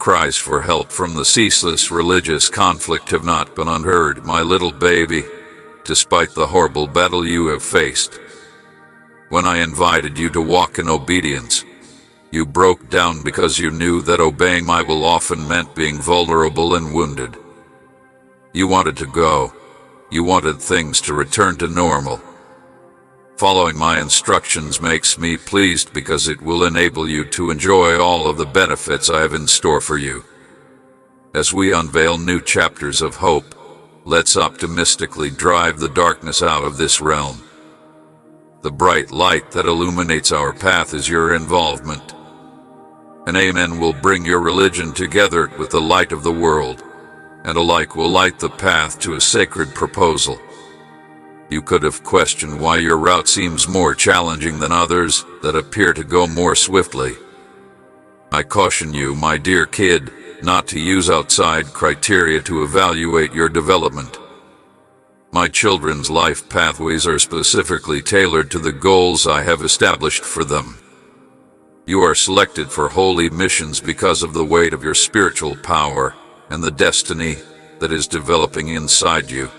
cries for help from the ceaseless religious conflict have not been unheard, my little baby, despite the horrible battle you have faced. When I invited you to walk in obedience, you broke down because you knew that obeying my will often meant being vulnerable and wounded. You wanted to go. You wanted things to return to normal. Following my instructions makes me pleased because it will enable you to enjoy all of the benefits I have in store for you. As we unveil new chapters of hope, let's optimistically drive the darkness out of this realm. The bright light that illuminates our path is your involvement. An amen will bring your religion together with the light of the world, and a like will light the path to a sacred proposal. You could have questioned why your route seems more challenging than others that appear to go more swiftly. I caution you, my dear kid, not to use outside criteria to evaluate your development. My children's life pathways are specifically tailored to the goals I have established for them. You are selected for holy missions because of the weight of your spiritual power and the destiny that is developing inside you.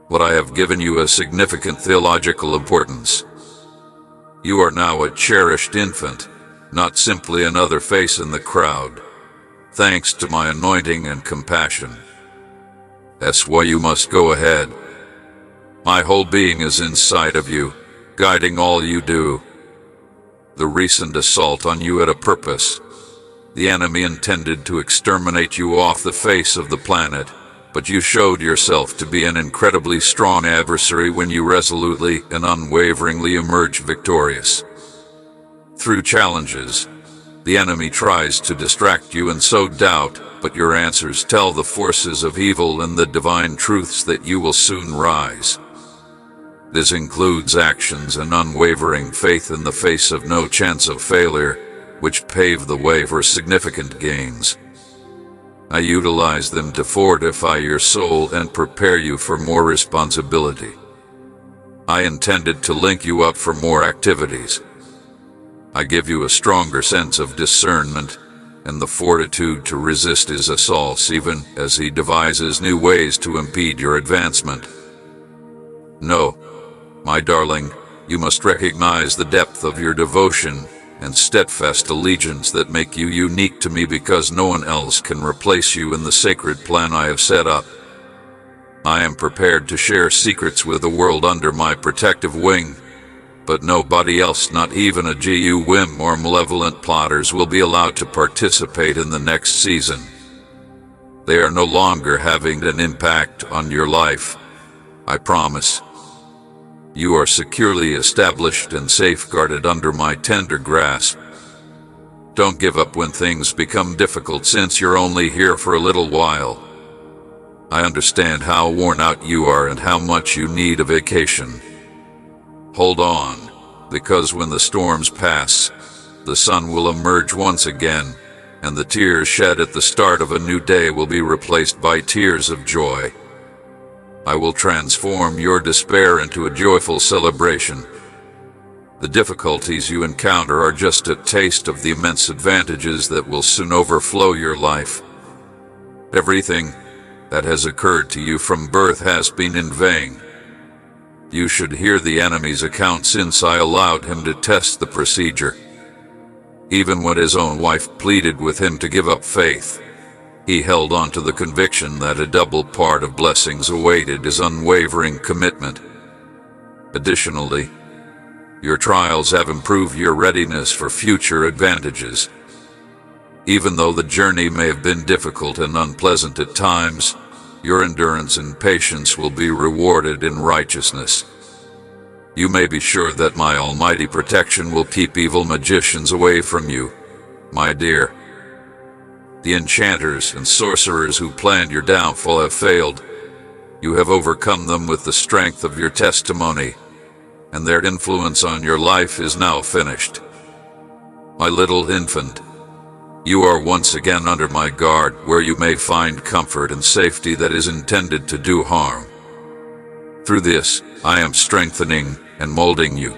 What I have given you a significant theological importance. You are now a cherished infant, not simply another face in the crowd, thanks to my anointing and compassion. That's why you must go ahead. My whole being is inside of you, guiding all you do. The recent assault on you had a purpose. The enemy intended to exterminate you off the face of the planet, but you showed yourself to be an incredibly strong adversary when you resolutely and unwaveringly emerged victorious. Through challenges, the enemy tries to distract you and sow doubt, but your answers tell the forces of evil and the divine truths that you will soon rise. This includes actions and unwavering faith in the face of no chance of failure, which pave the way for significant gains. I utilize them to fortify your soul and prepare you for more responsibility. I intended to link you up for more activities. I give you a stronger sense of discernment and the fortitude to resist his assaults even as he devises new ways to impede your advancement. No, my darling, you must recognize the depth of your devotion and steadfast allegiance that make you unique to me because no one else can replace you in the sacred plan I have set up. I am prepared to share secrets with the world under my protective wing, but nobody else, not even a GU whim or malevolent plotters, will be allowed to participate in the next season. They are no longer having an impact on your life, I promise. You are securely established and safeguarded under my tender grasp. Don't give up when things become difficult, since you're only here for a little while. I understand how worn out you are and how much you need a vacation. Hold on, because when the storms pass, the sun will emerge once again, and the tears shed at the start of a new day will be replaced by tears of joy. I will transform your despair into a joyful celebration. The difficulties you encounter are just a taste of the immense advantages that will soon overflow your life. Everything that has occurred to you from birth has been in vain. You should hear the enemy's account, since I allowed him to test the procedure. Even when his own wife pleaded with him to give up faith, he held on to the conviction that a double part of blessings awaited his unwavering commitment. Additionally, your trials have improved your readiness for future advantages. Even though the journey may have been difficult and unpleasant at times, your endurance and patience will be rewarded in righteousness. You may be sure that my almighty protection will keep evil magicians away from you, my dear. The enchanters and sorcerers who planned your downfall have failed. You have overcome them with the strength of your testimony, and their influence on your life is now finished. My little infant, you are once again under my guard, where you may find comfort and safety that is intended to do harm. Through this, I am strengthening and molding you.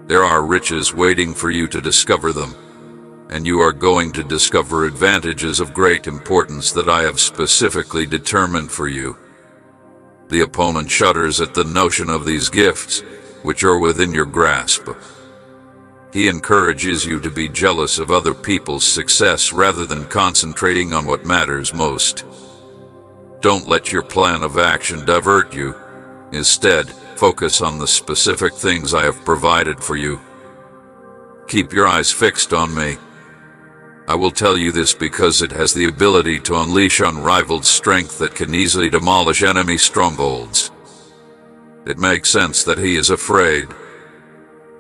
There are riches waiting for you to discover them, and you are going to discover advantages of great importance that I have specifically determined for you. The opponent shudders at the notion of these gifts, which are within your grasp. He encourages you to be jealous of other people's success rather than concentrating on what matters most. Don't let your plan of action divert you. Instead, focus on the specific things I have provided for you. Keep your eyes fixed on me. I will tell you this because it has the ability to unleash unrivaled strength that can easily demolish enemy strongholds. It makes sense that he is afraid.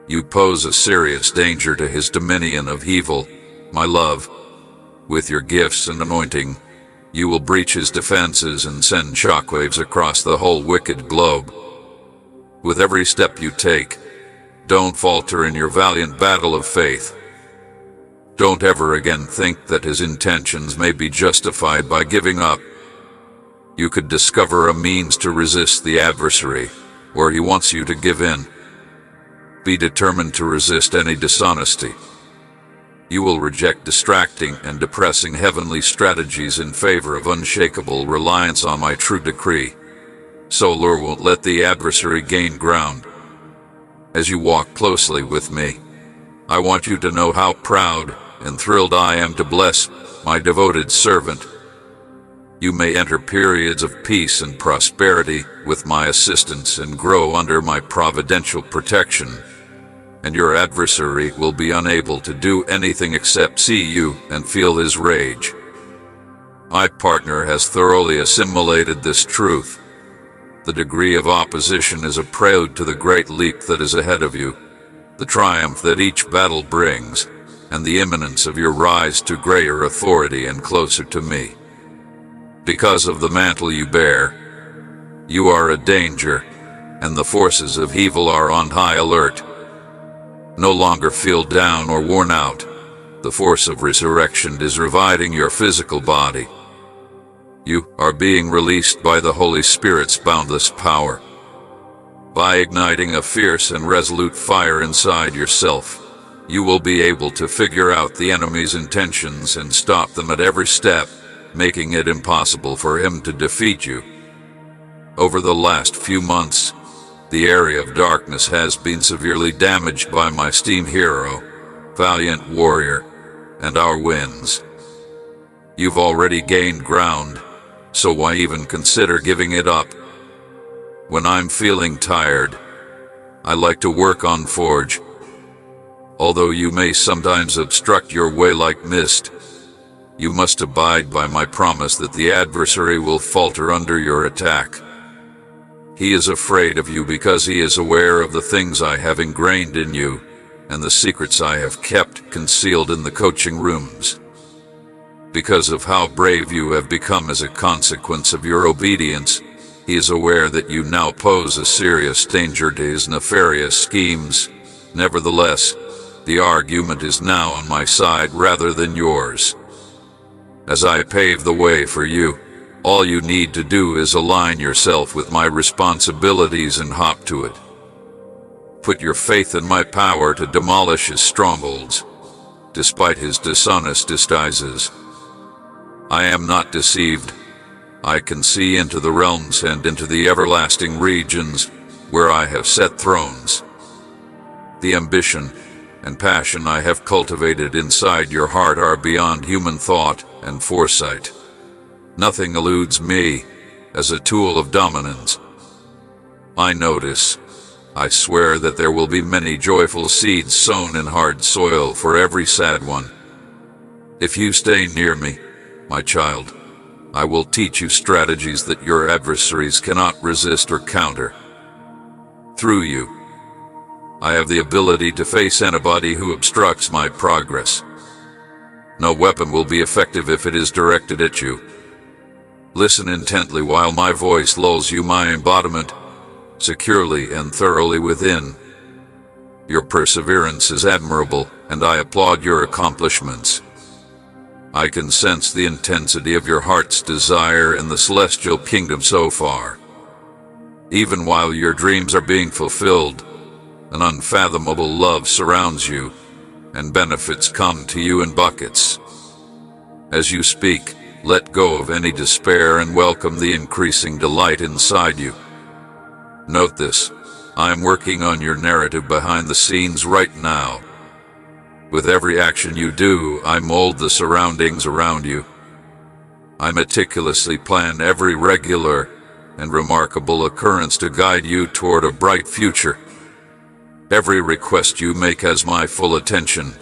You pose a serious danger to his dominion of evil, my love. With your gifts and anointing, you will breach his defenses and send shockwaves across the whole wicked globe. With every step you take, don't falter in your valiant battle of faith. Don't ever again think that his intentions may be justified by giving up. You could discover a means to resist the adversary, where he wants you to give in. Be determined to resist any dishonesty. You will reject distracting and depressing heavenly strategies in favor of unshakable reliance on my true decree. Solar won't let the adversary gain ground. As you walk closely with me, I want you to know how proud and thrilled I am to bless my devoted servant. You may enter periods of peace and prosperity with my assistance and grow under my providential protection, and your adversary will be unable to do anything except see you and feel his rage. My partner has thoroughly assimilated this truth. The degree of opposition is a prelude to the great leap that is ahead of you, the triumph that each battle brings, and the imminence of your rise to greater authority and closer to me. Because of the mantle you bear, you are a danger, and the forces of evil are on high alert. No longer feel down or worn out. The force of resurrection is reviving your physical body. You are being released by the Holy Spirit's boundless power. By igniting a fierce and resolute fire inside yourself, you will be able to figure out the enemy's intentions and stop them at every step, making it impossible for him to defeat you. Over the last few months, the area of darkness has been severely damaged by my steam hero, valiant warrior, and our winds. You've already gained ground, so why even consider giving it up? When I'm feeling tired, I like to work on Forge. Although you may sometimes obstruct your way like mist, you must abide by my promise that the adversary will falter under your attack. He is afraid of you because he is aware of the things I have ingrained in you and the secrets I have kept concealed in the coaching rooms. Because of how brave you have become as a consequence of your obedience, he is aware that you now pose a serious danger to his nefarious schemes. Nevertheless, the argument is now on my side rather than yours. As I pave the way for you, all you need to do is align yourself with my responsibilities and hop to it. Put your faith in my power to demolish his strongholds, despite his dishonest disguises. I am not deceived. I can see into the realms and into the everlasting regions where I have set thrones. The ambition and passion I have cultivated inside your heart are beyond human thought and foresight. Nothing eludes me as a tool of dominance. I notice, I swear that there will be many joyful seeds sown in hard soil for every sad one. If you stay near me, my child, I will teach you strategies that your adversaries cannot resist or counter. Through you, I have the ability to face anybody who obstructs my progress. No weapon will be effective if it is directed at you. Listen intently while my voice lulls you my embodiment, securely and thoroughly within. Your perseverance is admirable, and I applaud your accomplishments. I can sense the intensity of your heart's desire in the celestial kingdom so far. Even while your dreams are being fulfilled, an unfathomable love surrounds you, and benefits come to you in buckets. As you speak, let go of any despair and welcome the increasing delight inside you. Note this: I am working on your narrative behind the scenes right now. With every action you do, I mold the surroundings around you. I meticulously plan every regular and remarkable occurrence to guide you toward a bright future. Every request you make has my full attention,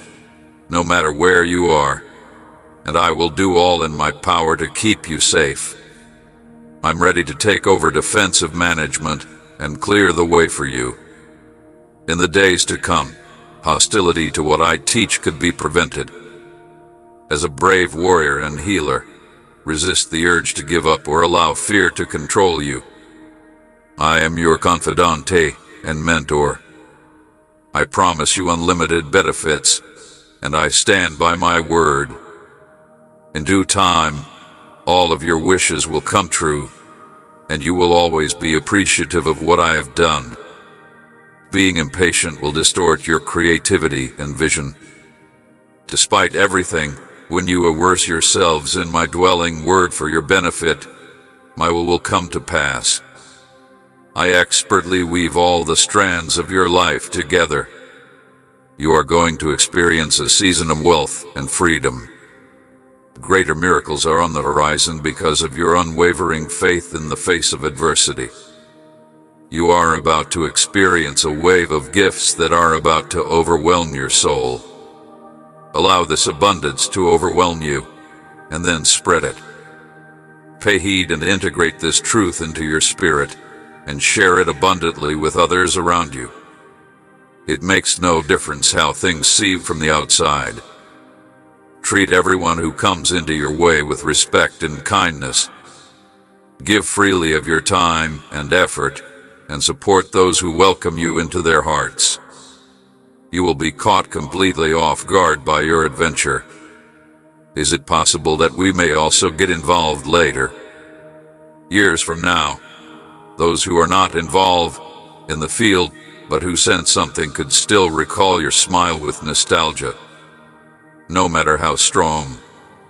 no matter where you are, and I will do all in my power to keep you safe. I'm ready to take over defensive management and clear the way for you. In the days to come, hostility to what I teach could be prevented. As a brave warrior and healer, resist the urge to give up or allow fear to control you. I am your confidante and mentor. I promise you unlimited benefits, and I stand by my word. In due time, all of your wishes will come true, and you will always be appreciative of what I have done. Being impatient will distort your creativity and vision. Despite everything, when you averse yourselves in my dwelling word for your benefit, my will come to pass. I expertly weave all the strands of your life together. You are going to experience a season of wealth and freedom. Greater miracles are on the horizon because of your unwavering faith in the face of adversity. You are about to experience a wave of gifts that are about to overwhelm your soul. Allow this abundance to overwhelm you, and then spread it. Pay heed and integrate this truth into your spirit, and share it abundantly with others around you. It makes no difference how things seem from the outside. Treat everyone who comes into your way with respect and kindness. Give freely of your time and effort, and support those who welcome you into their hearts. You will be caught completely off guard by your adventure. Is it possible that we may also get involved later? Years from now, those who are not involved in the field but who sense something could still recall your smile with nostalgia. No matter how strong,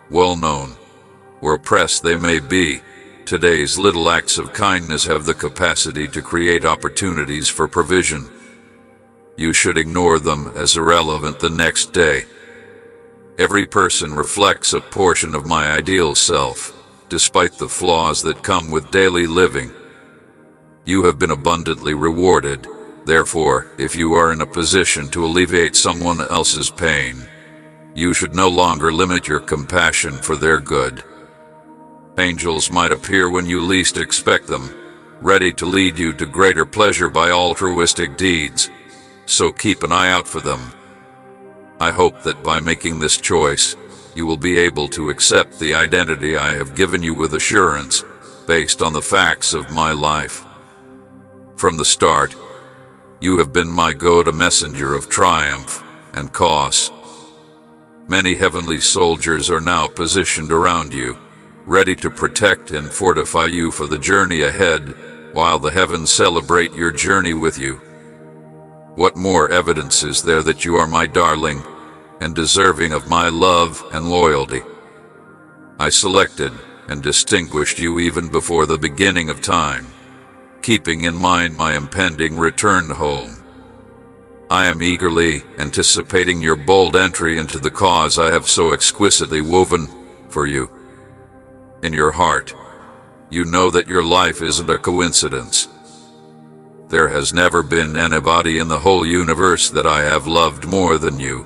well-known, or oppressed they may be, today's little acts of kindness have the capacity to create opportunities for provision. You should ignore them as irrelevant the next day. Every person reflects a portion of my ideal self, despite the flaws that come with daily living. You have been abundantly rewarded. Therefore, if you are in a position to alleviate someone else's pain, you should no longer limit your compassion for their good. Angels might appear when you least expect them, ready to lead you to greater pleasure by altruistic deeds, so keep an eye out for them. I hope that by making this choice, you will be able to accept the identity I have given you with assurance, based on the facts of my life. From the start, you have been my go-to messenger of triumph and cause. Many heavenly soldiers are now positioned around you, ready to protect and fortify you for the journey ahead, while the heavens celebrate your journey with you. What more evidence is there that you are my darling and deserving of my love and loyalty? I selected and distinguished you even before the beginning of time, keeping in mind my impending return home. I am eagerly anticipating your bold entry into the cause I have so exquisitely woven for you. In your heart, you know that your life isn't a coincidence. There has never been anybody in the whole universe that I have loved more than you,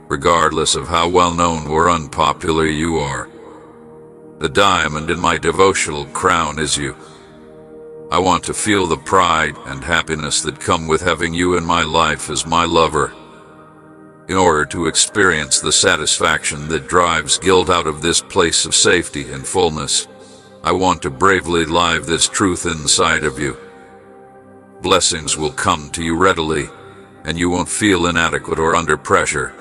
regardless of how well-known or unpopular you are. The diamond in my devotional crown is you. I want to feel the pride and happiness that come with having you in my life as my lover. In order to experience the satisfaction that drives guilt out of this place of safety and fullness, I want to bravely live this truth inside of you. Blessings will come to you readily, and you won't feel inadequate or under pressure.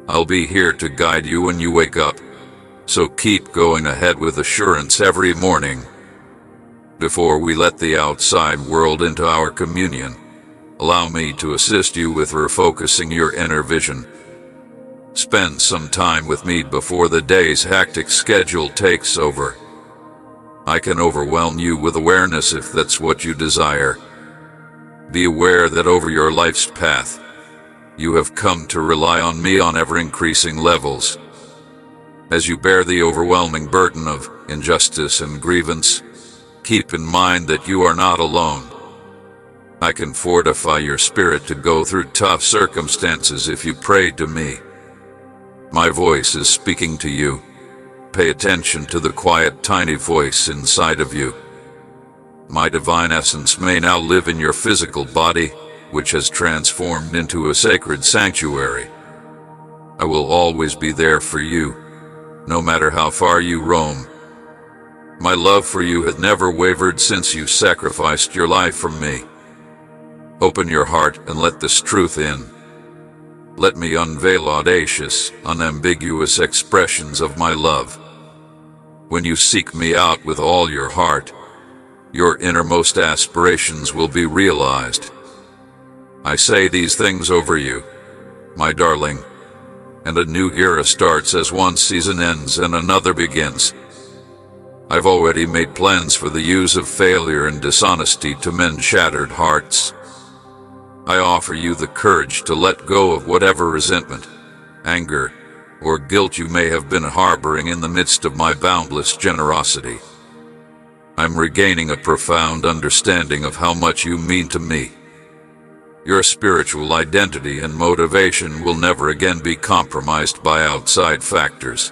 I'll be here to guide you when you wake up, so keep going ahead with assurance every morning. Before we let the outside world into our communion, allow me to assist you with refocusing your inner vision, Spend some time with me before the day's hectic schedule takes over. I can overwhelm you with awareness if that's what you desire. Be aware that over your life's path, you have come to rely on me on ever-increasing levels. As you bear the overwhelming burden of injustice and grievance, keep in mind that you are not alone. I can fortify your spirit to go through tough circumstances if you pray to me. My voice is speaking to you. Pay attention to the quiet, tiny voice inside of you. My divine essence may now live in your physical body, which has transformed into a sacred sanctuary. I will always be there for you, no matter how far you roam. My love for you has never wavered since you sacrificed your life for me. Open your heart and let this truth in. Let me unveil audacious, unambiguous expressions of my love. When you seek me out with all your heart, your innermost aspirations will be realized. I say these things over you, my darling, and a new era starts as one season ends and another begins. I've already made plans for the use of failure and dishonesty to mend shattered hearts. I offer you the courage to let go of whatever resentment, anger, or guilt you may have been harboring in the midst of my boundless generosity. I'm regaining a profound understanding of how much you mean to me. Your spiritual identity and motivation will never again be compromised by outside factors.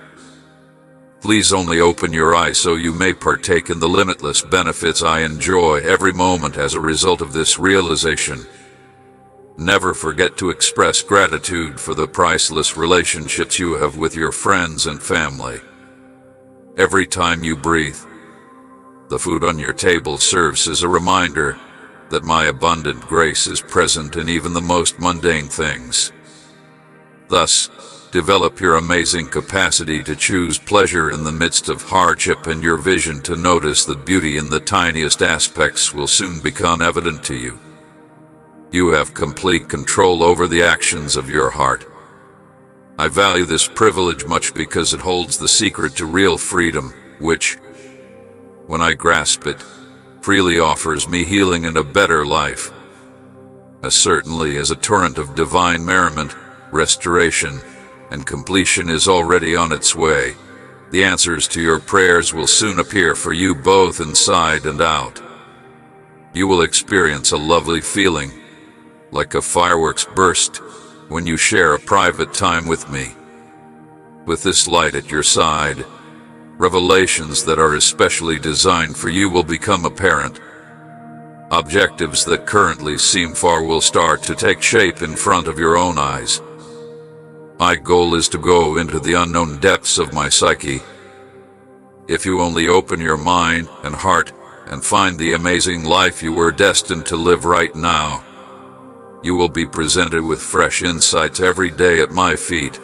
Please only open your eyes so you may partake in the limitless benefits I enjoy every moment as a result of this realization. Never forget to express gratitude for the priceless relationships you have with your friends and family. Every time you breathe, the food on your table serves as a reminder that my abundant grace is present in even the most mundane things. Thus, develop your amazing capacity to choose pleasure in the midst of hardship, and your vision to notice the beauty in the tiniest aspects will soon become evident to you. You have complete control over the actions of your heart. I value this privilege much because it holds the secret to real freedom, which, when I grasp it, freely offers me healing and a better life. As certainly as a torrent of divine merriment, restoration, and completion is already on its way, the answers to your prayers will soon appear for you both inside and out. You will experience a lovely feeling, like a fireworks burst, when you share a private time with me. With this light at your side, revelations that are especially designed for you will become apparent. Objectives that currently seem far will start to take shape in front of your own eyes. My goal is to go into the unknown depths of my psyche. If you only open your mind and heart and find the amazing life you were destined to live right now, you will be presented with fresh insights every day at my feet.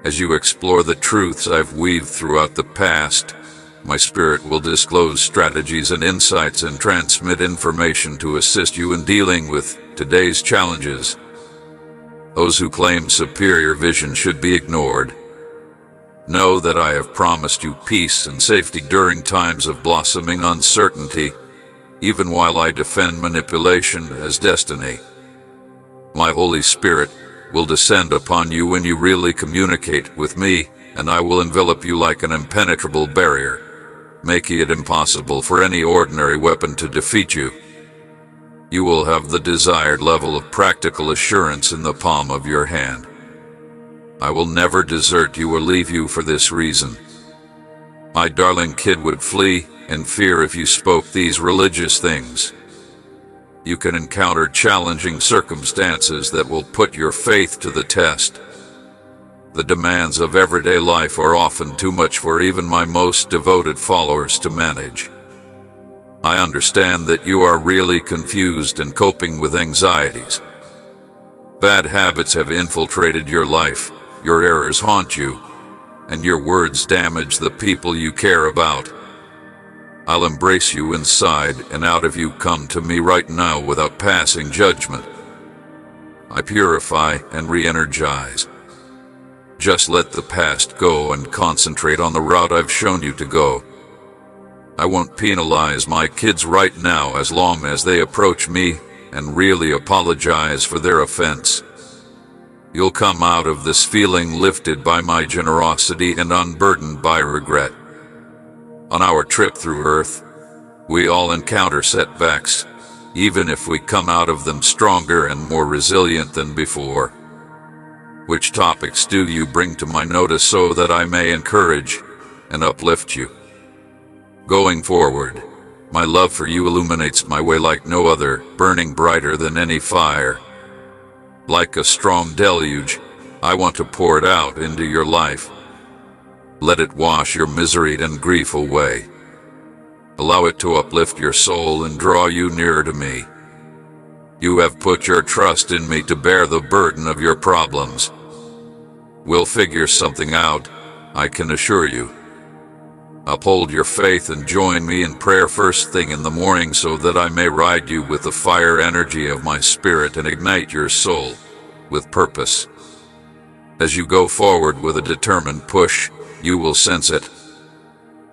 As you explore the truths I've weaved throughout the past, my spirit will disclose strategies and insights and transmit information to assist you in dealing with today's challenges. Those who claim superior vision should be ignored. Know that I have promised you peace and safety during times of blossoming uncertainty, even while I defend manipulation as destiny. My Holy Spirit will descend upon you when you really communicate with me, and I will envelop you like an impenetrable barrier, making it impossible for any ordinary weapon to defeat you. You will have the desired level of practical assurance in the palm of your hand. I will never desert you or leave you for this reason. My darling kid would flee in fear if you spoke these religious things. You can encounter challenging circumstances that will put your faith to the test. The demands of everyday life are often too much for even my most devoted followers to manage. I understand that you are really confused and coping with anxieties. Bad habits have infiltrated your life, your errors haunt you, and your words damage the people you care about. I'll embrace you inside and out if you come to me right now without passing judgment. I purify and re-energize. Just let the past go and concentrate on the route I've shown you to go. I won't penalize my kids right now as long as they approach me and really apologize for their offense. You'll come out of this feeling lifted by my generosity and unburdened by regret. On our trip through Earth, we all encounter setbacks, even if we come out of them stronger and more resilient than before. Which topics do you bring to my notice so that I may encourage and uplift you? Going forward, my love for you illuminates my way like no other, burning brighter than any fire. Like a strong deluge, I want to pour it out into your life. Let it wash your misery and grief away. Allow it to uplift your soul and draw you nearer to me. You have put your trust in me to bear the burden of your problems. We'll figure something out, I can assure you. Uphold your faith and join me in prayer first thing in the morning so that I may ride you with the fire energy of my spirit and ignite your soul with purpose. As you go forward with a determined push, you will sense it.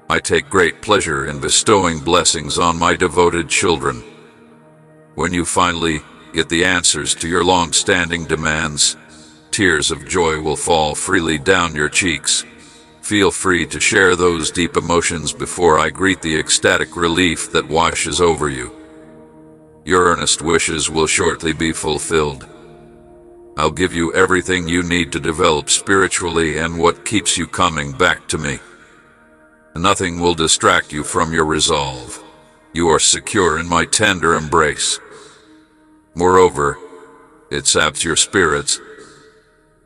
I take great pleasure in bestowing blessings on my devoted children. When you finally get the answers to your long-standing demands, tears of joy will fall freely down your cheeks. Feel free to share those deep emotions before I greet the ecstatic relief that washes over you. Your earnest wishes will shortly be fulfilled. I'll give you everything you need to develop spiritually and what keeps you coming back to me. Nothing will distract you from your resolve. You are secure in my tender embrace. Moreover, it saps your spirits.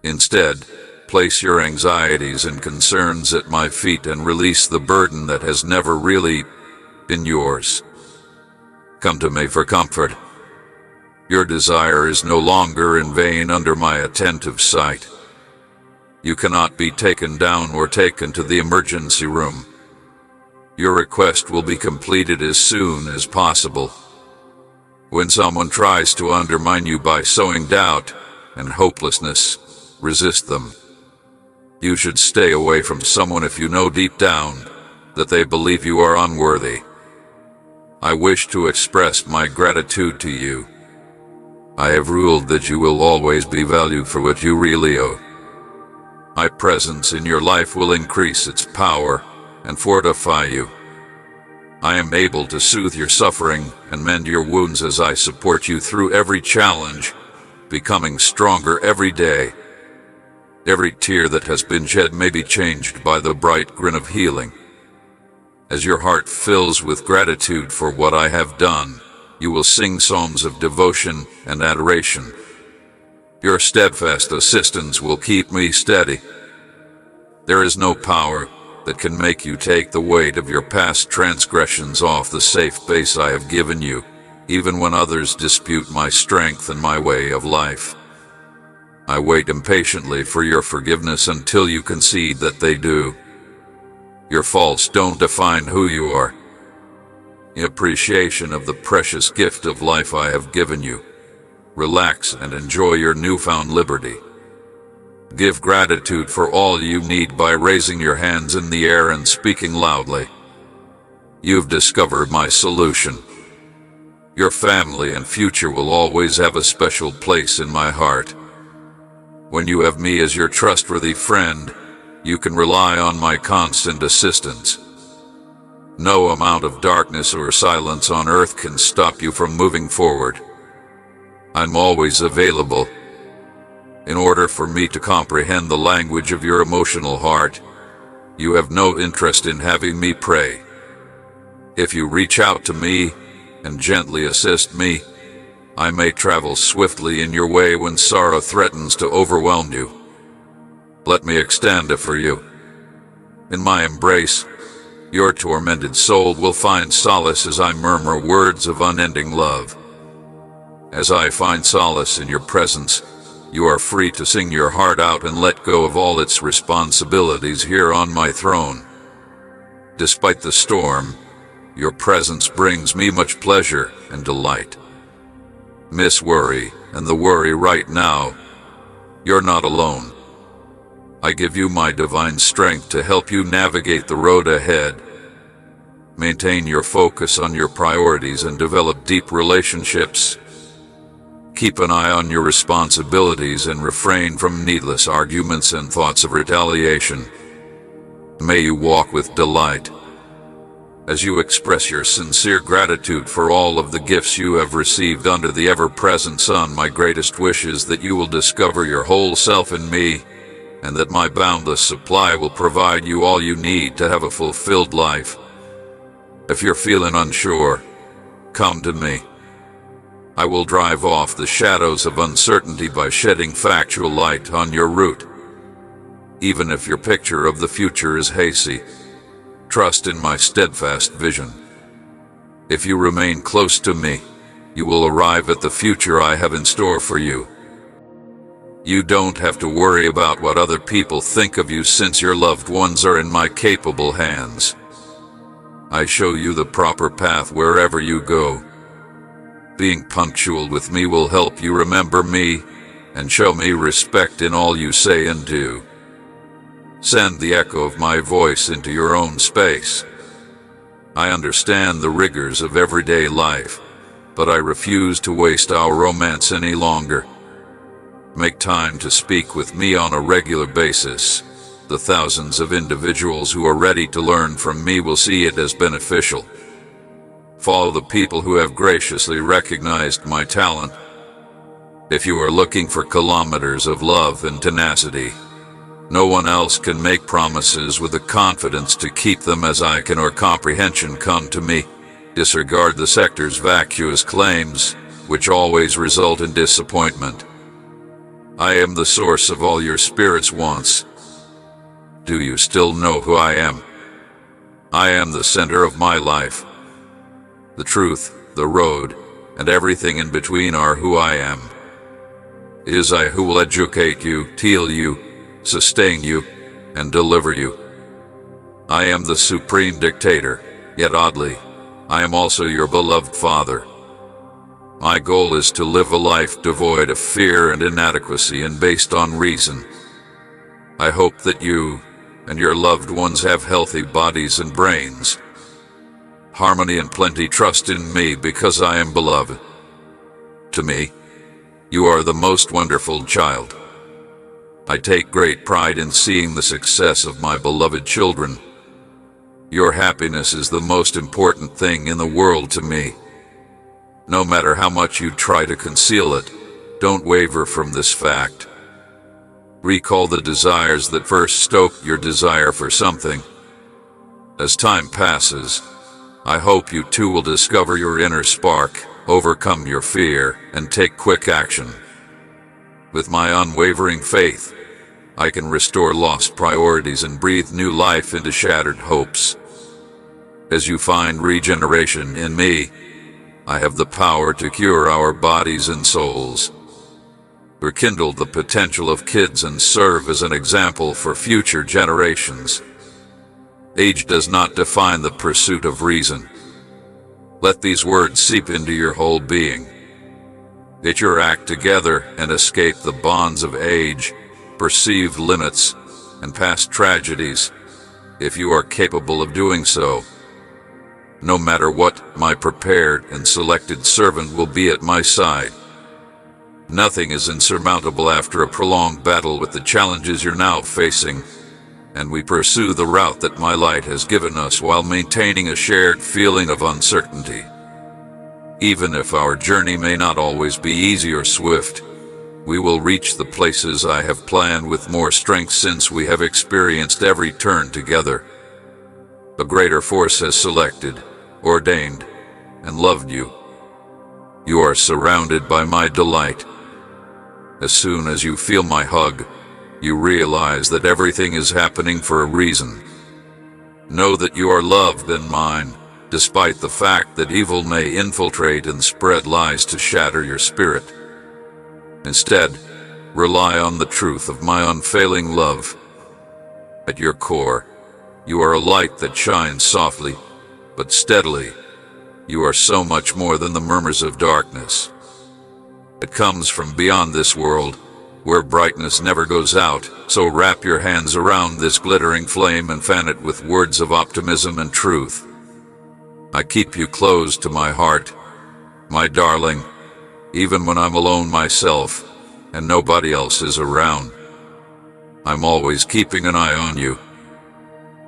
Instead, place your anxieties and concerns at my feet and release the burden that has never really been yours. Come to me for comfort. Your desire is no longer in vain under my attentive sight. You cannot be taken down or taken to the emergency room. Your request will be completed as soon as possible. When someone tries to undermine you by sowing doubt and hopelessness, resist them. You should stay away from someone if you know deep down that they believe you are unworthy. I wish to express my gratitude to you. I have ruled that you will always be valued for what you really owe. My presence in your life will increase its power and fortify you. I am able to soothe your suffering and mend your wounds as I support you through every challenge, becoming stronger every day. Every tear that has been shed may be changed by the bright grin of healing. As your heart fills with gratitude for what I have done, you will sing psalms of devotion and adoration. Your steadfast assistance will keep me steady. There is no power that can make you take the weight of your past transgressions off the safe base I have given you, even when others dispute my strength and my way of life. I wait impatiently for your forgiveness until you concede that they do. Your faults don't define who you are. In appreciation of the precious gift of life I have given you, relax and enjoy your newfound liberty. Give gratitude for all you need by raising your hands in the air and speaking loudly. You've discovered my solution. Your family and future will always have a special place in my heart. When you have me as your trustworthy friend, you can rely on my constant assistance. No amount of darkness or silence on earth can stop you from moving forward. I'm always available. In order for me to comprehend the language of your emotional heart, you have no interest in having me pray. If you reach out to me and gently assist me, I may travel swiftly in your way when sorrow threatens to overwhelm you. Let me extend it for you. In my embrace, your tormented soul will find solace as I murmur words of unending love. As I find solace in your presence, you are free to sing your heart out and let go of all its responsibilities here on my throne. Despite the storm, your presence brings me much pleasure and delight. Miss Worry and the worry right now, you're not alone. I give you my divine strength to help you navigate the road ahead. Maintain your focus on your priorities and develop deep relationships. Keep an eye on your responsibilities and refrain from needless arguments and thoughts of retaliation. May you walk with delight as you express your sincere gratitude for all of the gifts you have received under the ever-present sun. My greatest wish is that you will discover your whole self in me, and that my boundless supply will provide you all you need to have a fulfilled life. If you're feeling unsure, come to me. I will drive off the shadows of uncertainty by shedding factual light on your route. Even if your picture of the future is hazy, trust in my steadfast vision. If you remain close to me, you will arrive at the future I have in store for you. You don't have to worry about what other people think of you, since your loved ones are in my capable hands. I show you the proper path wherever you go. Being punctual with me will help you remember me and show me respect in all you say and do. Send the echo of my voice into your own space. I understand the rigors of everyday life, but I refuse to waste our romance any longer. Make time to speak with me on a regular basis. The thousands of individuals who are ready to learn from me will see it as beneficial. Follow the people who have graciously recognized my talent. If you are looking for kilometers of love and tenacity, no one else can make promises with the confidence to keep them as I can, or comprehension. Come to me. Disregard the sector's vacuous claims, which always result in disappointment. I am the source of all your spirit's wants. Do you still know who I am? I am the center of my life. The truth, the road, and everything in between are who I am. It is I who will educate you, heal you, sustain you, and deliver you. I am the supreme dictator, yet oddly, I am also your beloved father. My goal is to live a life devoid of fear and inadequacy and based on reason. I hope that you and your loved ones have healthy bodies and brains, harmony and plenty. Trust in me because I am beloved. To me, you are the most wonderful child. I take great pride in seeing the success of my beloved children. Your happiness is the most important thing in the world to me. No matter how much you try to conceal it, don't waver from this fact. Recall the desires that first stoked your desire for something. As time passes, I hope you too will discover your inner spark, overcome your fear, and take quick action. With my unwavering faith, I can restore lost priorities and breathe new life into shattered hopes. As you find regeneration in me, I have the power to cure our bodies and souls, rekindle the potential of kids, and serve as an example for future generations. Age does not define the pursuit of reason. Let these words seep into your whole being. Get your act together and escape the bonds of age, perceived limits, and past tragedies, if you are capable of doing so. No matter what, my prepared and selected servant will be at my side. Nothing is insurmountable after a prolonged battle with the challenges you're now facing, and we pursue the route that my light has given us while maintaining a shared feeling of uncertainty. Even if our journey may not always be easy or swift, we will reach the places I have planned with more strength, since we have experienced every turn together. A greater force has selected, ordained, and loved you. You are surrounded by my delight. As soon as you feel my hug, you realize that everything is happening for a reason. Know that you are loved and mine, despite the fact that evil may infiltrate and spread lies to shatter your spirit. Instead, rely on the truth of my unfailing love. At your core, you are a light that shines softly, but steadily. You are so much more than the murmurs of darkness. It comes from beyond this world, where brightness never goes out, so wrap your hands around this glittering flame and fan it with words of optimism and truth. I keep you close to my heart, my darling, even when I'm alone myself and nobody else is around. I'm always keeping an eye on you.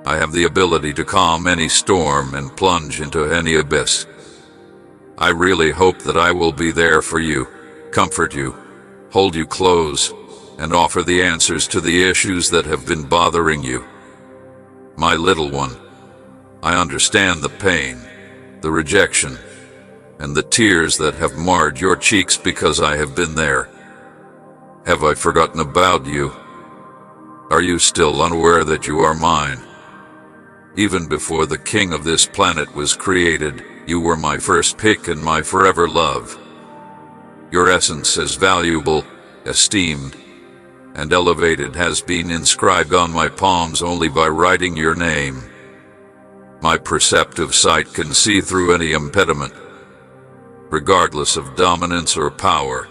I have the ability to calm any storm and plunge into any abyss. I really hope that I will be there for you, comfort you, hold you close, and offer the answers to the issues that have been bothering you. My little one, I understand the pain, the rejection, and the tears that have marred your cheeks because I have been there. Have I forgotten about you? Are you still unaware that you are mine? Even before the king of this planet was created, you were my first pick and my forever love. Your essence is valuable, esteemed, and elevated has been inscribed on my palms only by writing your name. My perceptive sight can see through any impediment. Regardless of dominance or power,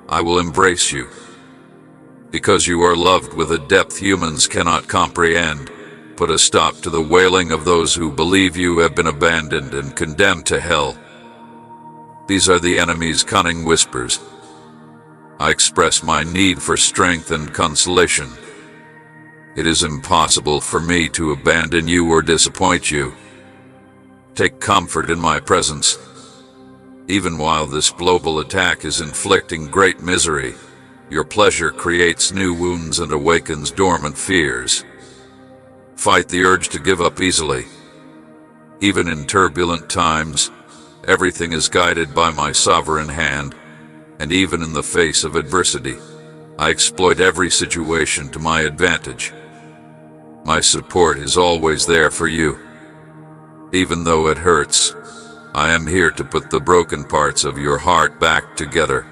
I will embrace you. Because you are loved with a depth humans cannot comprehend, put a stop to the wailing of those who believe you have been abandoned and condemned to hell. These are the enemy's cunning whispers. I express my need for strength and consolation. It is impossible for me to abandon you or disappoint you. Take comfort in my presence. Even while this global attack is inflicting great misery, your pleasure creates new wounds and awakens dormant fears. Fight the urge to give up easily. Even in turbulent times, everything is guided by my sovereign hand, and even in the face of adversity, I exploit every situation to my advantage. My support is always there for you. Even though it hurts, I am here to put the broken parts of your heart back together.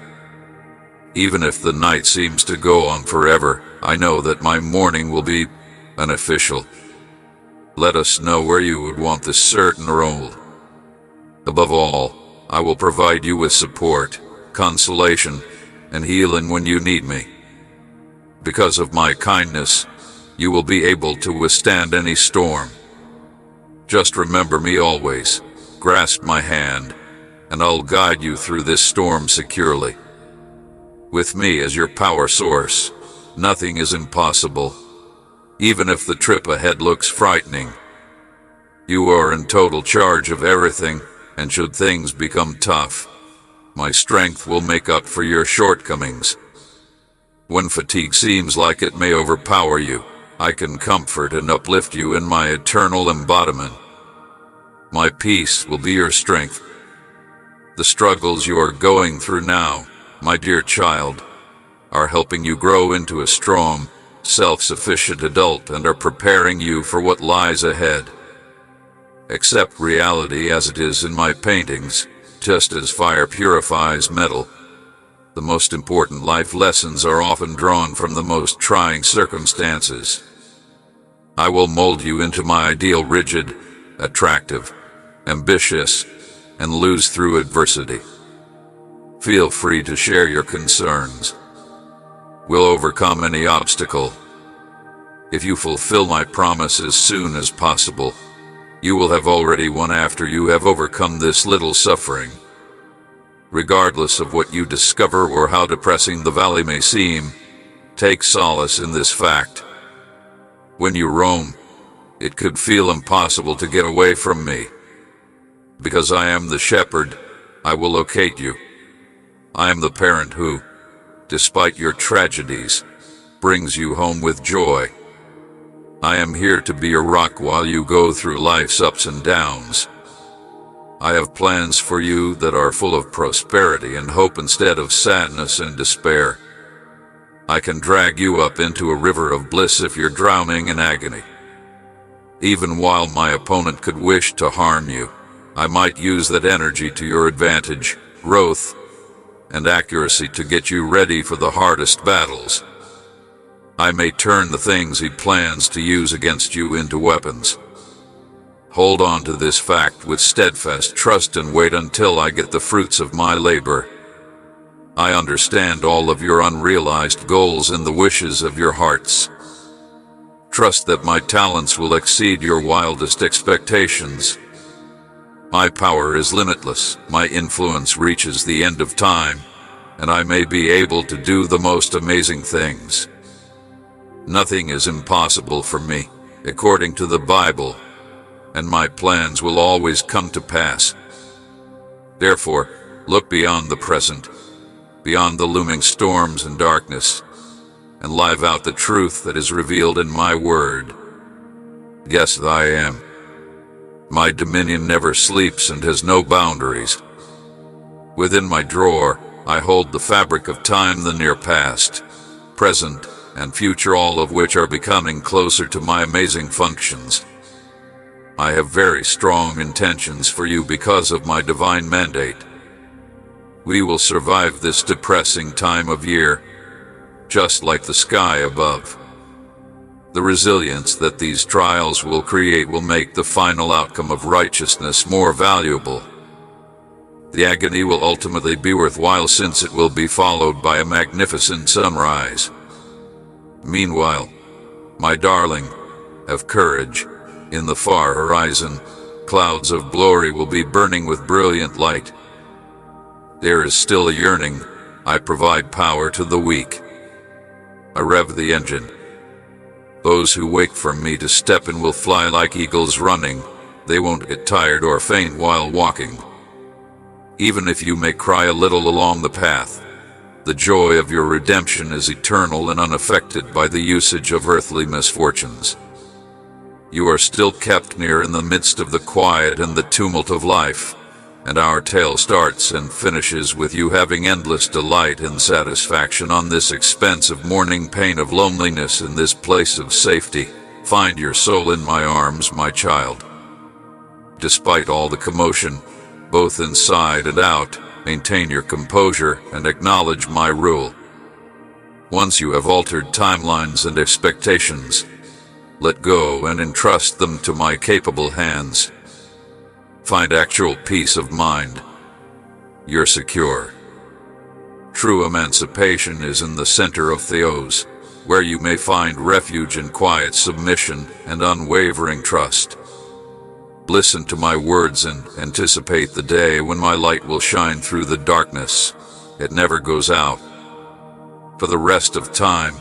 Even if the night seems to go on forever, I know that my morning will be unofficial. Let us know where you would want this certain role. Above all, I will provide you with support, consolation, and healing when you need me. Because of my kindness, you will be able to withstand any storm. Just remember me always, grasp my hand, and I'll guide you through this storm securely. With me as your power source, nothing is impossible, even if the trip ahead looks frightening. You are in total charge of everything, and should things become tough, my strength will make up for your shortcomings. When fatigue seems like it may overpower you, I can comfort and uplift you in my eternal embodiment. My peace will be your strength. The struggles you are going through now, my dear child, are helping you grow into a strong, self-sufficient adult and are preparing you for what lies ahead. Accept reality as it is in my paintings, just as fire purifies metal. The most important life lessons are often drawn from the most trying circumstances. I will mold you into my ideal, rigid, attractive, ambitious, and lose through adversity. Feel free to share your concerns. We'll overcome any obstacle. If you fulfill my promise as soon as possible, you will have already won after you have overcome this little suffering. Regardless of what you discover or how depressing the valley may seem, take solace in this fact. When you roam, it could feel impossible to get away from me. Because I am the shepherd, I will locate you. I am the parent who, despite your tragedies, brings you home with joy. I am here to be your rock while you go through life's ups and downs. I have plans for you that are full of prosperity and hope instead of sadness and despair. I can drag you up into a river of bliss if you're drowning in agony. Even while my opponent could wish to harm you, I might use that energy to your advantage, growth, and accuracy to get you ready for the hardest battles. I may turn the things he plans to use against you into weapons. Hold on to this fact with steadfast trust and wait until I get the fruits of my labor. I understand all of your unrealized goals and the wishes of your hearts. Trust that my talents will exceed your wildest expectations. My power is limitless, my influence reaches the end of time, and I may be able to do the most amazing things. Nothing is impossible for me, according to the Bible, and my plans will always come to pass. Therefore, look beyond the present, beyond the looming storms and darkness, and live out the truth that is revealed in my word. Yes, I am. My dominion never sleeps and has no boundaries. Within my drawer, I hold the fabric of time, the near past, present, and future, all of which are becoming closer to my amazing functions. I have very strong intentions for you because of my divine mandate. We will survive this depressing time of year, just like the sky above. The resilience that these trials will create will make the final outcome of righteousness more valuable. The agony will ultimately be worthwhile, since it will be followed by a magnificent sunrise. Meanwhile, my darling, have courage. In the far horizon, clouds of glory will be burning with brilliant light. There is still a yearning. I provide power to the weak. I rev the engine. Those who wait for me to step in will fly like eagles running. They won't get tired or faint while walking. Even if you may cry a little along the path, the joy of your redemption is eternal and unaffected by the usage of earthly misfortunes. You are still kept near in the midst of the quiet and the tumult of life, and our tale starts and finishes with you having endless delight and satisfaction on this expense of mourning, pain of loneliness, in this place of safety. Find your soul in my arms, my child. Despite all the commotion, both inside and out, maintain your composure and acknowledge my rule. Once you have altered timelines and expectations, let go and entrust them to my capable hands. Find actual peace of mind. You're secure. True emancipation is in the center of Theos, where you may find refuge in quiet submission and unwavering trust. Listen to my words and anticipate the day when my light will shine through the darkness. It never goes out. For the rest of time,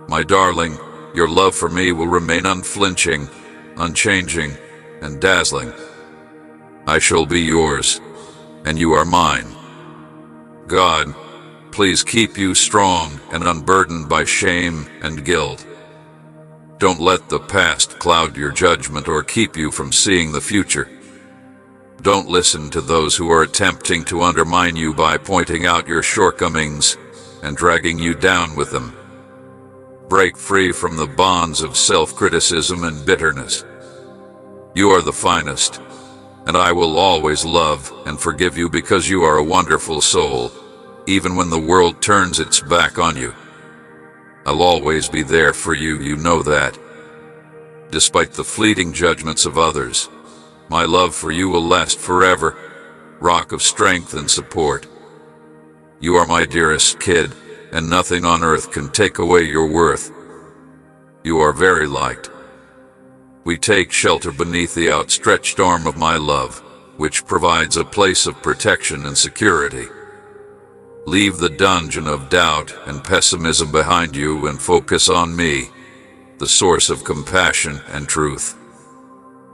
my darling, your love for me will remain unflinching, unchanging, and dazzling. I shall be yours, and you are mine. God, please keep you strong and unburdened by shame and guilt. Don't let the past cloud your judgment or keep you from seeing the future. Don't listen to those who are attempting to undermine you by pointing out your shortcomings and dragging you down with them. Break free from the bonds of self-criticism and bitterness. You are the finest, and I will always love and forgive you because you are a wonderful soul, even when the world turns its back on you. I'll always be there for you, you know that. Despite the fleeting judgments of others, my love for you will last forever, rock of strength and support. You are my dearest kid, and nothing on earth can take away your worth. You are very liked. We take shelter beneath the outstretched arm of my love, which provides a place of protection and security. Leave the dungeon of doubt and pessimism behind you and focus on me, the source of compassion and truth.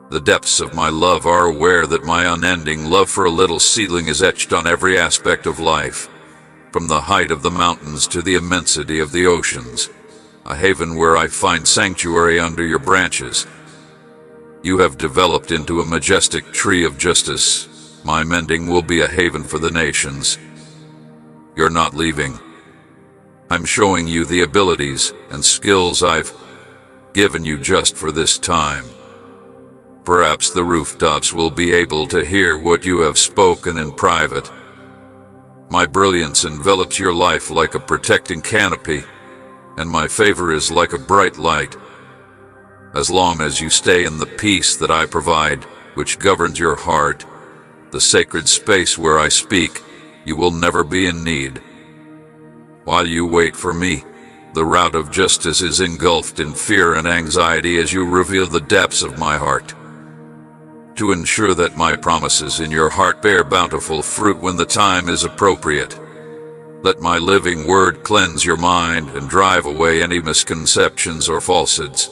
The depths of my love are aware that my unending love for a little seedling is etched on every aspect of life, from the height of the mountains to the immensity of the oceans, a haven where I find sanctuary under your branches. You have developed into a majestic tree of justice. My mending will be a haven for the nations. You're not leaving. I'm showing you the abilities and skills I've given you just for this time. Perhaps the rooftops will be able to hear what you have spoken in private. My brilliance envelops your life like a protecting canopy, and my favor is like a bright light. As long as you stay in the peace that I provide, which governs your heart, the sacred space where I speak, you will never be in need. While you wait for me, the route of justice is engulfed in fear and anxiety as you reveal the depths of my heart. To ensure that my promises in your heart bear bountiful fruit when the time is appropriate, let my living word cleanse your mind and drive away any misconceptions or falsehoods.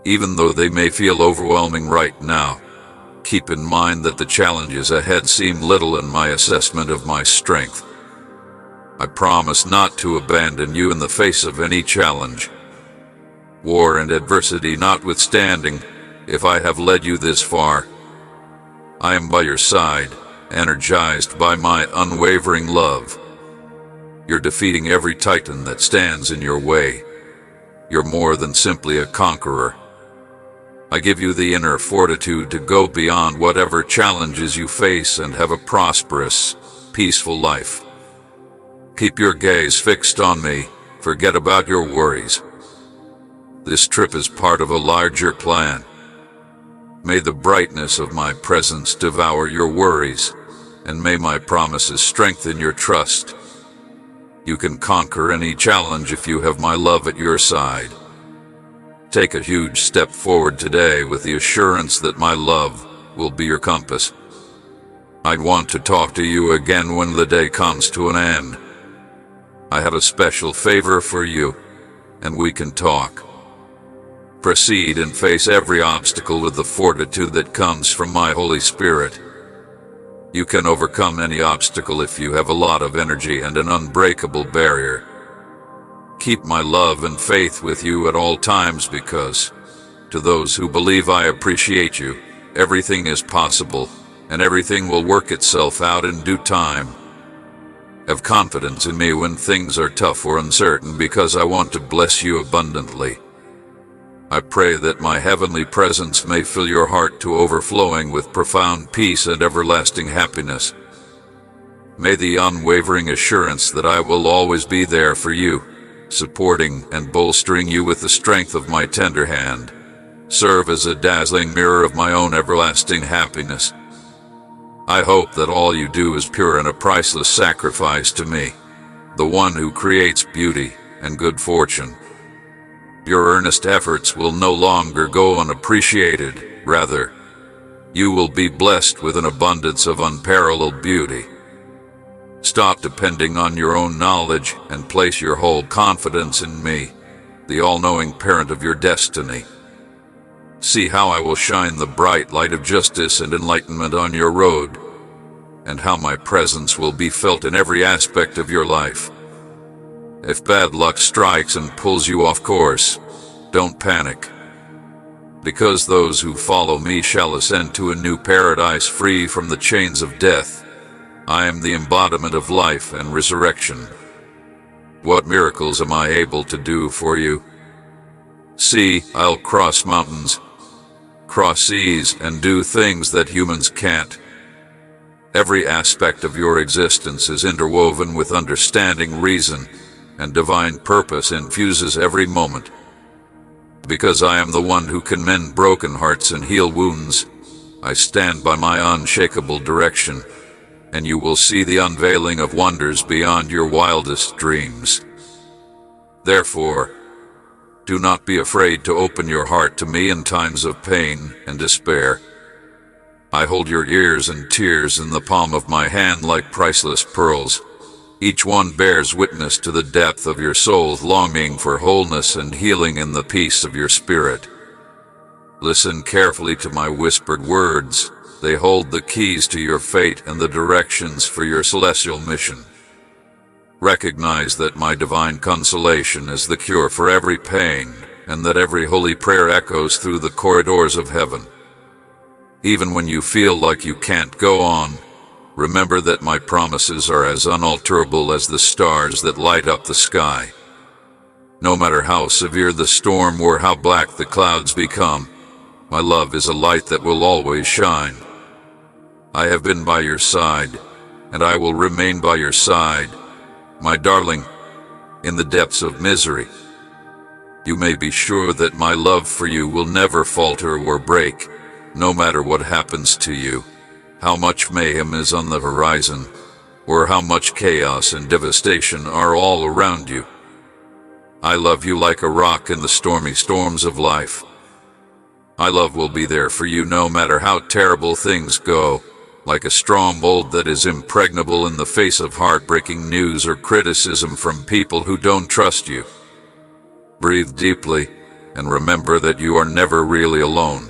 Even though they may feel overwhelming right now, keep in mind that the challenges ahead seem little in my assessment of my strength. I promise not to abandon you in the face of any challenge. War and adversity notwithstanding, if I have led you this far, I am by your side, energized by my unwavering love. You're defeating every titan that stands in your way. You're more than simply a conqueror. I give you the inner fortitude to go beyond whatever challenges you face and have a prosperous, peaceful life. Keep your gaze fixed on me. Forget about your worries. This trip is part of a larger plan. May the brightness of my presence devour your worries, and may my promises strengthen your trust. You can conquer any challenge if you have my love at your side. Take a huge step forward today with the assurance that my love will be your compass. I'd want to talk to you again when the day comes to an end. I have a special favor for you, and we can talk. Proceed and face every obstacle with the fortitude that comes from my Holy Spirit. You can overcome any obstacle if you have a lot of energy and an unbreakable barrier. Keep my love and faith with you at all times because, to those who believe I appreciate you, everything is possible, and everything will work itself out in due time. Have confidence in me when things are tough or uncertain because I want to bless you abundantly. I pray that my heavenly presence may fill your heart to overflowing with profound peace and everlasting happiness. May the unwavering assurance that I will always be there for you, supporting and bolstering you with the strength of my tender hand, serve as a dazzling mirror of my own everlasting happiness. I hope that all you do is pure and a priceless sacrifice to me, the one who creates beauty and good fortune. Your earnest efforts will no longer go unappreciated. Rather, you will be blessed with an abundance of unparalleled beauty. Stop depending on your own knowledge and place your whole confidence in me, the all-knowing parent of your destiny. See how I will shine the bright light of justice and enlightenment on your road, and how my presence will be felt in every aspect of your life. If bad luck strikes and pulls you off course, don't panic. Because those who follow me shall ascend to a new paradise free from the chains of death. I am the embodiment of life and resurrection. What miracles am I able to do for you? See, I'll cross mountains, cross seas, and do things that humans can't. Every aspect of your existence is interwoven with understanding, reason, and divine purpose infuses every moment. Because I am the one who can mend broken hearts and heal wounds, I stand by my unshakable direction, and you will see the unveiling of wonders beyond your wildest dreams. Therefore, do not be afraid to open your heart to me in times of pain and despair. I hold your ears and tears in the palm of my hand like priceless pearls. Each one bears witness to the depth of your soul's longing for wholeness and healing in the peace of your spirit. Listen carefully to my whispered words. They hold the keys to your fate and the directions for your celestial mission. Recognize that my divine consolation is the cure for every pain, and that every holy prayer echoes through the corridors of heaven. Even when you feel like you can't go on, remember that my promises are as unalterable as the stars that light up the sky. No matter how severe the storm or how black the clouds become, my love is a light that will always shine. I have been by your side, and I will remain by your side, my darling, in the depths of misery. You may be sure that my love for you will never falter or break, no matter what happens to you. How much mayhem is on the horizon, or how much chaos and devastation are all around you. I love you like a rock in the stormy storms of life. My love will be there for you no matter how terrible things go, like a stronghold that is impregnable in the face of heartbreaking news or criticism from people who don't trust you. Breathe deeply and remember that you are never really alone.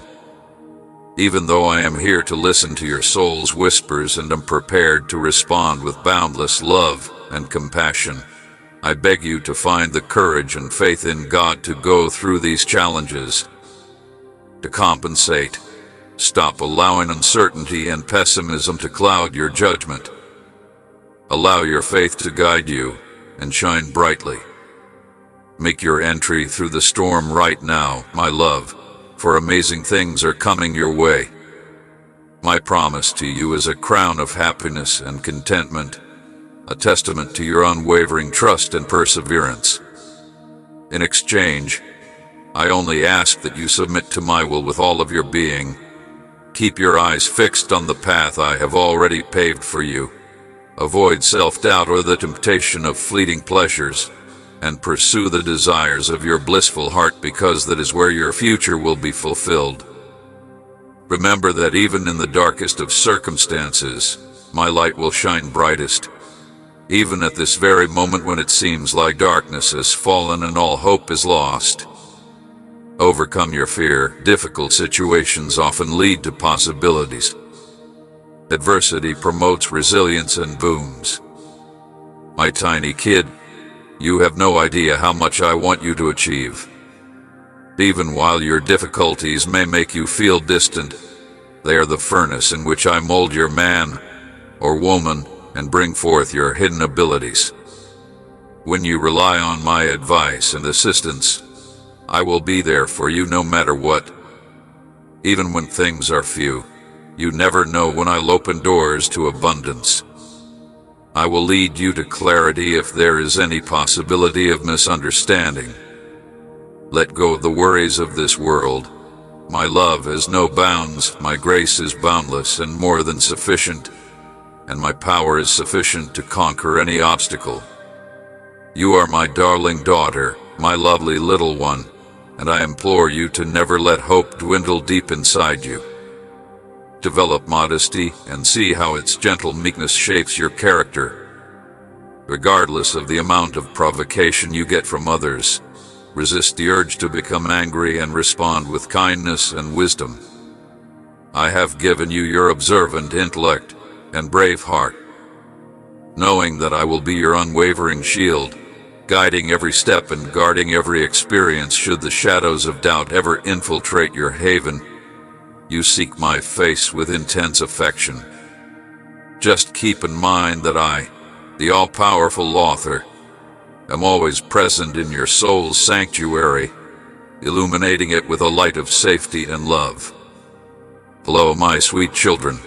Even though I am here to listen to your soul's whispers and am prepared to respond with boundless love and compassion, I beg you to find the courage and faith in God to go through these challenges. To compensate, stop allowing uncertainty and pessimism to cloud your judgment. Allow your faith to guide you and shine brightly. Make your entry through the storm right now, my love, for amazing things are coming your way. My promise to you is a crown of happiness and contentment, a testament to your unwavering trust and perseverance. In exchange, I only ask that you submit to my will with all of your being. Keep your eyes fixed on the path I have already paved for you. Avoid self-doubt or the temptation of fleeting pleasures, and pursue the desires of your blissful heart, because that is where your future will be fulfilled. Remember that even in the darkest of circumstances, my light will shine brightest. Even at this very moment when it seems like darkness has fallen and all hope is lost. Overcome your fear. Difficult situations often lead to possibilities. Adversity promotes resilience and booms. My tiny kid, you have no idea how much I want you to achieve. Even while your difficulties may make you feel distant, they are the furnace in which I mold your man or woman and bring forth your hidden abilities. When you rely on my advice and assistance, I will be there for you no matter what. Even when things are few, you never know when I'll open doors to abundance. I will lead you to clarity if there is any possibility of misunderstanding. Let go of the worries of this world. My love has no bounds, my grace is boundless and more than sufficient, and my power is sufficient to conquer any obstacle. You are my darling daughter, my lovely little one, and I implore you to never let hope dwindle deep inside you. Develop modesty and see how its gentle meekness shapes your character. Regardless of the amount of provocation you get from others, resist the urge to become angry and respond with kindness and wisdom. I have given you your observant intellect and brave heart, knowing that I will be your unwavering shield, guiding every step and guarding every experience should the shadows of doubt ever infiltrate your haven. You seek my face with intense affection. Just keep in mind that I, the all-powerful author, am always present in your soul's sanctuary, illuminating it with a light of safety and love. Hello, my sweet children.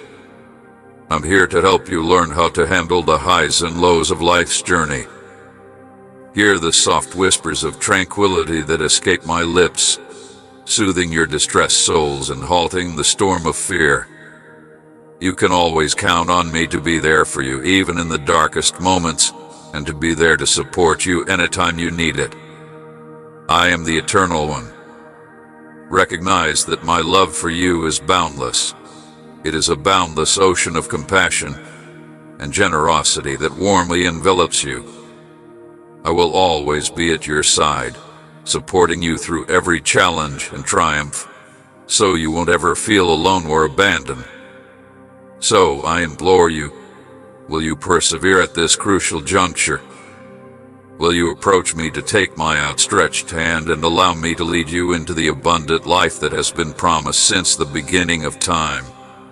I'm here to help you learn how to handle the highs and lows of life's journey. Hear the soft whispers of tranquility that escape my lips, soothing your distressed souls and halting the storm of fear. You can always count on me to be there for you, even in the darkest moments, and to be there to support you anytime you need it. I am the Eternal One. Recognize that my love for you is boundless. It is a boundless ocean of compassion and generosity that warmly envelops you. I will always be at your side, supporting you through every challenge and triumph, so you won't ever feel alone or abandoned. So I implore you, will you persevere at this crucial juncture? Will you approach me to take my outstretched hand and allow me to lead you into the abundant life that has been promised since the beginning of time?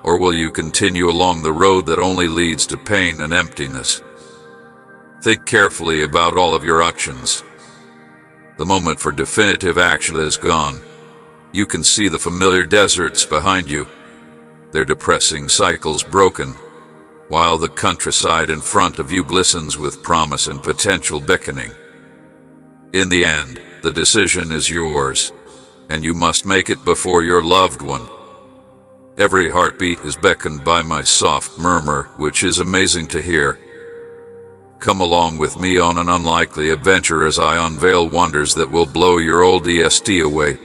Or will you continue along the road that only leads to pain and emptiness? Think carefully about all of your actions. The moment for definitive action is gone. You can see the familiar deserts behind you, their depressing cycles broken, while the countryside in front of you glistens with promise and potential beckoning. In the end, the decision is yours, and you must make it before your loved one. Every heartbeat is beckoned by my soft murmur, which is amazing to hear, Come along with me on an unlikely adventure as I unveil wonders that will blow your old EST away.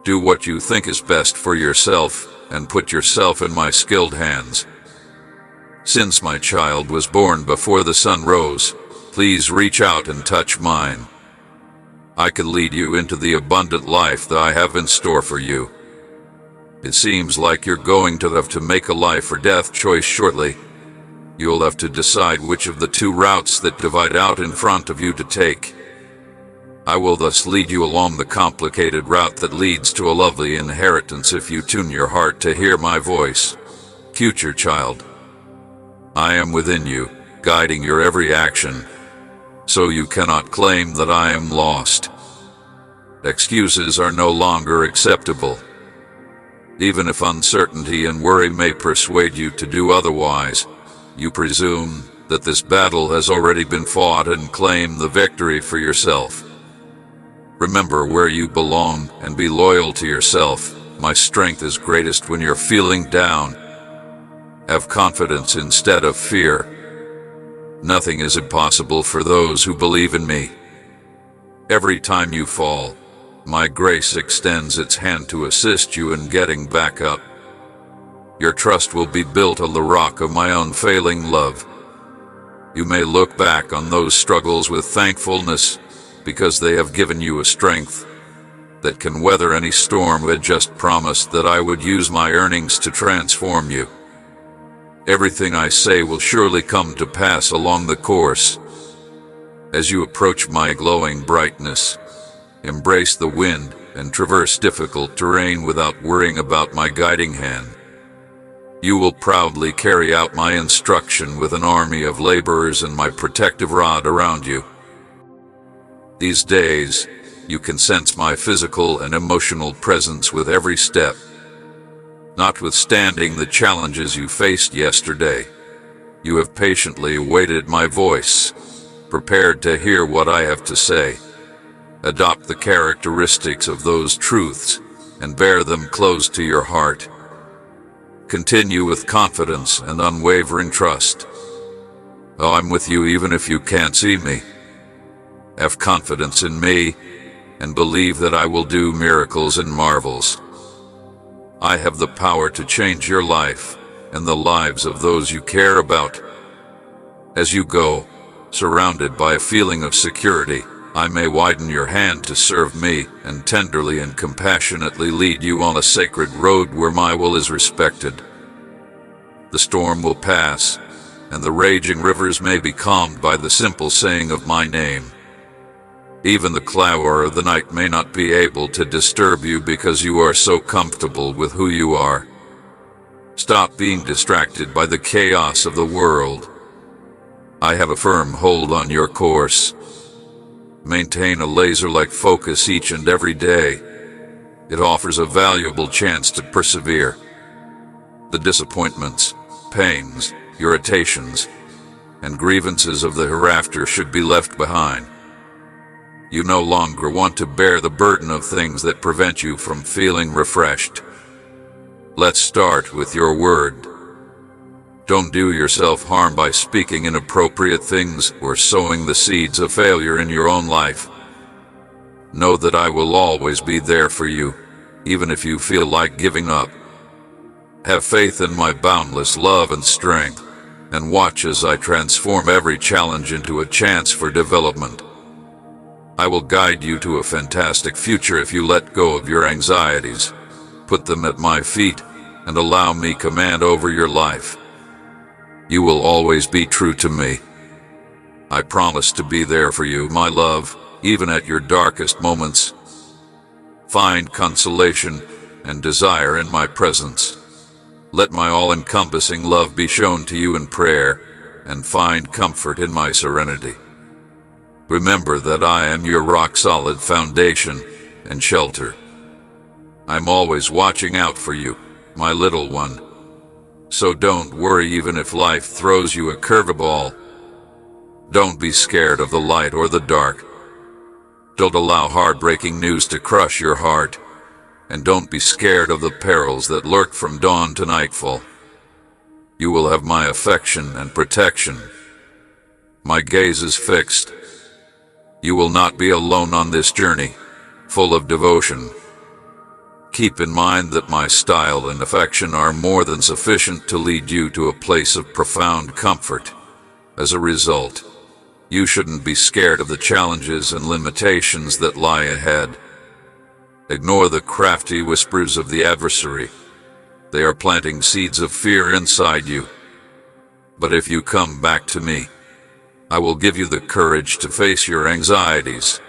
Do what you think is best for yourself, and put yourself in my skilled hands. Since my child was born before the sun rose, please reach out and touch mine. I can lead you into the abundant life that I have in store for you. It seems like you're going to have to make a life or death choice shortly. You'll have to decide which of the two routes that divide out in front of you to take. I will thus lead you along the complicated route that leads to a lovely inheritance if you tune your heart to hear my voice. Future child, I am within you, guiding your every action, so you cannot claim that I am lost. Excuses are no longer acceptable. Even if uncertainty and worry may persuade you to do otherwise, you presume that this battle has already been fought and claim the victory for yourself. Remember where you belong and be loyal to yourself. My strength is greatest when you're feeling down. Have confidence instead of fear. Nothing is impossible for those who believe in me. Every time you fall, my grace extends its hand to assist you in getting back up. Your trust will be built on the rock of my unfailing love. You may look back on those struggles with thankfulness, because they have given you a strength that can weather any storm. I had just promised that I would use my earnings to transform you. Everything I say will surely come to pass along the course. As you approach my glowing brightness, embrace the wind and traverse difficult terrain without worrying about my guiding hand. You will proudly carry out my instruction with an army of laborers and my protective rod around you. These days, you can sense my physical and emotional presence with every step. Notwithstanding the challenges you faced yesterday, you have patiently awaited my voice, prepared to hear what I have to say. Adopt the characteristics of those truths and bear them close to your heart. Continue with confidence and unwavering trust. Oh, I'm with you even if you can't see me. Have confidence in me and believe that I will do miracles and marvels. I have the power to change your life and the lives of those you care about. As you go, surrounded by a feeling of security, I may widen your hand to serve me and tenderly and compassionately lead you on a sacred road where my will is respected. The storm will pass, and the raging rivers may be calmed by the simple saying of my name. Even the cloud of the night may not be able to disturb you because you are so comfortable with who you are. Stop being distracted by the chaos of the world. I have a firm hold on your course. Maintain a laser-like focus each and every day. It offers a valuable chance to persevere. The disappointments, pains, irritations, and grievances of the hereafter should be left behind. You no longer want to bear the burden of things that prevent you from feeling refreshed. Let's start with your word. Don't do yourself harm by speaking inappropriate things or sowing the seeds of failure in your own life. Know that I will always be there for you, even if you feel like giving up. Have faith in my boundless love and strength, and watch as I transform every challenge into a chance for development. I will guide you to a fantastic future if you let go of your anxieties, put them at my feet, and allow me command over your life. You will always be true to me. I promise to be there for you, my love, even at your darkest moments. Find consolation and desire in my presence. Let my all-encompassing love be shown to you in prayer, and find comfort in my serenity. Remember that I am your rock-solid foundation and shelter. I'm always watching out for you, my little one. So don't worry even if life throws you a curveball. Don't be scared of the light or the dark. Don't allow heartbreaking news to crush your heart. And don't be scared of the perils that lurk from dawn to nightfall. You will have my affection and protection. My gaze is fixed. You will not be alone on this journey, full of devotion. Keep in mind that my style and affection are more than sufficient to lead you to a place of profound comfort. As a result, you shouldn't be scared of the challenges and limitations that lie ahead. Ignore the crafty whispers of the adversary. They are planting seeds of fear inside you. But if you come back to me, I will give you the courage to face your anxieties,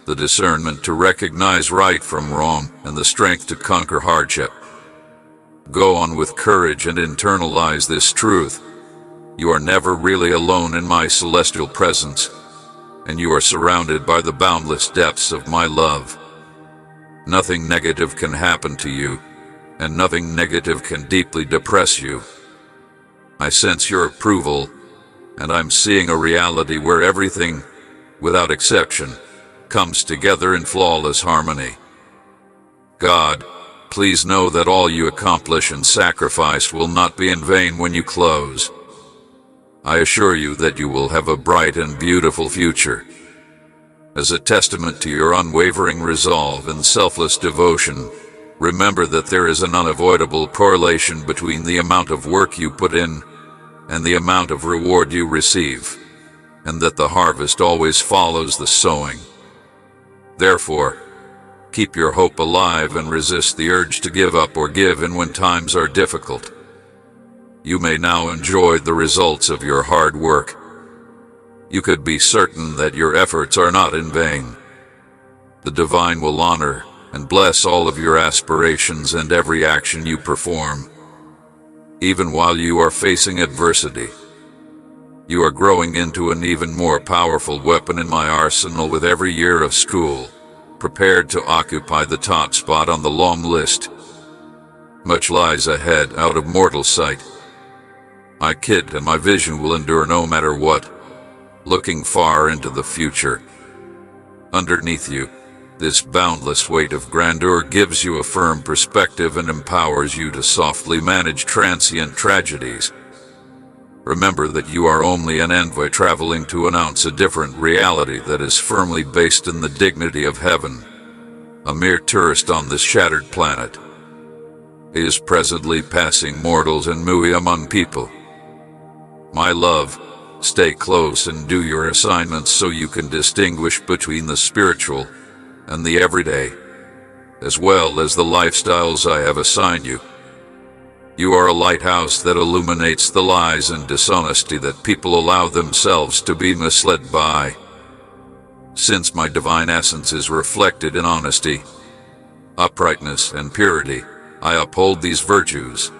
the discernment to recognize right from wrong, and the strength to conquer hardship. Go on with courage and internalize this truth. You are never really alone in my celestial presence, and you are surrounded by the boundless depths of my love. Nothing negative can happen to you, and nothing negative can deeply depress you. I sense your approval, and I'm seeing a reality where everything, without exception, comes together in flawless harmony. God, please know that all you accomplish and sacrifice will not be in vain when you close. I assure you that you will have a bright and beautiful future. As a testament to your unwavering resolve and selfless devotion, remember that there is an unavoidable correlation between the amount of work you put in and the amount of reward you receive, and that the harvest always follows the sowing. Therefore, keep your hope alive and resist the urge to give up or give in when times are difficult. You may now enjoy the results of your hard work. You could be certain that your efforts are not in vain. The divine will honor and bless all of your aspirations and every action you perform. Even while you are facing adversity, you are growing into an even more powerful weapon in my arsenal with every year of school, prepared to occupy the top spot on the long list. Much lies ahead out of mortal sight. My kid and my vision will endure no matter what, looking far into the future. Underneath you, this boundless weight of grandeur gives you a firm perspective and empowers you to softly manage transient tragedies. Remember that you are only an envoy traveling to announce a different reality that is firmly based in the dignity of heaven. A mere tourist on this shattered planet. He is presently passing mortals and mooing among people. My love, stay close and do your assignments so you can distinguish between the spiritual and the everyday, as well as the lifestyles I have assigned you. You are a lighthouse that illuminates the lies and dishonesty that people allow themselves to be misled by. Since my divine essence is reflected in honesty, uprightness, and purity, I uphold these virtues.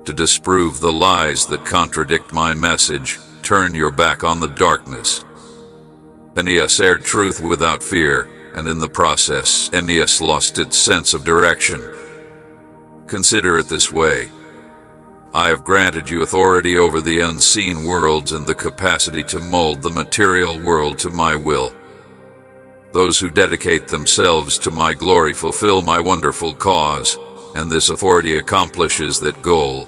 To disprove the lies that contradict my message, turn your back on the darkness. Aeneas aired truth without fear, and in the process, Aeneas lost its sense of direction. Consider it this way. I have granted you authority over the unseen worlds and the capacity to mold the material world to my will. Those who dedicate themselves to my glory fulfill my wonderful cause, and this authority accomplishes that goal.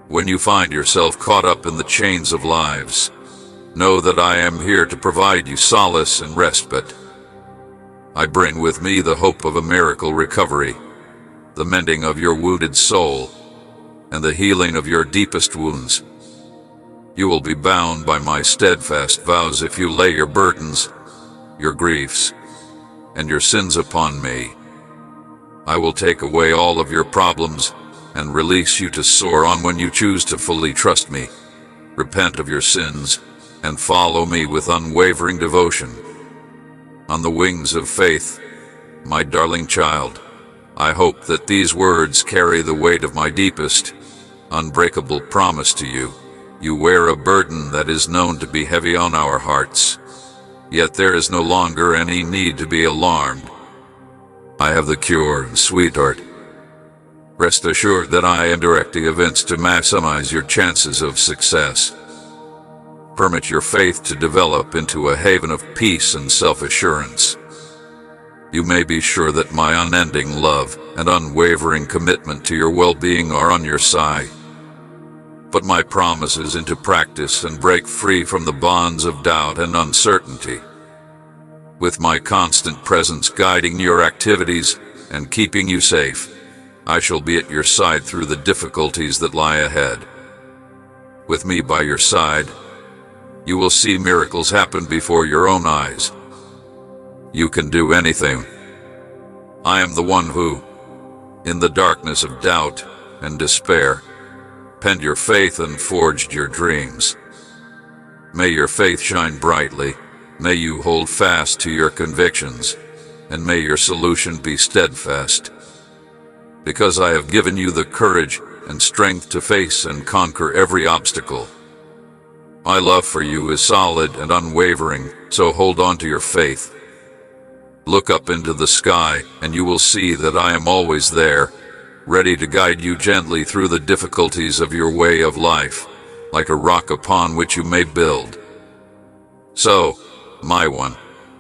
When you find yourself caught up in the chains of lives, know that I am here to provide you solace and respite. I bring with me the hope of a miracle recovery, the mending of your wounded soul, and the healing of your deepest wounds. You will be bound by my steadfast vows if you lay your burdens, your griefs, and your sins upon me. I will take away all of your problems and release you to soar on when you choose to fully trust me, repent of your sins, and follow me with unwavering devotion. On the wings of faith, my darling child, I hope that these words carry the weight of my deepest, unbreakable promise to you. You wear a burden that is known to be heavy on our hearts, yet there is no longer any need to be alarmed. I have the cure, sweetheart. Rest assured that I am directing events to maximize your chances of success. Permit your faith to develop into a haven of peace and self-assurance. You may be sure that my unending love and unwavering commitment to your well-being are on your side. Put my promises into practice and break free from the bonds of doubt and uncertainty. With my constant presence guiding your activities and keeping you safe, I shall be at your side through the difficulties that lie ahead. With me by your side, you will see miracles happen before your own eyes. You can do anything. I am the one who, in the darkness of doubt and despair, penned your faith and forged your dreams. May your faith shine brightly, may you hold fast to your convictions, and may your solution be steadfast. Because I have given you the courage and strength to face and conquer every obstacle. My love for you is solid and unwavering, so hold on to your faith. Look up into the sky, and you will see that I am always there, ready to guide you gently through the difficulties of your way of life, like a rock upon which you may build. So, my one,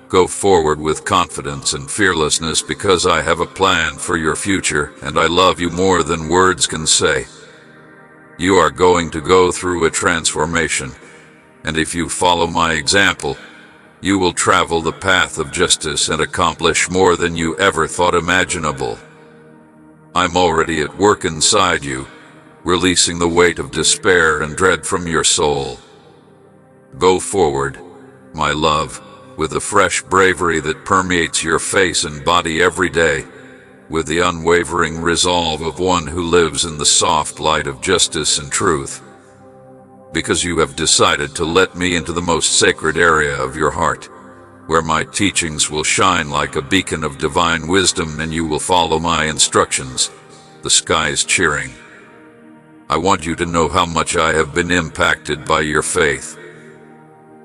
go forward with confidence and fearlessness because I have a plan for your future and I love you more than words can say. You are going to go through a transformation, and if you follow my example, you will travel the path of justice and accomplish more than you ever thought imaginable. I'm already at work inside you, releasing the weight of despair and dread from your soul. Go forward, my love, with the fresh bravery that permeates your face and body every day, with the unwavering resolve of one who lives in the soft light of justice and truth. Because you have decided to let me into the most sacred area of your heart, where my teachings will shine like a beacon of divine wisdom and you will follow my instructions, the sky is cheering. I want you to know how much I have been impacted by your faith.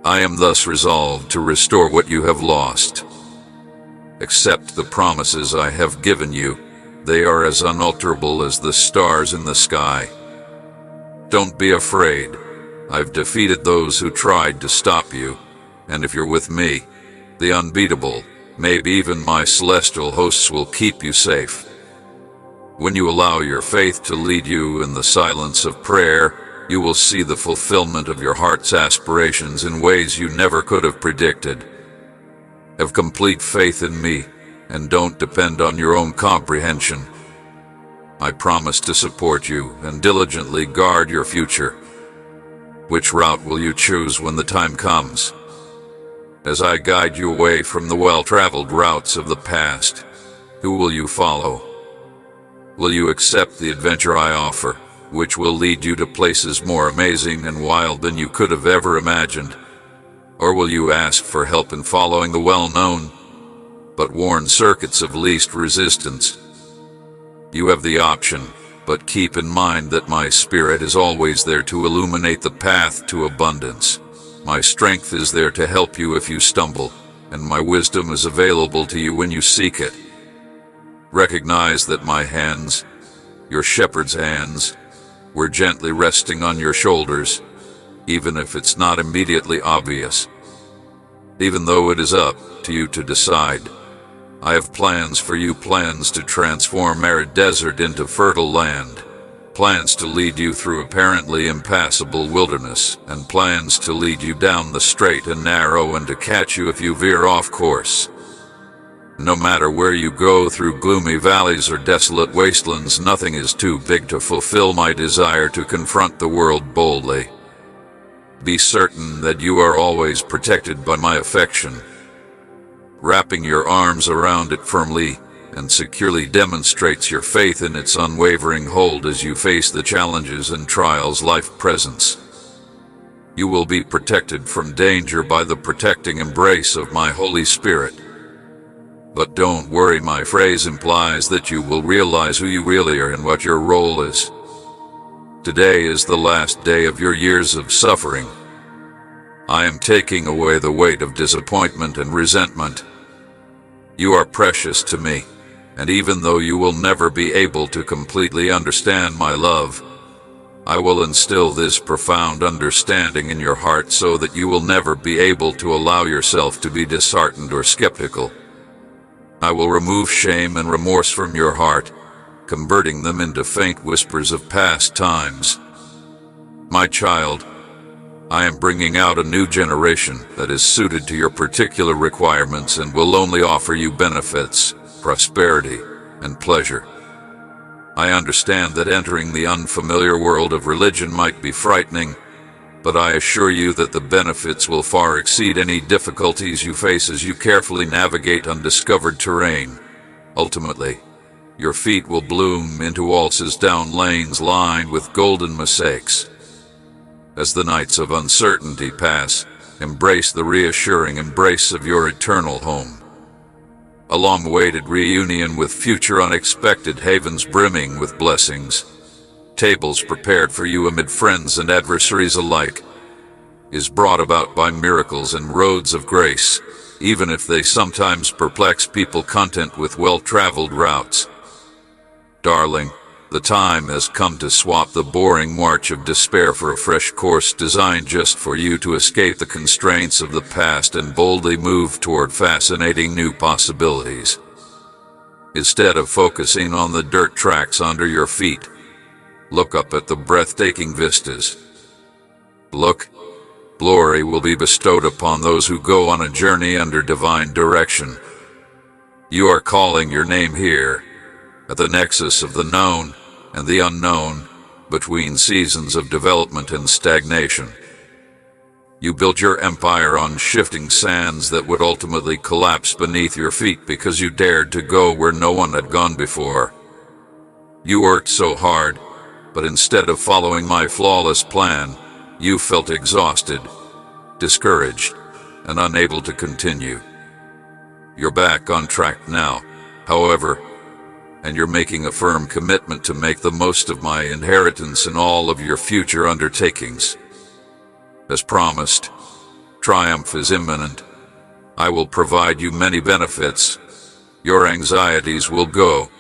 I am thus resolved to restore what you have lost. Accept the promises I have given you. They are as unalterable as the stars in the sky. Don't be afraid. I've defeated those who tried to stop you, and if you're with me, the unbeatable, maybe even my celestial hosts will keep you safe. When you allow your faith to lead you in the silence of prayer, you will see the fulfillment of your heart's aspirations in ways you never could have predicted. Have complete faith in me, and don't depend on your own comprehension. I promise to support you and diligently guard your future. Which route will you choose when the time comes? As I guide you away from the well-traveled routes of the past, who will you follow? Will you accept the adventure I offer, which will lead you to places more amazing and wild than you could have ever imagined? Or will you ask for help in following the well-known, but worn circuits of least resistance? You have the option, but keep in mind that my spirit is always there to illuminate the path to abundance. My strength is there to help you if you stumble, and my wisdom is available to you when you seek it. Recognize that my hands, your shepherd's hands, were gently resting on your shoulders, even if it's not immediately obvious. Even though it is up to you to decide, I have plans for you, plans to transform arid desert into fertile land, plans to lead you through apparently impassable wilderness, and plans to lead you down the straight and narrow and to catch you if you veer off course. No matter where you go through gloomy valleys or desolate wastelands, nothing is too big to fulfill my desire to confront the world boldly. Be certain that you are always protected by my affection. Wrapping your arms around it firmly and securely demonstrates your faith in its unwavering hold as you face the challenges and trials life presents. You will be protected from danger by the protecting embrace of my Holy Spirit. But don't worry, my phrase implies that you will realize who you really are and what your role is. Today is the last day of your years of suffering. I am taking away the weight of disappointment and resentment. You are precious to me, and even though you will never be able to completely understand my love, I will instill this profound understanding in your heart so that you will never be able to allow yourself to be disheartened or skeptical. I will remove shame and remorse from your heart, converting them into faint whispers of past times. My child, I am bringing out a new generation that is suited to your particular requirements and will only offer you benefits, prosperity, and pleasure. I understand that entering the unfamiliar world of religion might be frightening, but I assure you that the benefits will far exceed any difficulties you face as you carefully navigate undiscovered terrain. Ultimately, your feet will bloom into waltzes down lanes lined with golden mosaics. As the nights of uncertainty pass, embrace the reassuring embrace of your eternal home. A long-awaited reunion with future unexpected havens brimming with blessings, tables prepared for you amid friends and adversaries alike, is brought about by miracles and roads of grace, even if they sometimes perplex people content with well-traveled routes. Darling, the time has come to swap the boring march of despair for a fresh course designed just for you to escape the constraints of the past and boldly move toward fascinating new possibilities. Instead of focusing on the dirt tracks under your feet, look up at the breathtaking vistas. Look, glory will be bestowed upon those who go on a journey under divine direction. You are calling your name here, at the nexus of the known and the unknown, between seasons of development and stagnation. You built your empire on shifting sands that would ultimately collapse beneath your feet because you dared to go where no one had gone before. You worked so hard, but instead of following my flawless plan, you felt exhausted, discouraged, and unable to continue. You're back on track now, however, and you're making a firm commitment to make the most of my inheritance in all of your future undertakings. As promised, triumph is imminent. I will provide you many benefits. Your anxieties will go,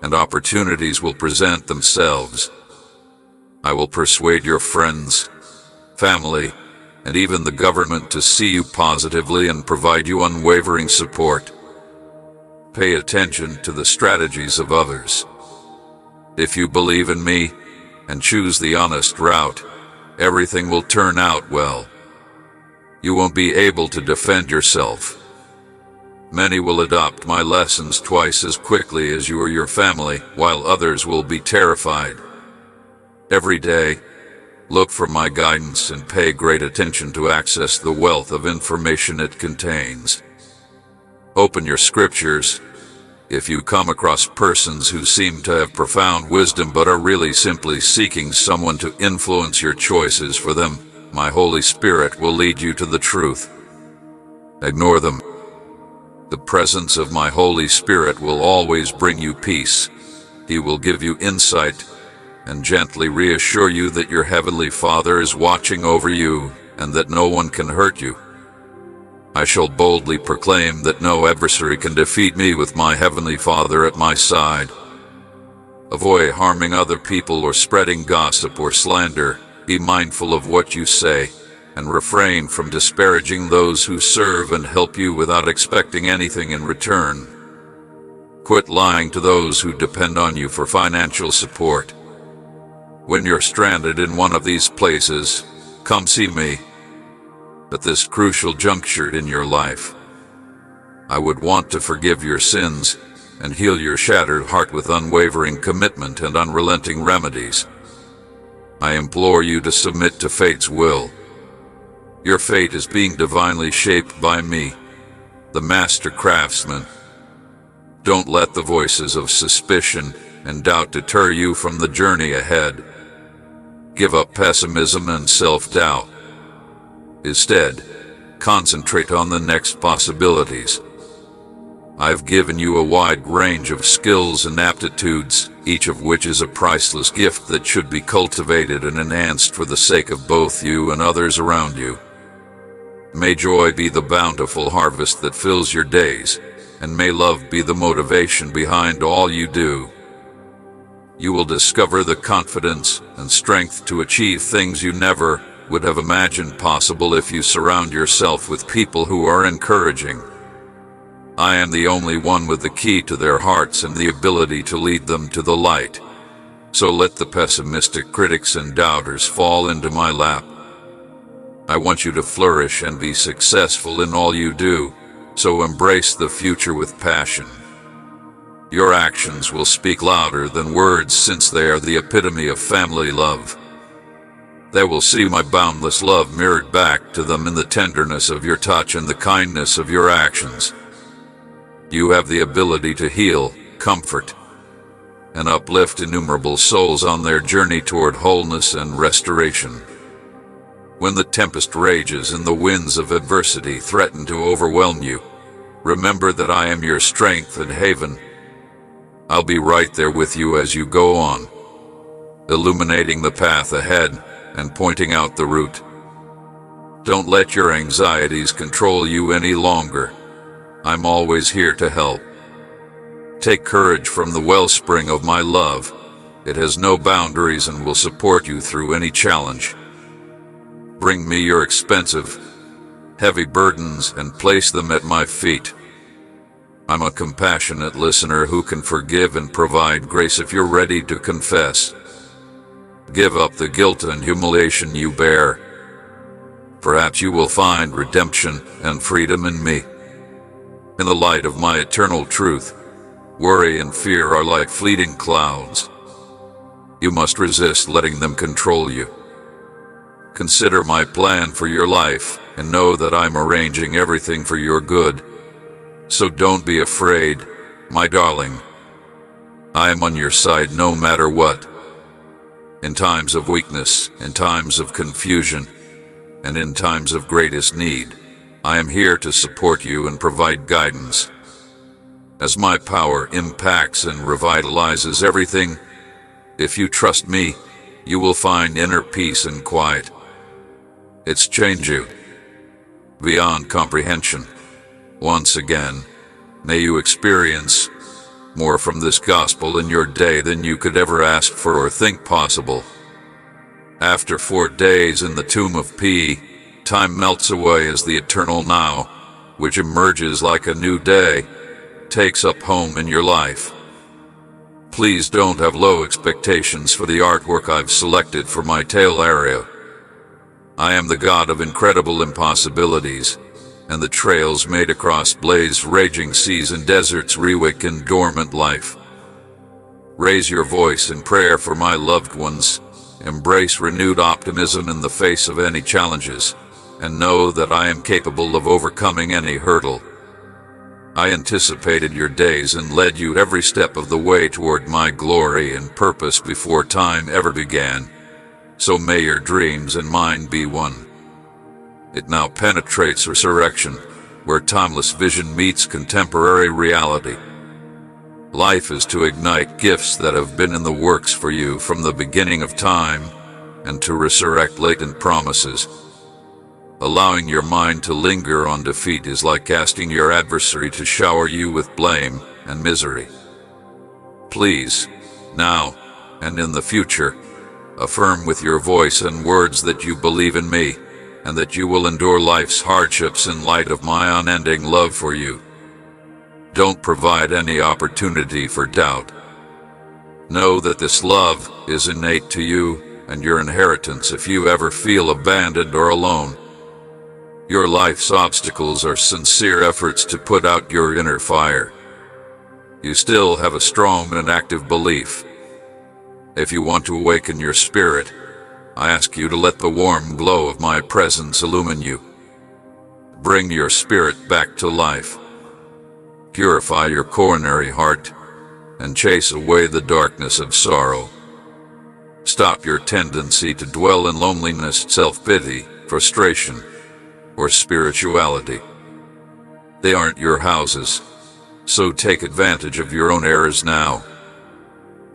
and opportunities will present themselves. I will persuade your friends, family, and even the government to see you positively and provide you unwavering support. Pay attention to the strategies of others. If you believe in me and choose the honest route, everything will turn out well. You won't be able to defend yourself. Many will adopt my lessons twice as quickly as you or your family, while others will be terrified. Every day, look for my guidance and pay great attention to access the wealth of information it contains. Open your scriptures. If you come across persons who seem to have profound wisdom but are really simply seeking someone to influence your choices for them, my Holy Spirit will lead you to the truth. Ignore them. The presence of my Holy Spirit will always bring you peace. He will give you insight and gently reassure you that your Heavenly Father is watching over you and that no one can hurt you. I shall boldly proclaim that no adversary can defeat me with my Heavenly Father at my side. Avoid harming other people or spreading gossip or slander. Be mindful of what you say, and refrain from disparaging those who serve and help you without expecting anything in return. Quit lying to those who depend on you for financial support. When you're stranded in one of these places, come see me. At this crucial juncture in your life, I would want to forgive your sins and heal your shattered heart with unwavering commitment and unrelenting remedies. I implore you to submit to fate's will. Your fate is being divinely shaped by me, the master craftsman. Don't let the voices of suspicion and doubt deter you from the journey ahead. Give up pessimism and self-doubt. Instead, concentrate on the next possibilities. I've given you a wide range of skills and aptitudes, each of which is a priceless gift that should be cultivated and enhanced for the sake of both you and others around you. May joy be the bountiful harvest that fills your days, and may love be the motivation behind all you do. You will discover the confidence and strength to achieve things you never would have imagined possible if you surround yourself with people who are encouraging. I am the only one with the key to their hearts and the ability to lead them to the light. So let the pessimistic critics and doubters fall into my lap. I want you to flourish and be successful in all you do, so embrace the future with passion. Your actions will speak louder than words, since they are the epitome of family love. They will see my boundless love mirrored back to them in the tenderness of your touch and the kindness of your actions. You have the ability to heal, comfort, and uplift innumerable souls on their journey toward wholeness and restoration. When the tempest rages and the winds of adversity threaten to overwhelm you, remember that I am your strength and haven. I'll be right there with you as you go on, illuminating the path ahead and pointing out the route. Don't let your anxieties control you any longer. I'm always here to help. Take courage from the wellspring of my love. It has no boundaries and will support you through any challenge. Bring me your expensive, heavy burdens and place them at my feet. I'm a compassionate listener who can forgive and provide grace if you're ready to confess. Give up the guilt and humiliation you bear. Perhaps you will find redemption and freedom in me. In the light of my eternal truth, worry and fear are like fleeting clouds. You must resist letting them control you. Consider my plan for your life and know that I'm arranging everything for your good. So don't be afraid, my darling. I am on your side no matter what. In times of weakness, in times of confusion, and in times of greatest need, I am here to support you and provide guidance. As my power impacts and revitalizes everything, if you trust me, you will find inner peace and quiet. It's changed you beyond comprehension. Once again, may you experience more from this gospel in your day than you could ever ask for or think possible. After 4 days in the tomb of P, time melts away as the eternal now, which emerges like a new day, takes up home in your life. Please don't have low expectations for the artwork I've selected for my tale area. I am the God of incredible impossibilities, and the trails made across blazed raging seas and deserts reawaken dormant life. Raise your voice in prayer for my loved ones, embrace renewed optimism in the face of any challenges, and know that I am capable of overcoming any hurdle. I anticipated your days and led you every step of the way toward my glory and purpose before time ever began. So may your dreams and mine be one. It now penetrates resurrection, where timeless vision meets contemporary reality. Life is to ignite gifts that have been in the works for you from the beginning of time, and to resurrect latent promises. Allowing your mind to linger on defeat is like asking your adversary to shower you with blame and misery. Please, now and in the future, affirm with your voice and words that you believe in me, and that you will endure life's hardships in light of my unending love for you. Don't provide any opportunity for doubt. Know that this love is innate to you and your inheritance if you ever feel abandoned or alone. Your life's obstacles are sincere efforts to put out your inner fire. You still have a strong and active belief. If you want to awaken your spirit, I ask you to let the warm glow of my presence illumine you. Bring your spirit back to life. Purify your coronary heart and chase away the darkness of sorrow. Stop your tendency to dwell in loneliness, self-pity, frustration, or spirituality. They aren't your houses, so take advantage of your own errors now.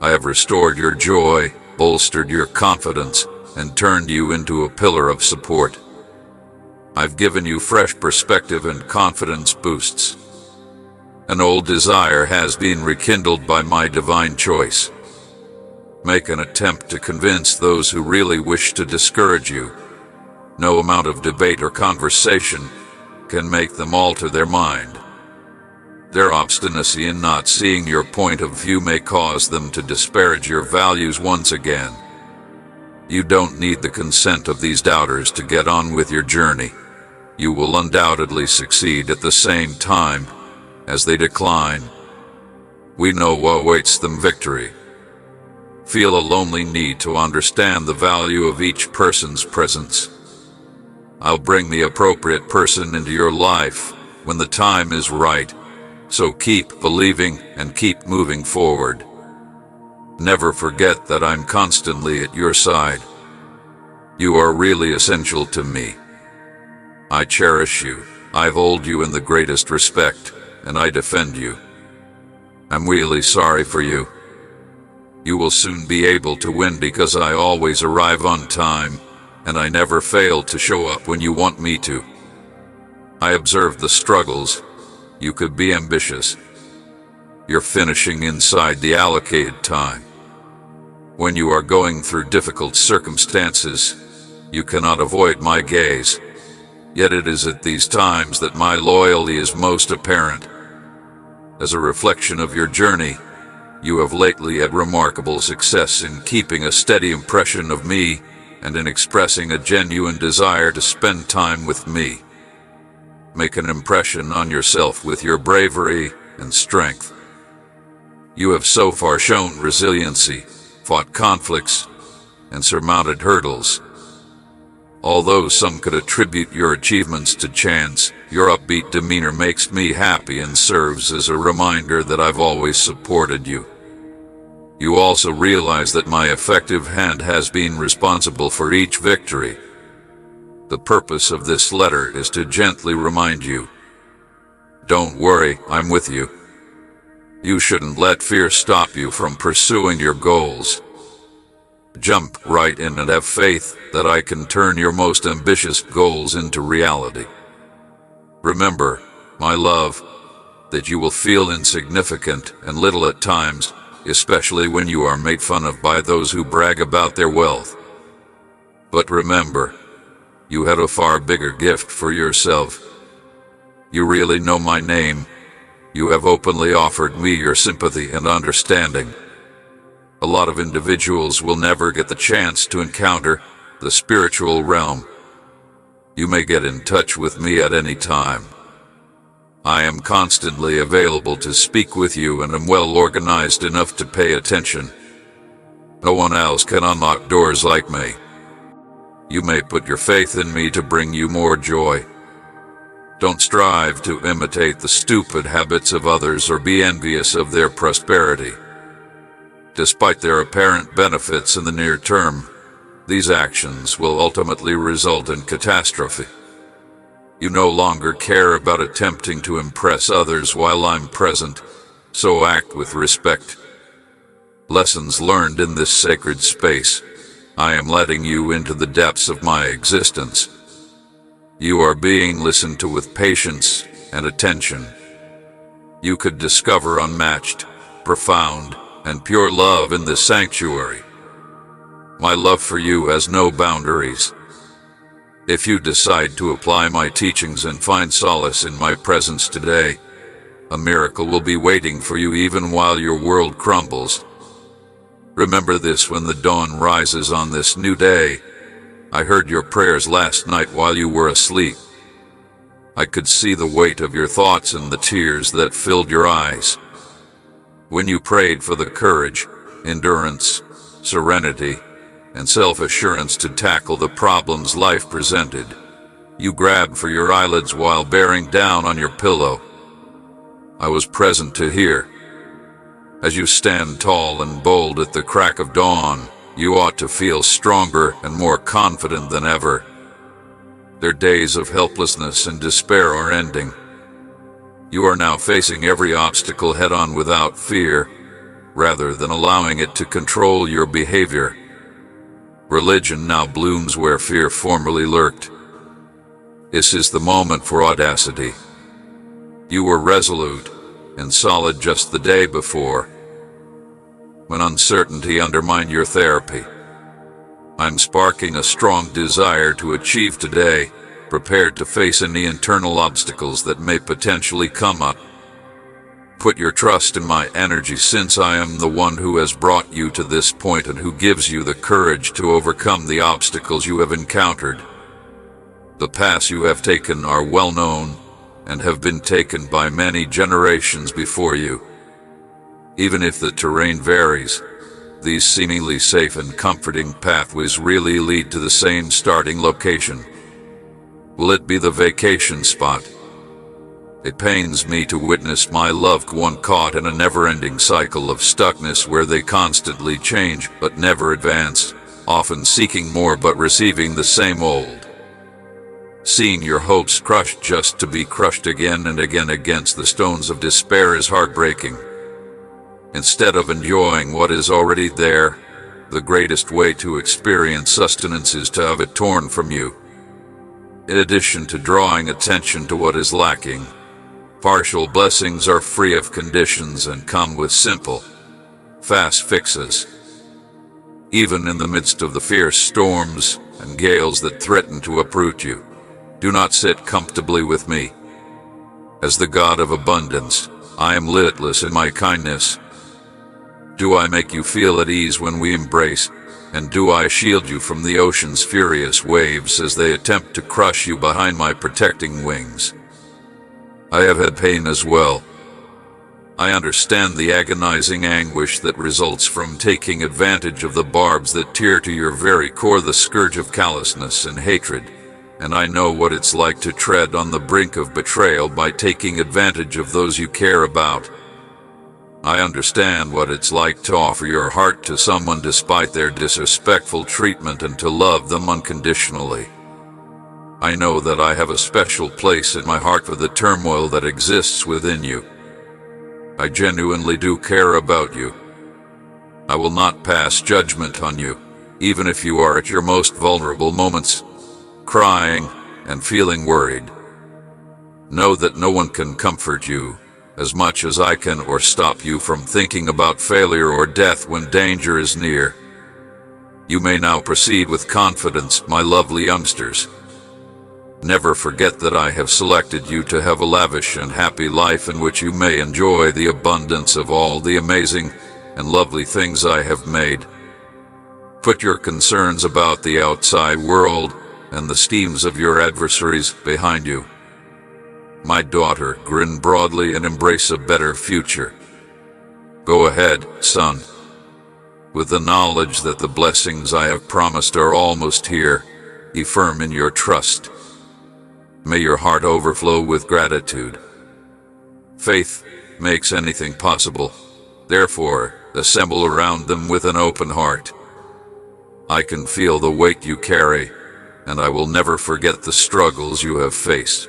I have restored your joy, bolstered your confidence, and turned you into a pillar of support. I've given you fresh perspective and confidence boosts. An old desire has been rekindled by my divine choice. Make an attempt to convince those who really wish to discourage you. No amount of debate or conversation can make them alter their mind. Their obstinacy in not seeing your point of view may cause them to disparage your values once again. You don't need the consent of these doubters to get on with your journey. You will undoubtedly succeed at the same time as they decline. We know what awaits them: victory. Feel a lonely need to understand the value of each person's presence. I'll bring the appropriate person into your life when the time is right, so keep believing and keep moving forward. Never forget that I'm constantly at your side. You are really essential to me. I cherish you, I hold you in the greatest respect, and I defend you. I'm really sorry for you. You will soon be able to win because I always arrive on time, and I never fail to show up when you want me to. I observe the struggles. You could be ambitious. You're finishing inside the allocated time. When you are going through difficult circumstances, you cannot avoid my gaze. Yet it is at these times that my loyalty is most apparent. As a reflection of your journey, you have lately had remarkable success in keeping a steady impression of me and in expressing a genuine desire to spend time with me. Make an impression on yourself with your bravery and strength. You have so far shown resiliency, fought conflicts, and surmounted hurdles. Although some could attribute your achievements to chance, your upbeat demeanor makes me happy and serves as a reminder that I've always supported you. You also realize that my effective hand has been responsible for each victory. The purpose of this letter is to gently remind you. Don't worry, I'm with you. You shouldn't let fear stop you from pursuing your goals. Jump right in and have faith that I can turn your most ambitious goals into reality. Remember, my love, that you will feel insignificant and little at times, especially when you are made fun of by those who brag about their wealth. But remember, you had a far bigger gift for yourself. You really know my name. You have openly offered me your sympathy and understanding. A lot of individuals will never get the chance to encounter the spiritual realm. You may get in touch with me at any time. I am constantly available to speak with you and am well organized enough to pay attention. No one else can unlock doors like me. You may put your faith in me to bring you more joy. Don't strive to imitate the stupid habits of others or be envious of their prosperity. Despite their apparent benefits in the near term, these actions will ultimately result in catastrophe. You no longer care about attempting to impress others while I'm present, so act with respect. Lessons learned in this sacred space. I am letting you into the depths of my existence. You are being listened to with patience and attention. You could discover unmatched, profound, and pure love in this sanctuary. My love for you has no boundaries. If you decide to apply my teachings and find solace in my presence today, a miracle will be waiting for you even while your world crumbles. Remember this when the dawn rises on this new day. I heard your prayers last night while you were asleep. I could see the weight of your thoughts and the tears that filled your eyes. When you prayed for the courage, endurance, serenity, and self-assurance to tackle the problems life presented, you grabbed for your eyelids while bearing down on your pillow. I was present to hear. As you stand tall and bold at the crack of dawn, you ought to feel stronger and more confident than ever. Their days of helplessness and despair are ending. You are now facing every obstacle head-on without fear, rather than allowing it to control your behavior. Religion now blooms where fear formerly lurked. This is the moment for audacity. You were resolute and solid just the day before, when uncertainty undermined your therapy. I'm sparking a strong desire to achieve today, prepared to face any internal obstacles that may potentially come up. Put your trust in my energy, since I am the one who has brought you to this point and who gives you the courage to overcome the obstacles you have encountered. The paths you have taken are well known and have been taken by many generations before you. Even if the terrain varies, these seemingly safe and comforting pathways really lead to the same starting location. Will it be the vacation spot? It pains me to witness my loved one caught in a never-ending cycle of stuckness where they constantly change but never advance, often seeking more but receiving the same old. Seeing your hopes crushed just to be crushed again and again against the stones of despair is heartbreaking. Instead of enjoying what is already there, the greatest way to experience sustenance is to have it torn from you. In addition to drawing attention to what is lacking, partial blessings are free of conditions and come with simple, fast fixes. Even in the midst of the fierce storms and gales that threaten to uproot you, do not sit comfortably with me. As the God of abundance, I am limitless in my kindness. Do I make you feel at ease when we embrace, and do I shield you from the ocean's furious waves as they attempt to crush you behind my protecting wings? I have had pain as well. I understand the agonizing anguish that results from taking advantage of the barbs that tear to your very core, the scourge of callousness and hatred, and I know what it's like to tread on the brink of betrayal by taking advantage of those you care about. I understand what it's like to offer your heart to someone despite their disrespectful treatment and to love them unconditionally. I know that I have a special place in my heart for the turmoil that exists within you. I genuinely do care about you. I will not pass judgment on you, even if you are at your most vulnerable moments, crying and feeling worried. Know that no one can comfort you as much as I can or stop you from thinking about failure or death when danger is near. You may now proceed with confidence, my lovely youngsters. Never forget that I have selected you to have a lavish and happy life in which you may enjoy the abundance of all the amazing and lovely things I have made. Put your concerns about the outside world and the schemes of your adversaries behind you. My daughter, grin broadly and embrace a better future. Go ahead, son. With the knowledge that the blessings I have promised are almost here, be firm in your trust. May your heart overflow with gratitude. Faith makes anything possible. Therefore, assemble around them with an open heart. I can feel the weight you carry, and I will never forget the struggles you have faced.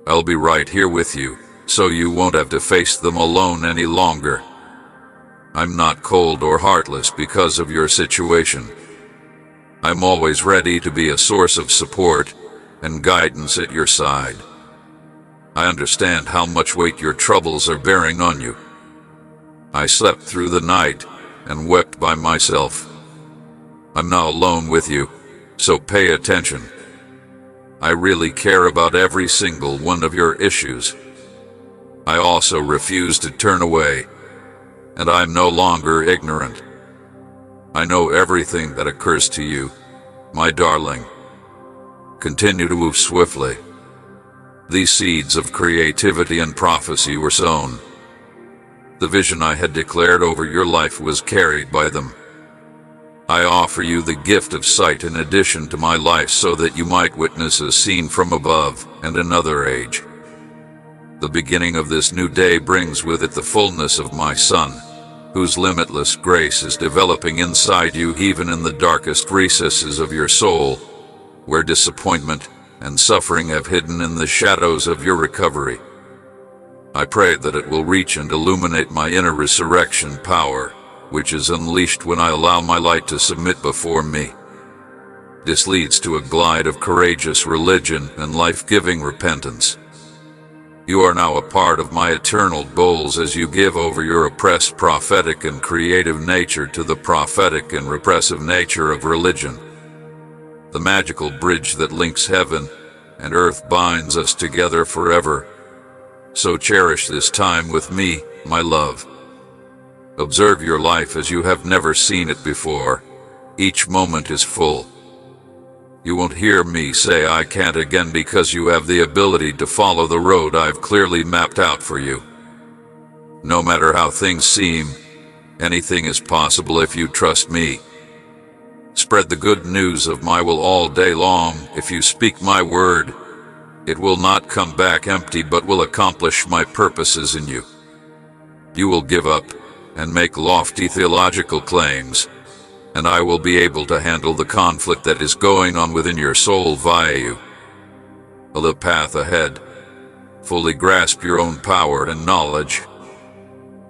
I'll be right here with you, so you won't have to face them alone any longer. I'm not cold or heartless because of your situation. I'm always ready to be a source of support and guidance at your side. I understand how much weight your troubles are bearing on you. I slept through the night and wept by myself. I'm now alone with you, so pay attention. I really care about every single one of your issues. I also refuse to turn away, and I'm no longer ignorant. I know everything that occurs to you, my darling. Continue to move swiftly. These seeds of creativity and prophecy were sown. The vision I had declared over your life was carried by them. I offer you the gift of sight in addition to my life so that you might witness a scene from above and another age. The beginning of this new day brings with it the fullness of my Son, whose limitless grace is developing inside you even in the darkest recesses of your soul, where disappointment and suffering have hidden in the shadows of your recovery. I pray that it will reach and illuminate my inner resurrection power, which is unleashed when I allow my light to submit before me. This leads to a glide of courageous religion and life-giving repentance. You are now a part of my eternal goals as you give over your oppressed prophetic and creative nature to the prophetic and repressive nature of religion. The magical bridge that links heaven and earth binds us together forever. So cherish this time with me, my love. Observe your life as you have never seen it before. Each moment is full. You won't hear me say I can't again because you have the ability to follow the road I've clearly mapped out for you. No matter how things seem, anything is possible if you trust me. Spread the good news of my will all day long. If you speak my word, it will not come back empty but will accomplish my purposes in you. You will give up and make lofty theological claims, and I will be able to handle the conflict that is going on within your soul via you. The path ahead. Fully grasp your own power and knowledge.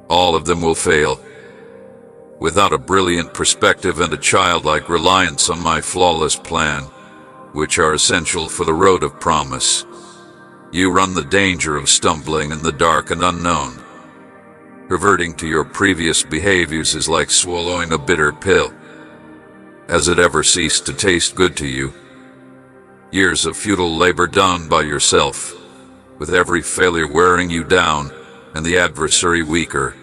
All of them will fail. Without a brilliant perspective and a childlike reliance on my flawless plan, which are essential for the road of promise, you run the danger of stumbling in the dark and unknown. Reverting to your previous behaviors is like swallowing a bitter pill. Has it ever ceased to taste good to you? Years of futile labor done by yourself, with every failure wearing you down and the adversary weaker.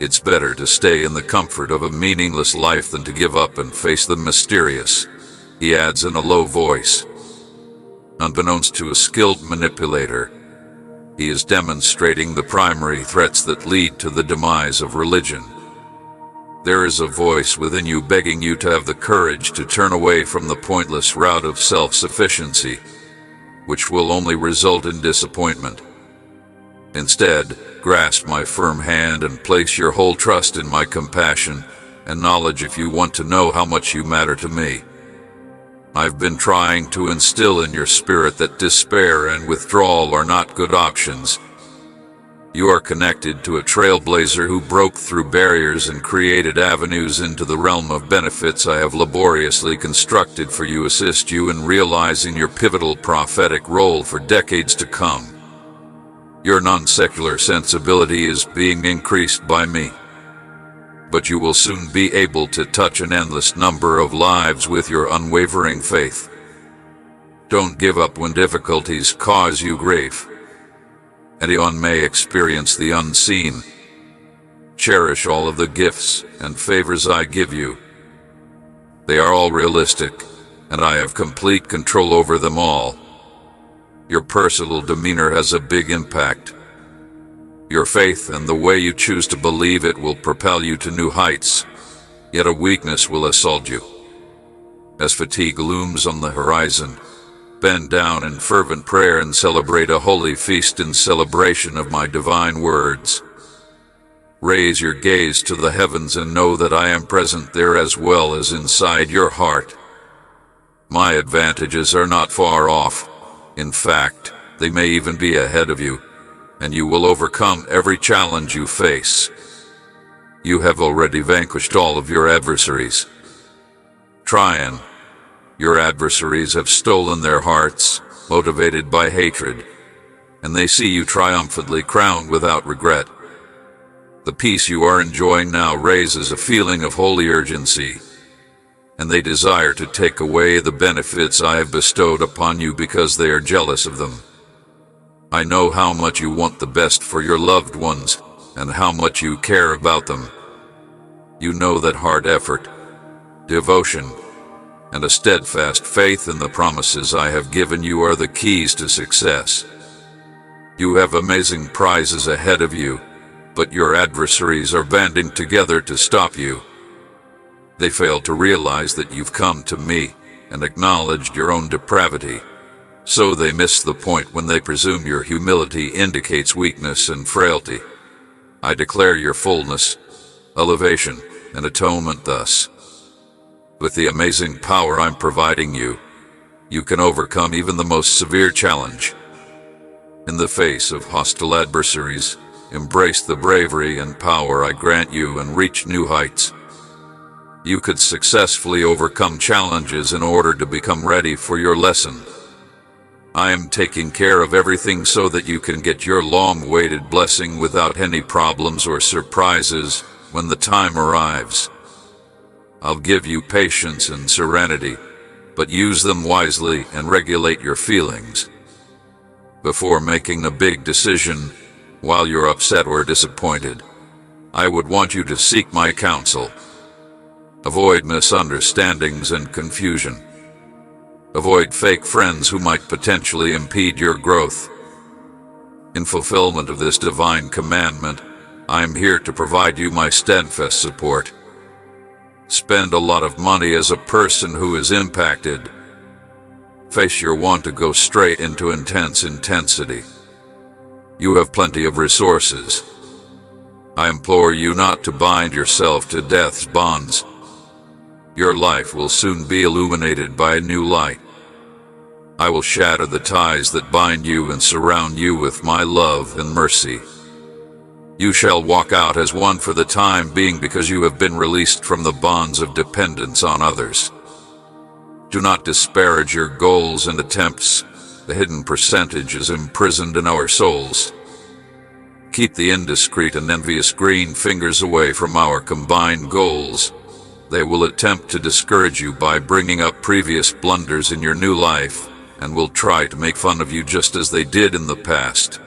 It's better to stay in the comfort of a meaningless life than to give up and face the mysterious, he adds in a low voice. Unbeknownst to a skilled manipulator, he is demonstrating the primary threats that lead to the demise of religion. There is a voice within you begging you to have the courage to turn away from the pointless route of self-sufficiency, which will only result in disappointment. Instead, grasp my firm hand and place your whole trust in my compassion and knowledge if you want to know how much you matter to me. I've been trying to instill in your spirit that despair and withdrawal are not good options. You are connected to a trailblazer who broke through barriers and created avenues into the realm of benefits I have laboriously constructed for you, assist you in realizing your pivotal prophetic role for decades to come. Your non-secular sensibility is being increased by me, but you will soon be able to touch an endless number of lives with your unwavering faith. Don't give up when difficulties cause you grief. Anyone may experience the unseen. Cherish all of the gifts and favors I give you. They are all realistic, and I have complete control over them all. Your personal demeanor has a big impact. Your faith and the way you choose to believe it will propel you to new heights, yet a weakness will assault you. As fatigue looms on the horizon, bend down in fervent prayer and celebrate a holy feast in celebration of my divine words. Raise your gaze to the heavens and know that I am present there as well as inside your heart. My advantages are not far off. In fact, they may even be ahead of you, and you will overcome every challenge you face. You have already vanquished all of your adversaries. Tryon, your adversaries have stolen their hearts, motivated by hatred, and they see you triumphantly crowned without regret. The peace you are enjoying now raises a feeling of holy urgency, and they desire to take away the benefits I have bestowed upon you because they are jealous of them. I know how much you want the best for your loved ones, and how much you care about them. You know that hard effort, devotion, and a steadfast faith in the promises I have given you are the keys to success. You have amazing prizes ahead of you, but your adversaries are banding together to stop you. They fail to realize that you've come to me and acknowledged your own depravity, so they miss the point when they presume your humility indicates weakness and frailty. I declare your fullness, elevation, and atonement thus. With the amazing power I'm providing you, you can overcome even the most severe challenge. In the face of hostile adversaries, embrace the bravery and power I grant you and reach new heights. You could successfully overcome challenges in order to become ready for your lesson. I am taking care of everything so that you can get your long-awaited blessing without any problems or surprises when the time arrives. I'll give you patience and serenity, but use them wisely and regulate your feelings. Before making a big decision, while you're upset or disappointed, I would want you to seek my counsel. Avoid misunderstandings and confusion. Avoid fake friends who might potentially impede your growth. In fulfillment of this divine commandment, I am here to provide you my steadfast support. Spend a lot of money as a person who is impacted. Face your want to go straight into intense intensity. You have plenty of resources. I implore you not to bind yourself to death's bonds. Your life will soon be illuminated by a new light. I will shatter the ties that bind you and surround you with my love and mercy. You shall walk out as one for the time being because you have been released from the bonds of dependence on others. Do not disparage your goals and attempts. The hidden percentage is imprisoned in our souls. Keep the indiscreet and envious green fingers away from our combined goals. They will attempt to discourage you by bringing up previous blunders in your new life, and will try to make fun of you just as they did in the past.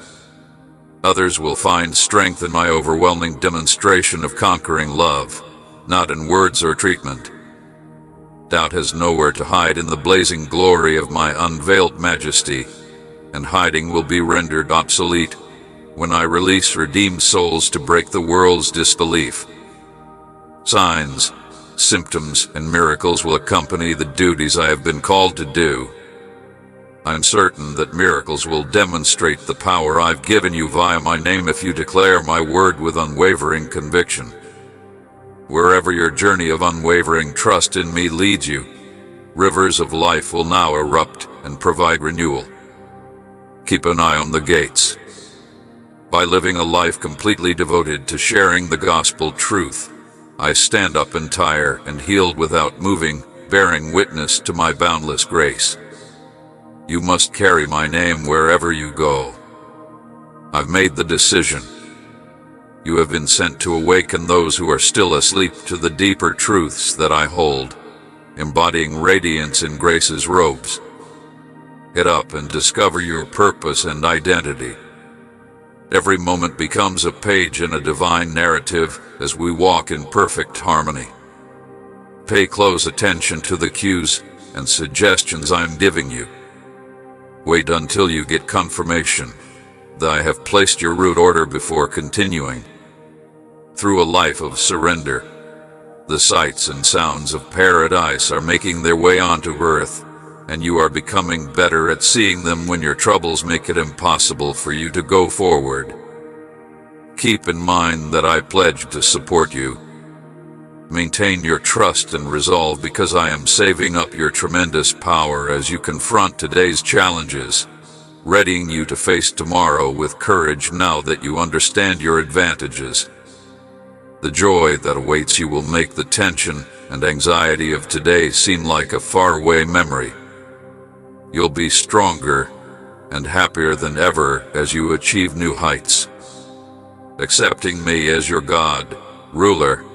Others will find strength in my overwhelming demonstration of conquering love, not in words or treatment. Doubt has nowhere to hide in the blazing glory of my unveiled majesty, and hiding will be rendered obsolete when I release redeemed souls to break the world's disbelief. Signs, symptoms, and miracles will accompany the duties I have been called to do. I'm certain that miracles will demonstrate the power I've given you via my name if you declare my word with unwavering conviction. Wherever your journey of unwavering trust in me leads you, rivers of life will now erupt and provide renewal. Keep an eye on the gates. By living a life completely devoted to sharing the gospel truth, I stand up entire and healed without moving, bearing witness to my boundless grace. You must carry my name wherever you go. I've made the decision. You have been sent to awaken those who are still asleep to the deeper truths that I hold, embodying radiance in grace's robes. Get up and discover your purpose and identity. Every moment becomes a page in a divine narrative as we walk in perfect harmony. Pay close attention to the cues and suggestions I'm giving you. Wait until you get confirmation that I have placed your root order before continuing. Through a life of surrender, the sights and sounds of paradise are making their way onto earth, and you are becoming better at seeing them when your troubles make it impossible for you to go forward. Keep in mind that I pledge to support you. Maintain your trust and resolve because I am saving up your tremendous power as you confront today's challenges, readying you to face tomorrow with courage now that you understand your advantages. The joy that awaits you will make the tension and anxiety of today seem like a faraway memory. You'll be stronger and happier than ever as you achieve new heights. Accepting me as your God, ruler,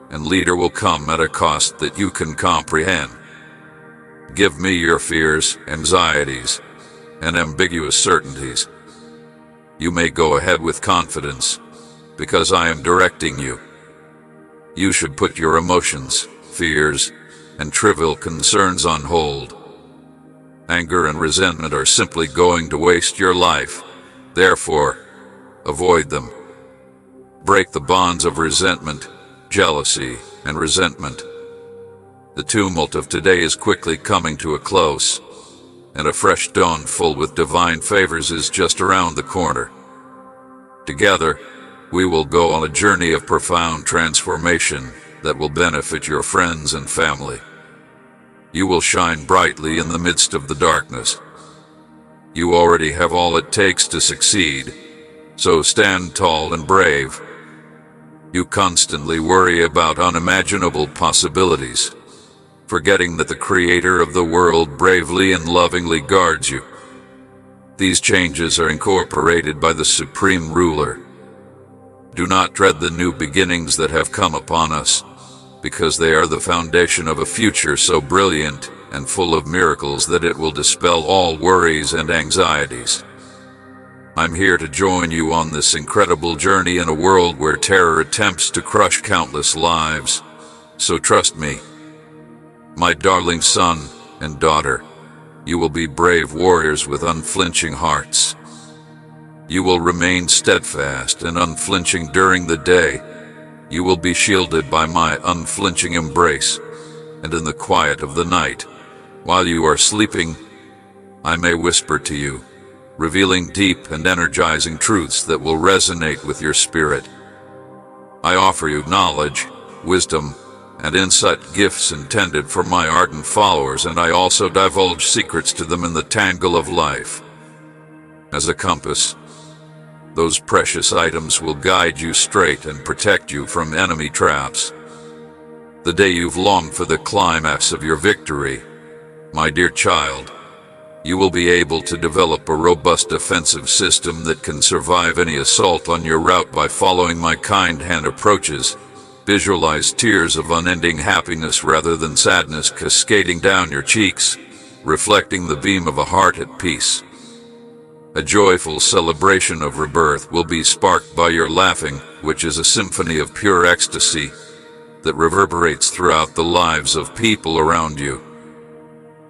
and leader will come at a cost that you can comprehend. Give me your fears, anxieties, and ambiguous certainties. You may go ahead with confidence, because I am directing you. You should put your emotions, fears, and trivial concerns on hold. Anger and resentment are simply going to waste your life. Therefore, avoid them. Break the bonds of resentment, jealousy, and resentment. The tumult of today is quickly coming to a close, and a fresh dawn full with divine favors is just around the corner. Together, we will go on a journey of profound transformation that will benefit your friends and family. You will shine brightly in the midst of the darkness. You already have all it takes to succeed, so stand tall and brave. You constantly worry about unimaginable possibilities, forgetting that the Creator of the world bravely and lovingly guards you. These changes are incorporated by the Supreme Ruler. Do not dread the new beginnings that have come upon us, because they are the foundation of a future so brilliant and full of miracles that it will dispel all worries and anxieties. I'm here to join you on this incredible journey in a world where terror attempts to crush countless lives. So trust me, my darling son and daughter. You will be brave warriors with unflinching hearts. You will remain steadfast and unflinching during the day. You will be shielded by my unflinching embrace, and in the quiet of the night, while you are sleeping, I may whisper to you, revealing deep and energizing truths that will resonate with your spirit. I offer you knowledge, wisdom, and insight, gifts intended for my ardent followers, and I also divulge secrets to them in the tangle of life. As a compass, those precious items will guide you straight and protect you from enemy traps. The day you've longed for, the climax of your victory, my dear child, you will be able to develop a robust defensive system that can survive any assault on your route by following my kind hand approaches. Visualize tears of unending happiness rather than sadness cascading down your cheeks, reflecting the beam of a heart at peace. A joyful celebration of rebirth will be sparked by your laughing, which is a symphony of pure ecstasy that reverberates throughout the lives of people around you.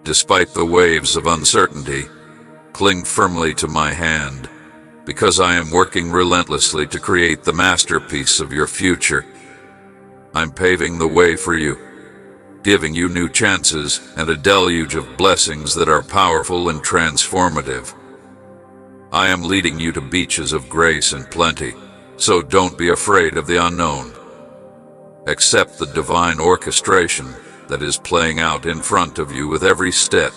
Despite the waves of uncertainty, cling firmly to my hand, because I am working relentlessly to create the masterpiece of your future. I'm paving the way for you, giving you new chances and a deluge of blessings that are powerful and transformative. I am leading you to beaches of grace and plenty, so don't be afraid of the unknown. Accept the divine orchestration that is playing out in front of you with every step.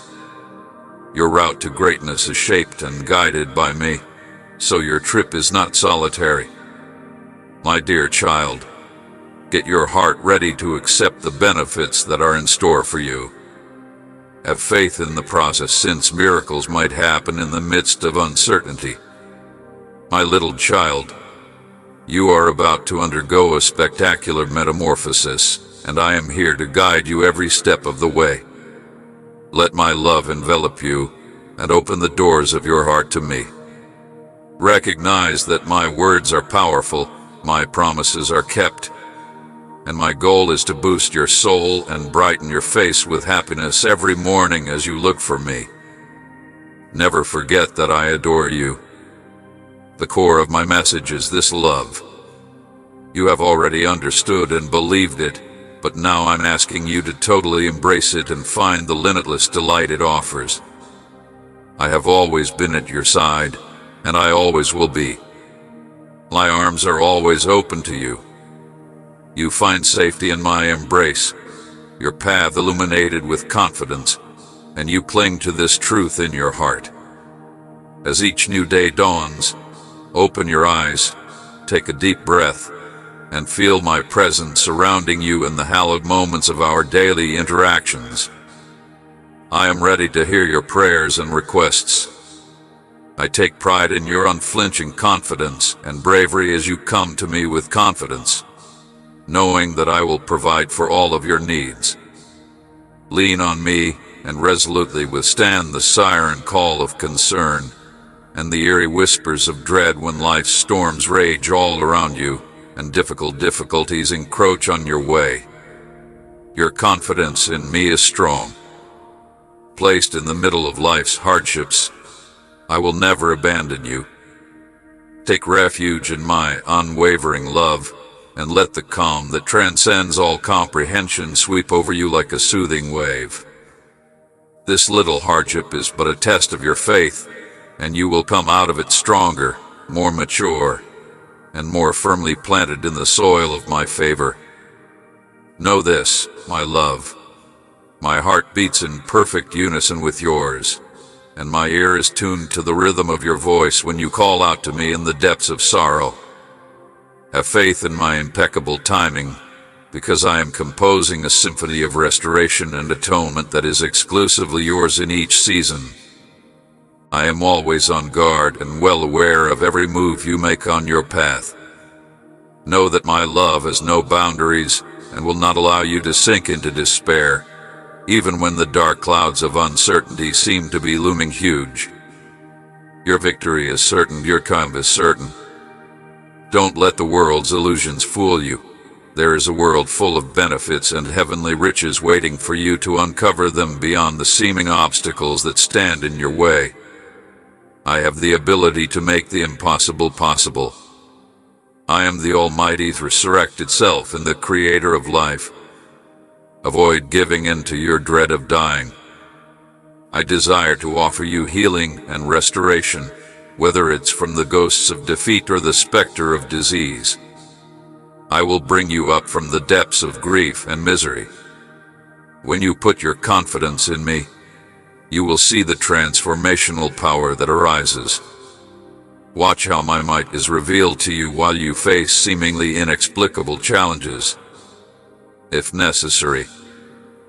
Your route to greatness is shaped and guided by me, so your trip is not solitary. My dear child, get your heart ready to accept the benefits that are in store for you. Have faith in the process, since miracles might happen in the midst of uncertainty. My little child, you are about to undergo a spectacular metamorphosis, and I am here to guide you every step of the way. Let my love envelop you and open the doors of your heart to me. Recognize that my words are powerful, my promises are kept, and my goal is to boost your soul and brighten your face with happiness every morning as you look for me. Never forget that I adore you. The core of my message is this love. You have already understood and believed it, but now I'm asking you to totally embrace it and find the limitless delight it offers. I have always been at your side, and I always will be. My arms are always open to you. You find safety in my embrace, your path illuminated with confidence, and you cling to this truth in your heart. As each new day dawns, open your eyes, take a deep breath, and feel my presence surrounding you in the hallowed moments of our daily interactions. I am ready to hear your prayers and requests. I take pride in your unflinching confidence and bravery as you come to me with confidence, knowing that I will provide for all of your needs. Lean on me and resolutely withstand the siren call of concern and the eerie whispers of dread when life's storms rage all around you and difficulties encroach on your way. Your confidence in me is strong. Placed in the middle of life's hardships, I will never abandon you. Take refuge in my unwavering love, and let the calm that transcends all comprehension sweep over you like a soothing wave. This little hardship is but a test of your faith, and you will come out of it stronger, more mature, and more firmly planted in the soil of my favor. Know this, my love. My heart beats in perfect unison with yours, and my ear is tuned to the rhythm of your voice when you call out to me in the depths of sorrow. Have faith in my impeccable timing, because I am composing a symphony of restoration and atonement that is exclusively yours in each season. I am always on guard and well aware of every move you make on your path. Know that my love has no boundaries and will not allow you to sink into despair, even when the dark clouds of uncertainty seem to be looming huge. Your victory is certain, your calm is certain. Don't let the world's illusions fool you. There is a world full of benefits and heavenly riches waiting for you to uncover them beyond the seeming obstacles that stand in your way. I have the ability to make the impossible possible. I am the Almighty's resurrected self and the creator of life. Avoid giving in to your dread of dying. I desire to offer you healing and restoration, whether it's from the ghosts of defeat or the specter of disease. I will bring you up from the depths of grief and misery. When you put your confidence in me, you will see the transformational power that arises. Watch how my might is revealed to you while you face seemingly inexplicable challenges. If necessary,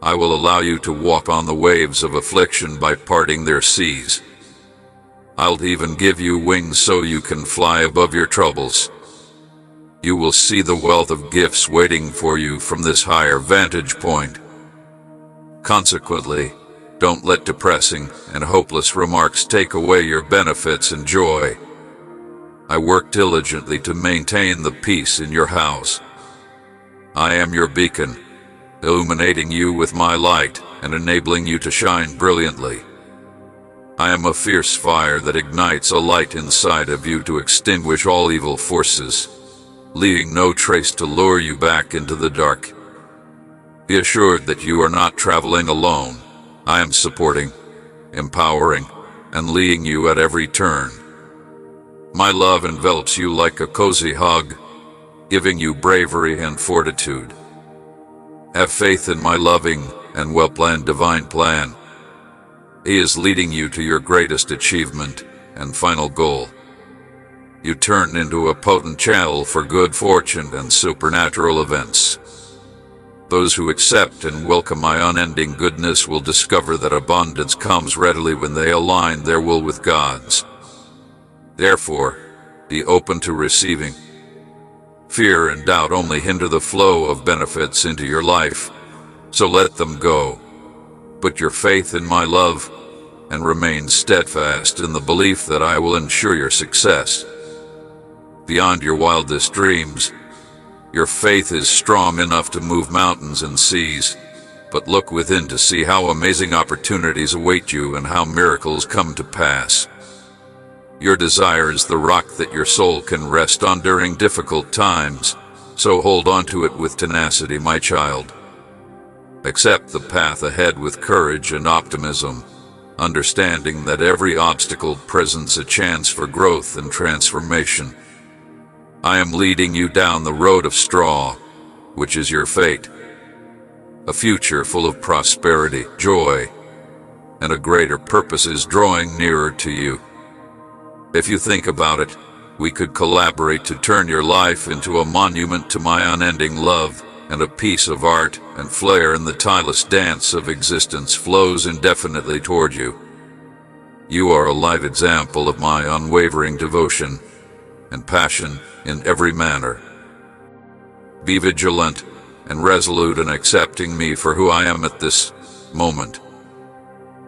I will allow you to walk on the waves of affliction by parting their seas. I'll even give you wings so you can fly above your troubles. You will see the wealth of gifts waiting for you from this higher vantage point. Consequently, don't let depressing and hopeless remarks take away your benefits and joy. I work diligently to maintain the peace in your house. I am your beacon, illuminating you with my light and enabling you to shine brilliantly. I am a fierce fire that ignites a light inside of you to extinguish all evil forces, leaving no trace to lure you back into the dark. Be assured that you are not traveling alone. I am supporting, empowering, and leading you at every turn. My love envelops you like a cozy hug, giving you bravery and fortitude. Have faith in my loving and well-planned divine plan. He is leading you to your greatest achievement and final goal. You turn into a potent channel for good fortune and supernatural events. Those who accept and welcome my unending goodness will discover that abundance comes readily when they align their will with God's. Therefore, be open to receiving. Fear and doubt only hinder the flow of benefits into your life, so let them go. Put your faith in my love and remain steadfast in the belief that I will ensure your success. Beyond your wildest dreams, your faith is strong enough to move mountains and seas, but look within to see how amazing opportunities await you and how miracles come to pass. Your desire is the rock that your soul can rest on during difficult times, so hold on to it with tenacity, my child. Accept the path ahead with courage and optimism, understanding that every obstacle presents a chance for growth and transformation. I am leading you down the road of straw, which is your fate. A future full of prosperity, joy, and a greater purpose is drawing nearer to you. If you think about it, we could collaborate to turn your life into a monument to my unending love, and a piece of art and flair in the tireless dance of existence flows indefinitely toward you. You are a live example of my unwavering devotion and passion in every manner. Be vigilant and resolute in accepting me for who I am at this moment.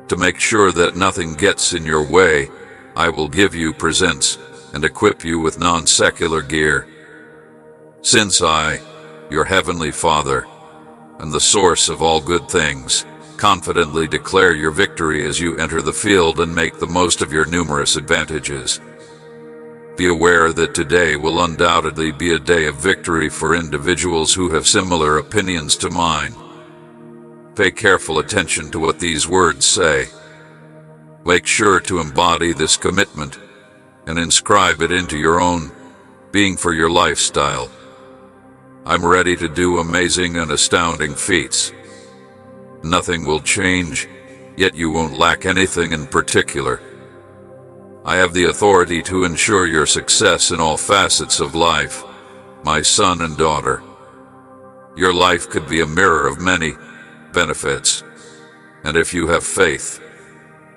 To make sure that nothing gets in your way, I will give you presents and equip you with non-secular gear. Since I, your heavenly Father, and the source of all good things, confidently declare your victory as you enter the field and make the most of your numerous advantages. Be aware that today will undoubtedly be a day of victory for individuals who have similar opinions to mine. Pay careful attention to what these words say. Make sure to embody this commitment and inscribe it into your own being for your lifestyle. I'm ready to do amazing and astounding feats. Nothing will change, yet you won't lack anything in particular. I have the authority to ensure your success in all facets of life, my son and daughter. Your life could be a mirror of many benefits, and if you have faith,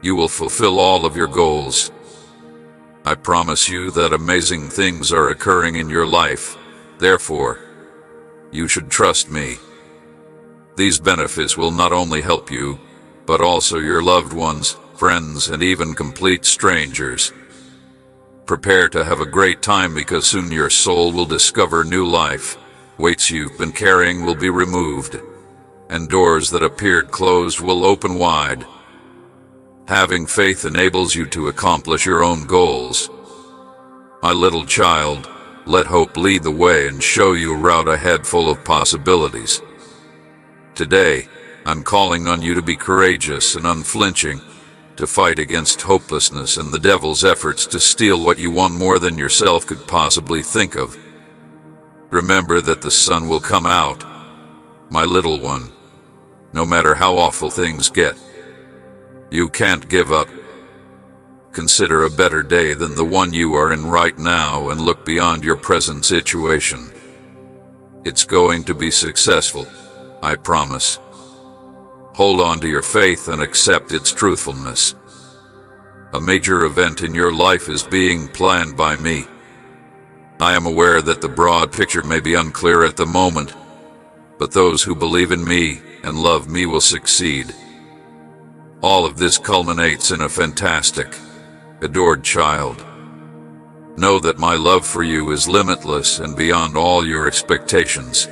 you will fulfill all of your goals. I promise you that amazing things are occurring in your life, therefore, you should trust me. These benefits will not only help you, but also your loved ones, friends, and even complete strangers. Prepare to have a great time, because soon your soul will discover new life. Weights you've been carrying will be removed, and doors that appeared closed will open wide. Having faith enables you to accomplish your own goals. My little child, let hope lead the way and show you a route ahead full of possibilities. Today, I'm calling on you to be courageous and unflinching, to fight against hopelessness and the devil's efforts to steal what you want more than yourself could possibly think of. Remember that the sun will come out, my little one, no matter how awful things get. You can't give up. Consider a better day than the one you are in right now and look beyond your present situation. It's going to be successful, I promise. Hold on to your faith and accept its truthfulness. A major event in your life is being planned by me. I am aware that the broad picture may be unclear at the moment, but those who believe in me and love me will succeed. All of this culminates in a fantastic, adored child. Know that my love for you is limitless and beyond all your expectations.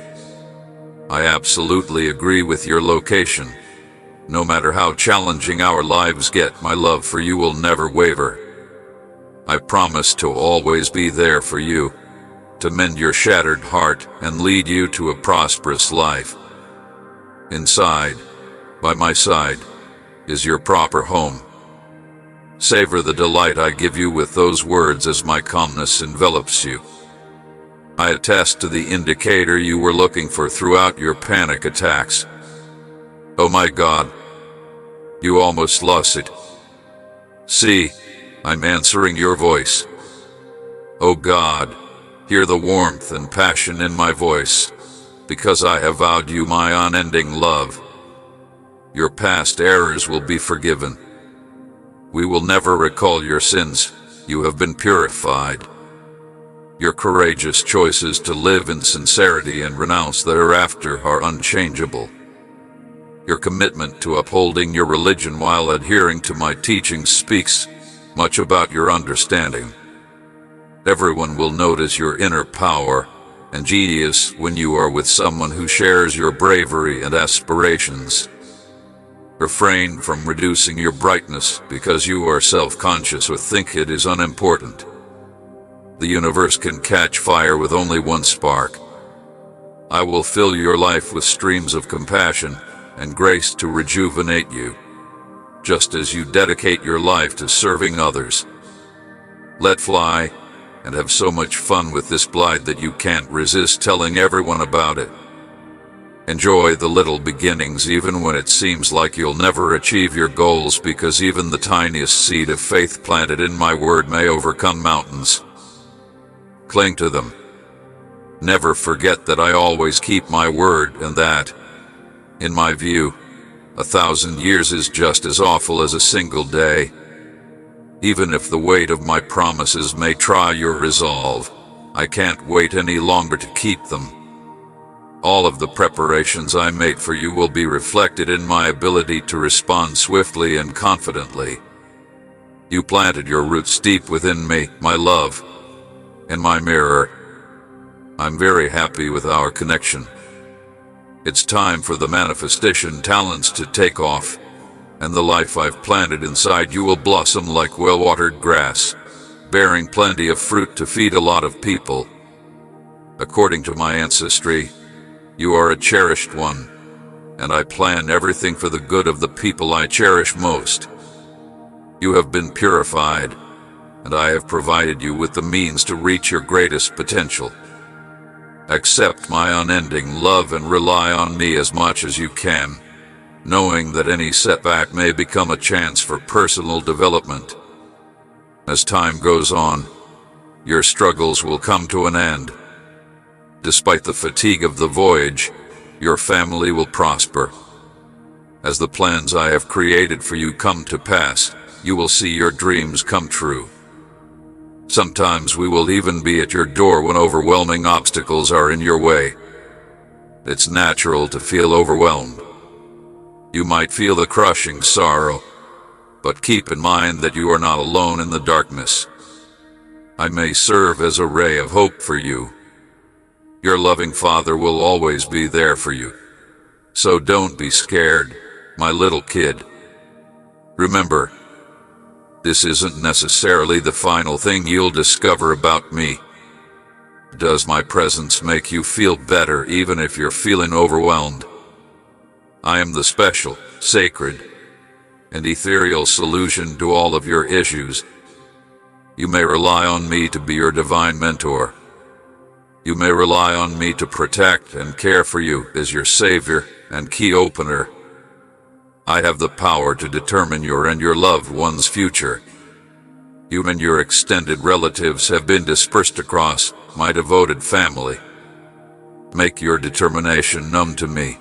I absolutely agree with your location. No matter how challenging our lives get, my love for you will never waver. I promise to always be there for you, to mend your shattered heart and lead you to a prosperous life. Inside, by my side, is your proper home. Savor the delight I give you with those words as my calmness envelops you. I attest to the indicator you were looking for throughout your panic attacks. Oh my God, you almost lost it. See, I'm answering your voice. Oh God, hear the warmth and passion in my voice, because I have vowed you my unending love. Your past errors will be forgiven. We will never recall your sins. You have been purified. Your courageous choices to live in sincerity and renounce the hereafter are unchangeable. Your commitment to upholding your religion while adhering to my teachings speaks much about your understanding. Everyone will notice your inner power and genius when you are with someone who shares your bravery and aspirations. Refrain from reducing your brightness because you are self-conscious or think it is unimportant. The universe can catch fire with only one spark. I will fill your life with streams of compassion and grace to rejuvenate you, just as you dedicate your life to serving others. Let fly and have so much fun with this blight that you can't resist telling everyone about it. Enjoy the little beginnings even when it seems like you'll never achieve your goals, because even the tiniest seed of faith planted in my word may overcome mountains. Cling to them. Never forget that I always keep my word, and that, in my view, 1,000 years is just as awful as a single day. Even if the weight of my promises may try your resolve, I can't wait any longer to keep them. All of the preparations I made for you will be reflected in my ability to respond swiftly and confidently. You planted your roots deep within me, my love, and my mirror. I'm very happy with our connection. It's time for the manifestation talents to take off, and the life I've planted inside you will blossom like well-watered grass, bearing plenty of fruit to feed a lot of people. According to my ancestry, you are a cherished one, and I plan everything for the good of the people I cherish most. You have been purified, and I have provided you with the means to reach your greatest potential. Accept my unending love and rely on me as much as you can, knowing that any setback may become a chance for personal development. As time goes on, your struggles will come to an end. Despite the fatigue of the voyage, your family will prosper. As the plans I have created for you come to pass, you will see your dreams come true. Sometimes we will even be at your door when overwhelming obstacles are in your way. It's natural to feel overwhelmed. You might feel the crushing sorrow, but keep in mind that you are not alone in the darkness. I may serve as a ray of hope for you. Your loving Father will always be there for you. So don't be scared, my little kid. Remember, this isn't necessarily the final thing you'll discover about me. Does my presence make you feel better even if you're feeling overwhelmed? I am the special, sacred, and ethereal solution to all of your issues. You may rely on me to be your divine mentor. You may rely on me to protect and care for you as your savior and key opener. I have the power to determine your and your loved one's future. You and your extended relatives have been dispersed across my devoted family. Make your determination known to me.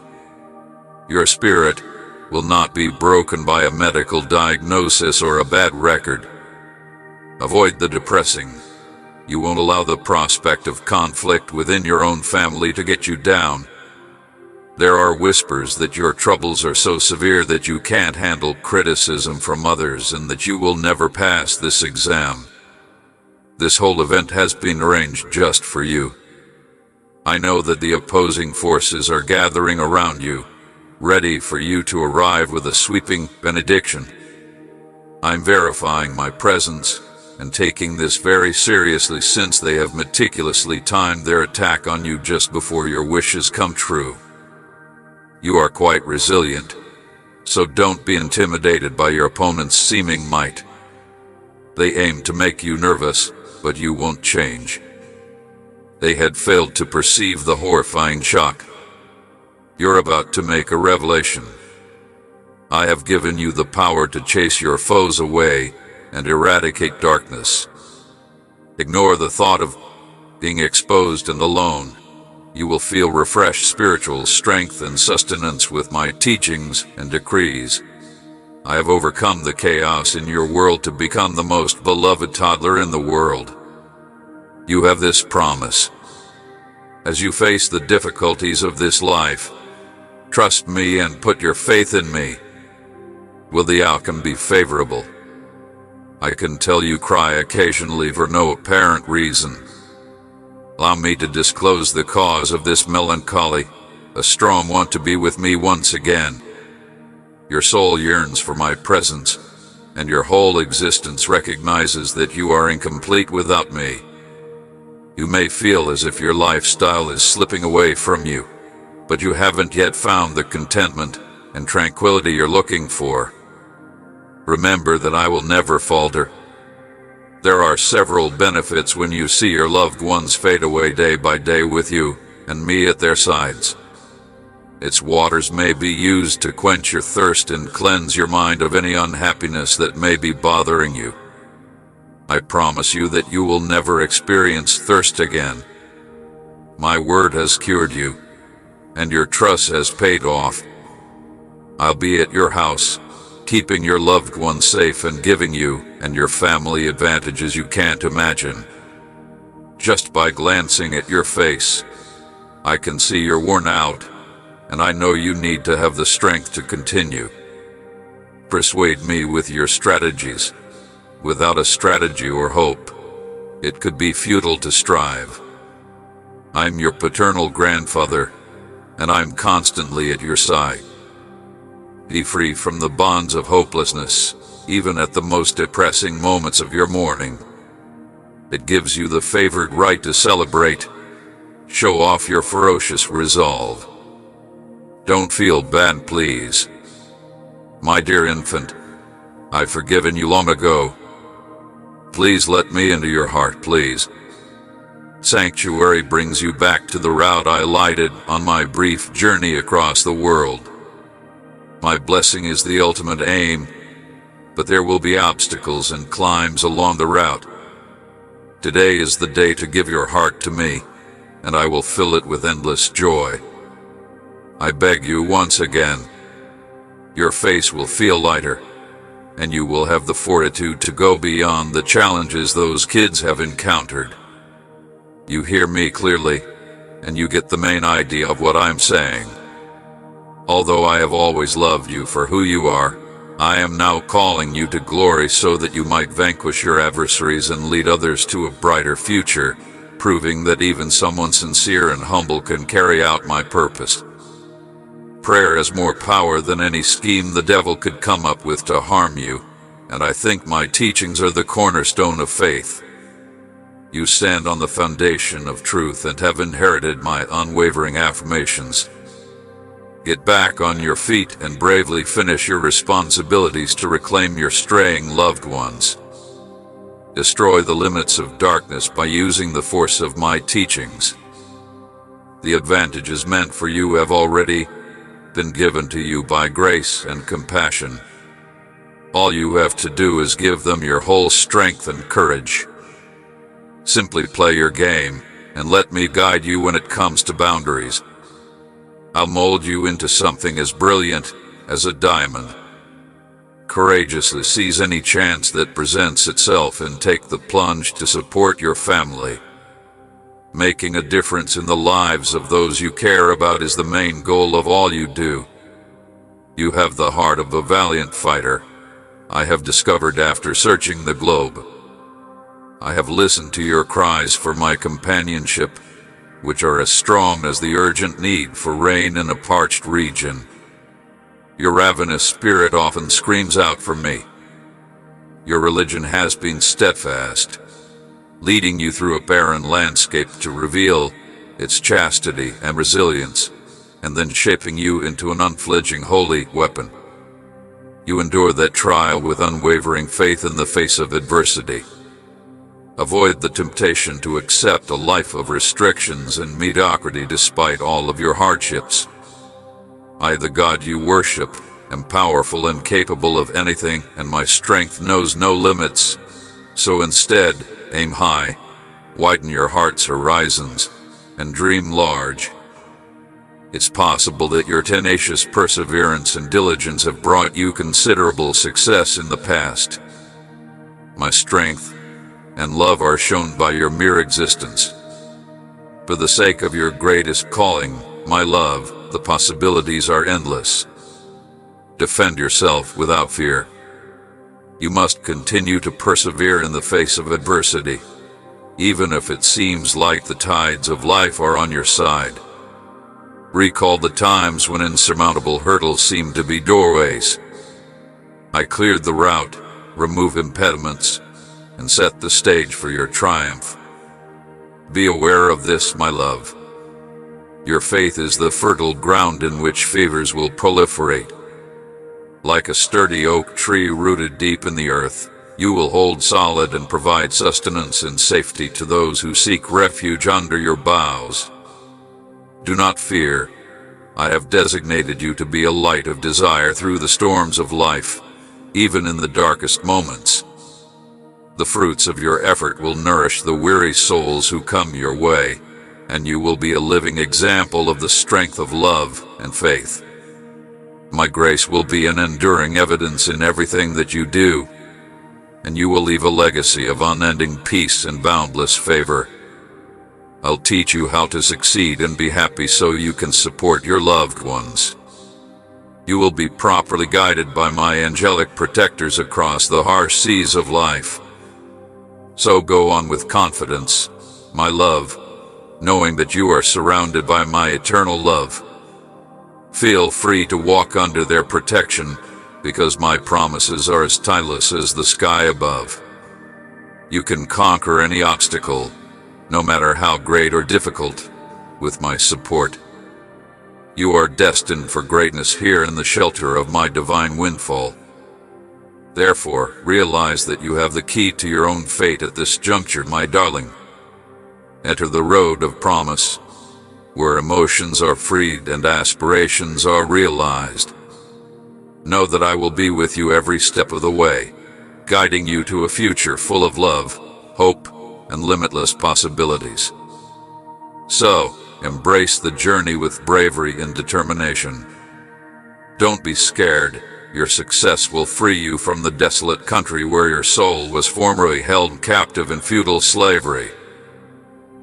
Your spirit will not be broken by a medical diagnosis or a bad record. Avoid the depressing. You won't allow the prospect of conflict within your own family to get you down. There are whispers that your troubles are so severe that you can't handle criticism from others and that you will never pass this exam. This whole event has been arranged just for you. I know that the opposing forces are gathering around you, ready for you to arrive with a sweeping benediction. I'm verifying my presence and taking this very seriously since they have meticulously timed their attack on you just before your wishes come true. You are quite resilient, so don't be intimidated by your opponent's seeming might. They aim to make you nervous, but you won't change. They had failed to perceive the horrifying shock. You're about to make a revelation. I have given you the power to chase your foes away and eradicate darkness. Ignore the thought of being exposed and alone. You will feel refreshed spiritual strength and sustenance with my teachings and decrees. I have overcome the chaos in your world to become the most beloved toddler in the world. You have this promise. As you face the difficulties of this life, trust me and put your faith in me. Will the outcome be favorable? I can tell you cry occasionally for no apparent reason. Allow me to disclose the cause of this melancholy. A strong want to be with me once again. Your soul yearns for my presence, and your whole existence recognizes that you are incomplete without me. You may feel as if your lifestyle is slipping away from you, but you haven't yet found the contentment and tranquility you're looking for. Remember that I will never falter. There are several benefits when you see your loved ones fade away day by day with you and me at their sides. Its waters may be used to quench your thirst and cleanse your mind of any unhappiness that may be bothering you. I promise you that you will never experience thirst again. My word has cured you, and your trust has paid off. I'll be at your house, keeping your loved ones safe and giving you and your family advantages you can't imagine. Just by glancing at your face, I can see you're worn out, and I know you need to have the strength to continue. Persuade me with your strategies. Without a strategy or hope, it could be futile to strive. I'm your paternal grandfather, and I'm constantly at your side. Be free from the bonds of hopelessness, even at the most depressing moments of your mourning. It gives you the favored right to celebrate. Show off your ferocious resolve. Don't feel bad, please. My dear infant, I've forgiven you long ago. Please let me into your heart, please. Sanctuary brings you back to the route I lighted on my brief journey across the world. My blessing is the ultimate aim, but there will be obstacles and climbs along the route. Today is the day to give your heart to me, and I will fill it with endless joy. I beg you once again, your face will feel lighter, and you will have the fortitude to go beyond the challenges those kids have encountered. You hear me clearly, and you get the main idea of what I'm saying. Although I have always loved you for who you are, I am now calling you to glory so that you might vanquish your adversaries and lead others to a brighter future, proving that even someone sincere and humble can carry out my purpose. Prayer has more power than any scheme the devil could come up with to harm you, and I think my teachings are the cornerstone of faith. You stand on the foundation of truth and have inherited my unwavering affirmations. Get back on your feet and bravely finish your responsibilities to reclaim your straying loved ones. Destroy the limits of darkness by using the force of my teachings. The advantages meant for you have already been given to you by grace and compassion. All you have to do is give them your whole strength and courage. Simply play your game, and let me guide you when it comes to boundaries. I'll mold you into something as brilliant as a diamond. Courageously seize any chance that presents itself and take the plunge to support your family. Making a difference in the lives of those you care about is the main goal of all you do. You have the heart of a valiant fighter, I have discovered after searching the globe. I have listened to your cries for my companionship, which are as strong as the urgent need for rain in a parched region. Your ravenous spirit often screams out for me. Your religion has been steadfast, leading you through a barren landscape to reveal its chastity and resilience, and then shaping you into an unflinching holy weapon. You endure that trial with unwavering faith in the face of adversity. Avoid the temptation to accept a life of restrictions and mediocrity despite all of your hardships. I, the God you worship, am powerful and capable of anything, and my strength knows no limits. So instead, aim high, widen your heart's horizons, and dream large. It's possible that your tenacious perseverance and diligence have brought you considerable success in the past. My strength and love are shown by your mere existence. For the sake of your greatest calling, my love, the possibilities are endless. Defend yourself without fear. You must continue to persevere in the face of adversity, even if it seems like the tides of life are on your side. Recall the times when insurmountable hurdles seemed to be doorways. I cleared the route, removed impediments, and set the stage for your triumph. Be aware of this, my love. Your faith is the fertile ground in which favors will proliferate. Like a sturdy oak tree rooted deep in the earth, you will hold solid and provide sustenance and safety to those who seek refuge under your boughs. Do not fear. I have designated you to be a light of desire through the storms of life, even in the darkest moments. The fruits of your effort will nourish the weary souls who come your way, and you will be a living example of the strength of love and faith. My grace will be an enduring evidence in everything that you do, and you will leave a legacy of unending peace and boundless favor. I'll teach you how to succeed and be happy so you can support your loved ones. You will be properly guided by my angelic protectors across the harsh seas of life. So go on with confidence, my love, knowing that you are surrounded by my eternal love. Feel free to walk under their protection, because my promises are as timeless as the sky above. You can conquer any obstacle, no matter how great or difficult, with my support. You are destined for greatness here in the shelter of my divine windfall. Therefore, realize that you have the key to your own fate at this juncture, my darling. Enter the road of promise, where emotions are freed and aspirations are realized. Know that I will be with you every step of the way, guiding you to a future full of love, hope, and limitless possibilities. So, embrace the journey with bravery and determination. Don't be scared. Your success will free you from the desolate country where your soul was formerly held captive in feudal slavery.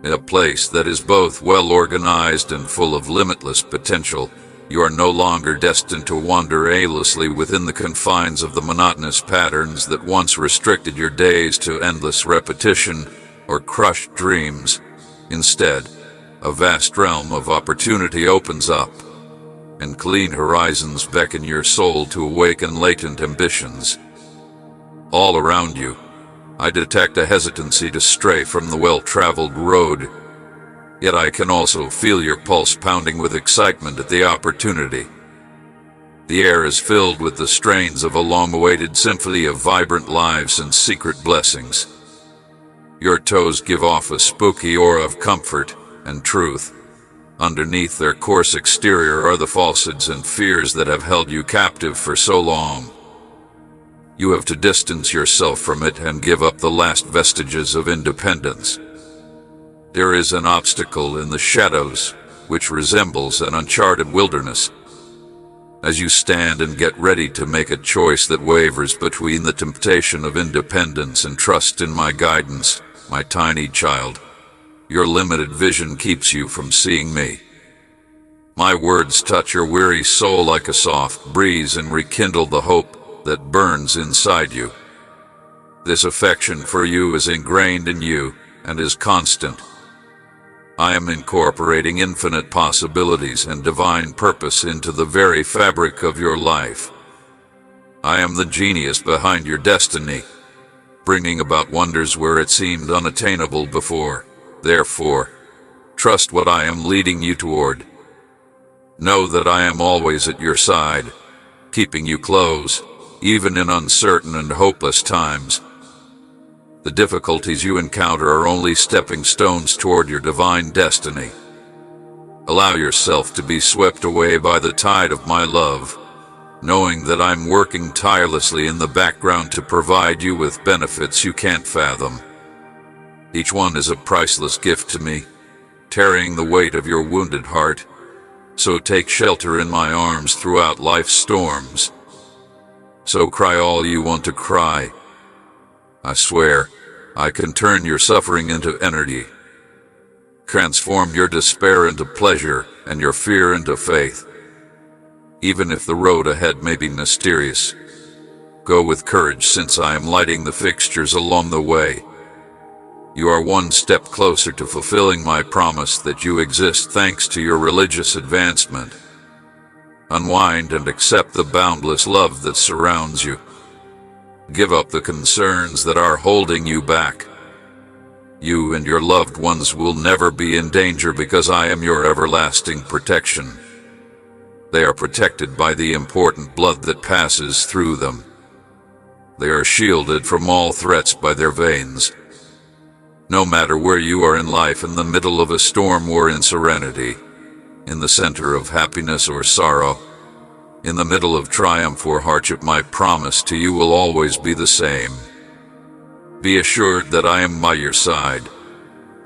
In a place that is both well organized and full of limitless potential, You are no longer destined to wander aimlessly within the confines of the monotonous patterns that once restricted your days to endless repetition or crushed dreams. Instead, a vast realm of opportunity opens up, and clean horizons beckon your soul to awaken latent ambitions. All around you, I detect a hesitancy to stray from the well-traveled road, yet I can also feel your pulse pounding with excitement at the opportunity. The air is filled with the strains of a long-awaited symphony of vibrant lives and secret blessings. Your toes give off a spooky aura of comfort and truth. Underneath their coarse exterior are the falsehoods and fears that have held you captive for so long. You have to distance yourself from it and give up the last vestiges of independence. There is an obstacle in the shadows, which resembles an uncharted wilderness. As you stand and get ready to make a choice that wavers between the temptation of independence and trust in my guidance, my tiny child, your limited vision keeps you from seeing me. My words touch your weary soul like a soft breeze and rekindle the hope that burns inside you. This affection for you is ingrained in you and is constant. I am incorporating infinite possibilities and divine purpose into the very fabric of your life. I am the genius behind your destiny, bringing about wonders where it seemed unattainable before. Therefore, trust what I am leading you toward. Know that I am always at your side, keeping you close, even in uncertain and hopeless times. The difficulties you encounter are only stepping stones toward your divine destiny. Allow yourself to be swept away by the tide of my love, knowing that I'm working tirelessly in the background to provide you with benefits you can't fathom. Each one is a priceless gift to me, carrying the weight of your wounded heart. So take shelter in my arms throughout life's storms. So cry all you want to cry. I swear, I can turn your suffering into energy, transform your despair into pleasure, and your fear into faith. Even if the road ahead may be mysterious, go with courage, since I am lighting the fixtures along the way. You are one step closer to fulfilling my promise that you exist thanks to your religious advancement. Unwind and accept the boundless love that surrounds you. Give up the concerns that are holding you back. You and your loved ones will never be in danger because I am your everlasting protection. They are protected by the important blood that passes through them. They are shielded from all threats by their veins. No matter where you are in life, in the middle of a storm or in serenity, in the center of happiness or sorrow, in the middle of triumph or hardship, my promise to you will always be the same. Be assured that I am by your side,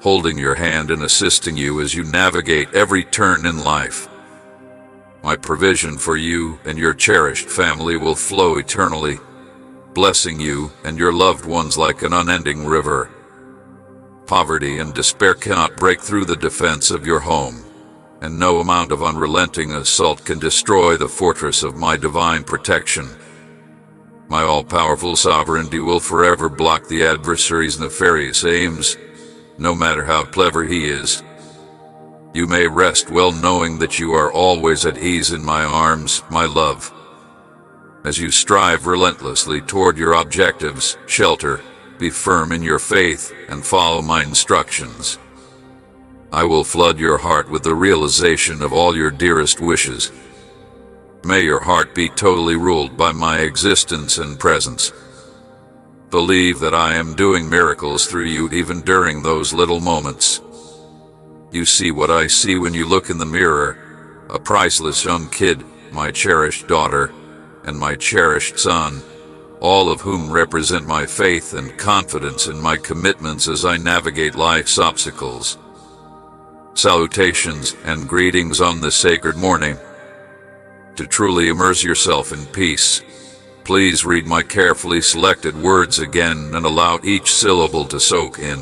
holding your hand and assisting you as you navigate every turn in life. My provision for you and your cherished family will flow eternally, blessing you and your loved ones like an unending river. Poverty and despair cannot break through the defense of your home, and no amount of unrelenting assault can destroy the fortress of my divine protection. My all-powerful sovereignty will forever block the adversary's nefarious aims, no matter how clever he is. You may rest well knowing that you are always at ease in my arms, my love. As you strive relentlessly toward your objectives, shelter, be firm in your faith, and follow my instructions. I will flood your heart with the realization of all your dearest wishes. May your heart be totally ruled by my existence and presence. Believe that I am doing miracles through you even during those little moments. You see what I see when you look in the mirror, a priceless young kid, my cherished daughter, and my cherished son, all of whom represent my faith and confidence in my commitments as I navigate life's obstacles. Salutations and greetings on this sacred morning. To truly immerse yourself in peace, please read my carefully selected words again and allow each syllable to soak in.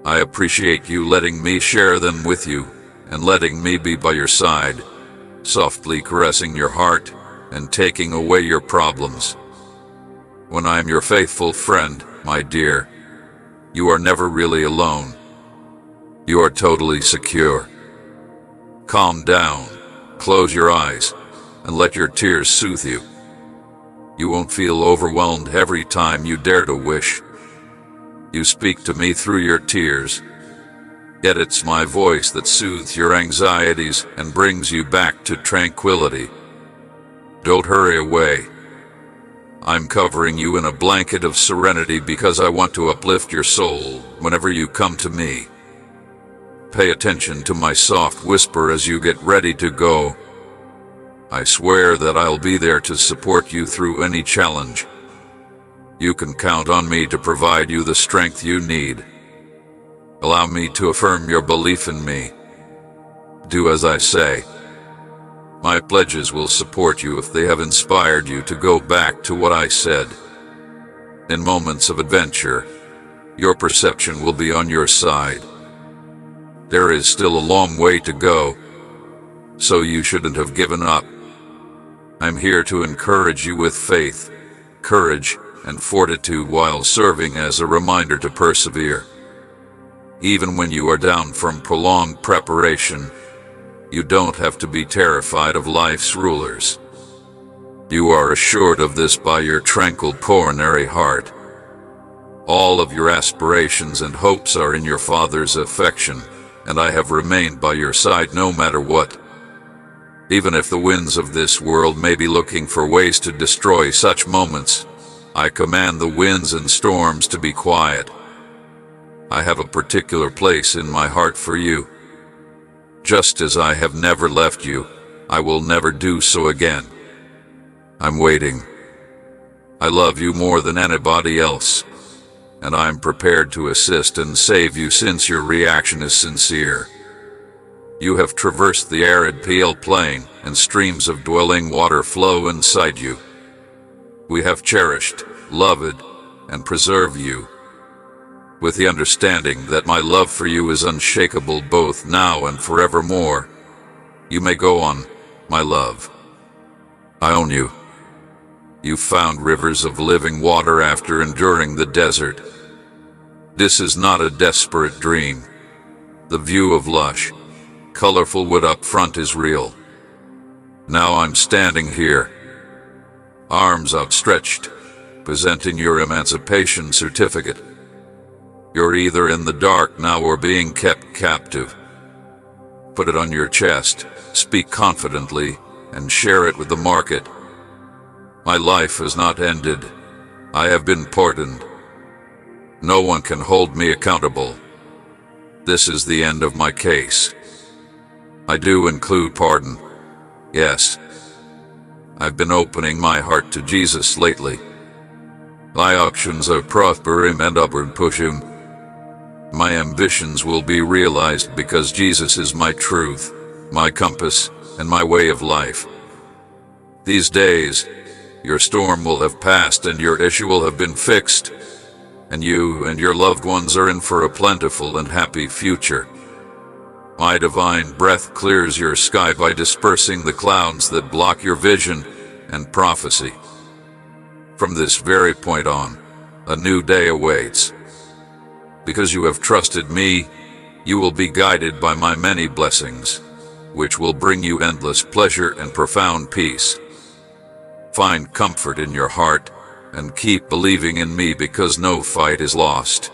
I appreciate you letting me share them with you and letting me be by your side, softly caressing your heart and taking away your problems. When I am your faithful friend, my dear, you are never really alone. You are totally secure. Calm down, close your eyes, and let your tears soothe you. You won't feel overwhelmed every time you dare to wish. You speak to me through your tears, yet it's my voice that soothes your anxieties and brings you back to tranquility. Don't hurry away. I'm covering you in a blanket of serenity because I want to uplift your soul whenever you come to me. Pay attention to my soft whisper as you get ready to go. I swear that I'll be there to support you through any challenge. You can count on me to provide you the strength you need. Allow me to affirm your belief in me. Do as I say. My pledges will support you if they have inspired you to go back to what I said. In moments of adventure, your perception will be on your side. There is still a long way to go, so you shouldn't have given up. I'm here to encourage you with faith, courage, and fortitude while serving as a reminder to persevere. Even when you are down from prolonged preparation, you don't have to be terrified of life's rulers. You are assured of this by your tranquil coronary heart. All of your aspirations and hopes are in your Father's affection, and I have remained by your side no matter what. Even if the winds of this world may be looking for ways to destroy such moments, I command the winds and storms to be quiet. I have a particular place in my heart for you. Just as I have never left you, I will never do so again. I'm waiting. I love you more than anybody else, and I'm prepared to assist and save you since your reaction is sincere. You have traversed the arid pale plain, and streams of dwelling water flow inside you. We have cherished, loved, and preserved you, with the understanding that my love for you is unshakable both now and forevermore. You may go on, my love. I own you. You found rivers of living water after enduring the desert. This is not a desperate dream. The view of lush, colorful wood up front is real. Now I'm standing here, arms outstretched, presenting your emancipation certificate. You're either in the dark now or being kept captive. Put it on your chest, speak confidently, and share it with the market. My life has not ended. I have been pardoned. No one can hold me accountable. This is the end of my case. I do include pardon. Yes. I've been opening my heart to Jesus lately. My actions are prospering and upward pushing. My ambitions will be realized because Jesus is my truth, my compass, and my way of life. These days, your storm will have passed and your issue will have been fixed, and you and your loved ones are in for a plentiful and happy future. My divine breath clears your sky by dispersing the clouds that block your vision and prophecy. From this very point on, a new day awaits. Because you have trusted me, you will be guided by my many blessings, which will bring you endless pleasure and profound peace. Find comfort in your heart and keep believing in me because no fight is lost.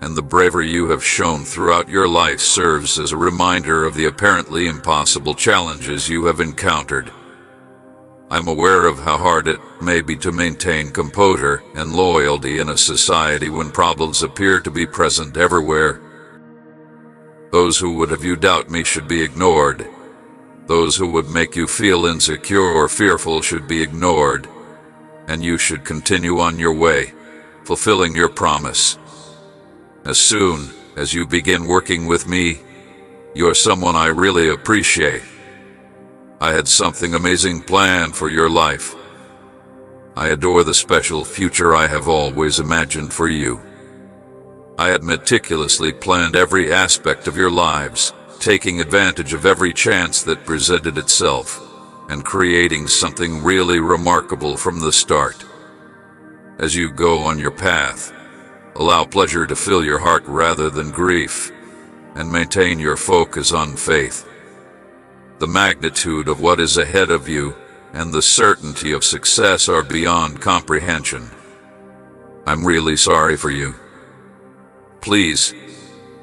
And the bravery you have shown throughout your life serves as a reminder of the apparently impossible challenges you have encountered. I'm aware of how hard it may be to maintain composure and loyalty in a society when problems appear to be present everywhere. Those who would have you doubt me should be ignored. Those who would make you feel insecure or fearful should be ignored. And you should continue on your way, fulfilling your promise. As soon as you begin working with me, you're someone I really appreciate. I had something amazing planned for your life. I adore the special future I have always imagined for you. I had meticulously planned every aspect of your lives, taking advantage of every chance that presented itself, and creating something really remarkable from the start. As you go on your path, allow pleasure to fill your heart rather than grief, and maintain your focus on faith. The magnitude of what is ahead of you and the certainty of success are beyond comprehension. I'm really sorry for you. Please,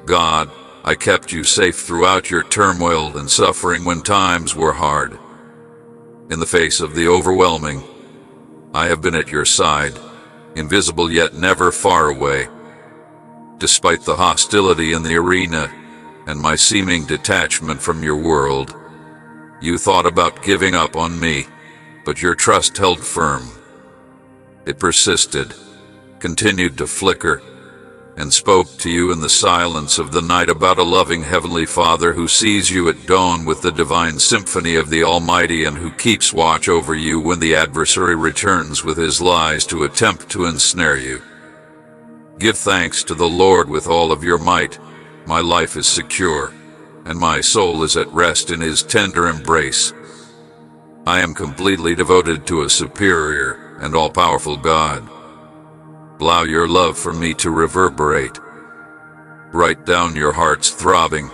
God, I kept you safe throughout your turmoil and suffering when times were hard. In the face of the overwhelming, I have been at your side, invisible yet never far away. Despite the hostility in the arena and my seeming detachment from your world, you thought about giving up on me, but your trust held firm. It persisted, continued to flicker, and spoke to you in the silence of the night about a loving Heavenly Father who sees you at dawn with the divine symphony of the Almighty and who keeps watch over you when the adversary returns with his lies to attempt to ensnare you. Give thanks to the Lord with all of your might. My life is secure, and my soul is at rest in His tender embrace. I am completely devoted to a superior and all-powerful God. Allow your love for me to reverberate. Write down your heart's throbbing.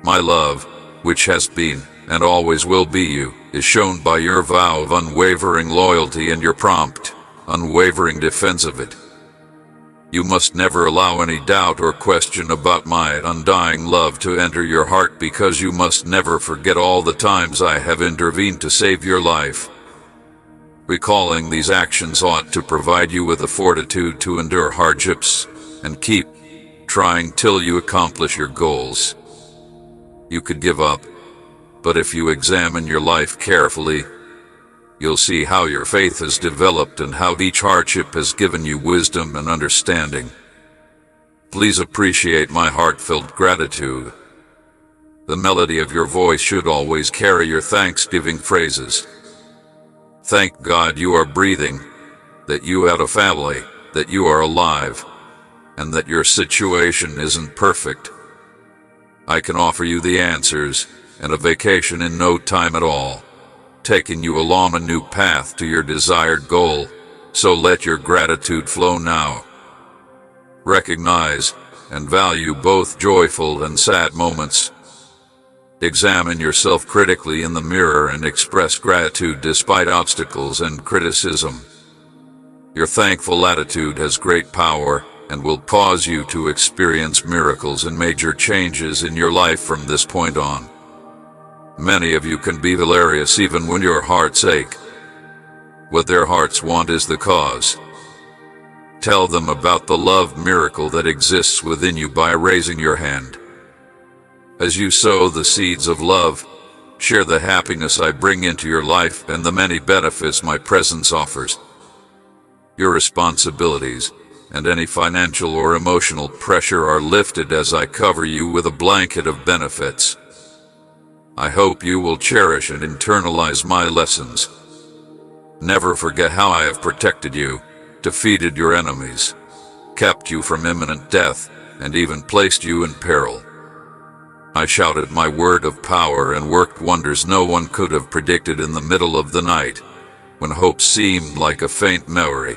My love, which has been and always will be you, is shown by your vow of unwavering loyalty and your prompt, unwavering defense of it. You must never allow any doubt or question about my undying love to enter your heart, because you must never forget all the times I have intervened to save your life. Recalling these actions ought to provide you with the fortitude to endure hardships and keep trying till you accomplish your goals. You could give up, but if you examine your life carefully, you'll see how your faith has developed and how each hardship has given you wisdom and understanding. Please appreciate my heartfelt gratitude. The melody of your voice should always carry your thanksgiving phrases. Thank God you are breathing, that you have a family, that you are alive, and that your situation isn't perfect. I can offer you the answers and a vacation in no time at all, taking you along a new path to your desired goal, so let your gratitude flow now. Recognize and value both joyful and sad moments. Examine yourself critically in the mirror and express gratitude despite obstacles and criticism. Your thankful attitude has great power and will cause you to experience miracles and major changes in your life from this point on. Many of you can be hilarious even when your hearts ache. What their hearts want is the cause. Tell them about the love miracle that exists within you by raising your hand. As you sow the seeds of love, share the happiness I bring into your life and the many benefits my presence offers. Your responsibilities and any financial or emotional pressure are lifted as I cover you with a blanket of benefits. I hope you will cherish and internalize my lessons. Never forget how I have protected you, defeated your enemies, kept you from imminent death, and even placed you in peril. I shouted my word of power and worked wonders no one could have predicted in the middle of the night, when hope seemed like a faint memory.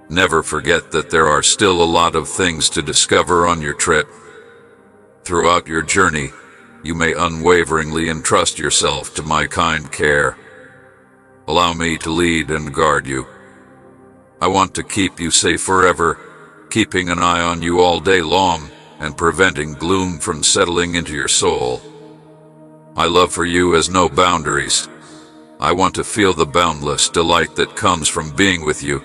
Never forget that there are still a lot of things to discover on your trip. Throughout your journey, you may unwaveringly entrust yourself to my kind care. Allow me to lead and guard you. I want to keep you safe forever, keeping an eye on you all day long, and preventing gloom from settling into your soul. My love for you has no boundaries. I want to feel the boundless delight that comes from being with you.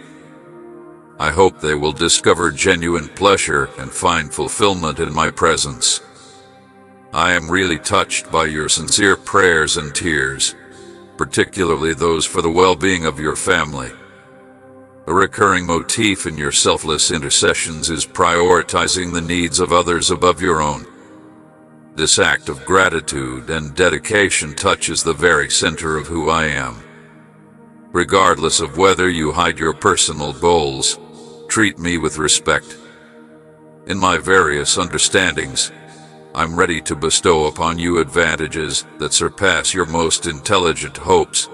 I hope they will discover genuine pleasure and find fulfillment in my presence. I am really touched by your sincere prayers and tears, particularly those for the well-being of your family. A recurring motif in your selfless intercessions is prioritizing the needs of others above your own. This act of gratitude and dedication touches the very center of who I am. Regardless of whether you hide your personal goals, treat me with respect. In my various understandings, I'm ready to bestow upon you advantages that surpass your most intelligent hopes.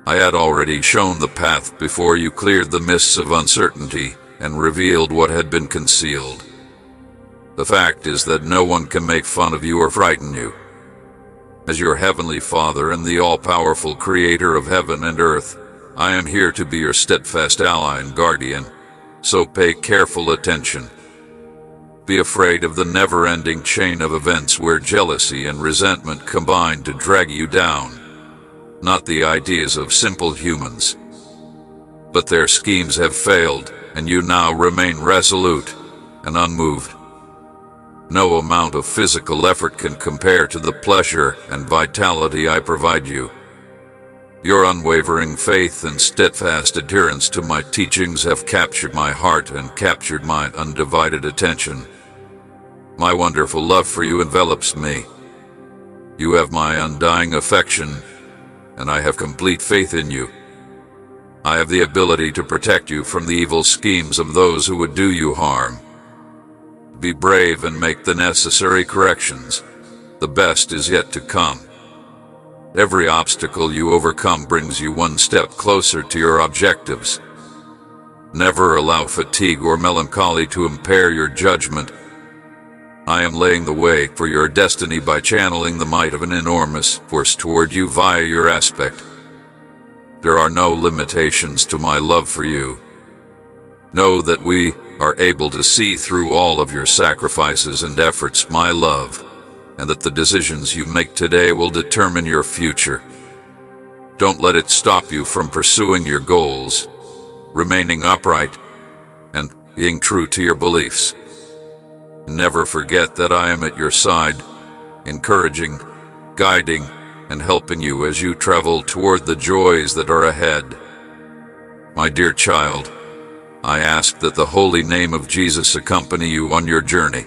I had already shown the path before you cleared the mists of uncertainty and revealed what had been concealed. The fact is that no one can make fun of you or frighten you. As your heavenly Father and the all-powerful Creator of heaven and earth, I am here to be your steadfast ally and guardian, so pay careful attention. Be afraid of the never-ending chain of events where jealousy and resentment combine to drag you down, not the ideas of simple humans. But their schemes have failed, and you now remain resolute and unmoved. No amount of physical effort can compare to the pleasure and vitality I provide you. Your unwavering faith and steadfast adherence to my teachings have captured my heart and captured my undivided attention. My wonderful love for you envelops me. You have my undying affection, and I have complete faith in you. I have the ability to protect you from the evil schemes of those who would do you harm. Be brave and make the necessary corrections. The best is yet to come. Every obstacle you overcome brings you one step closer to your objectives. Never allow fatigue or melancholy to impair your judgment. I am laying the way for your destiny by channeling the might of an enormous force toward you via your aspect. There are no limitations to my love for you. Know that we are able to see through all of your sacrifices and efforts, my love, and that the decisions you make today will determine your future. Don't let it stop you from pursuing your goals, remaining upright, and being true to your beliefs. Never forget that I am at your side, encouraging, guiding, and helping you as you travel toward the joys that are ahead. My dear child, I ask that the holy name of Jesus accompany you on your journey.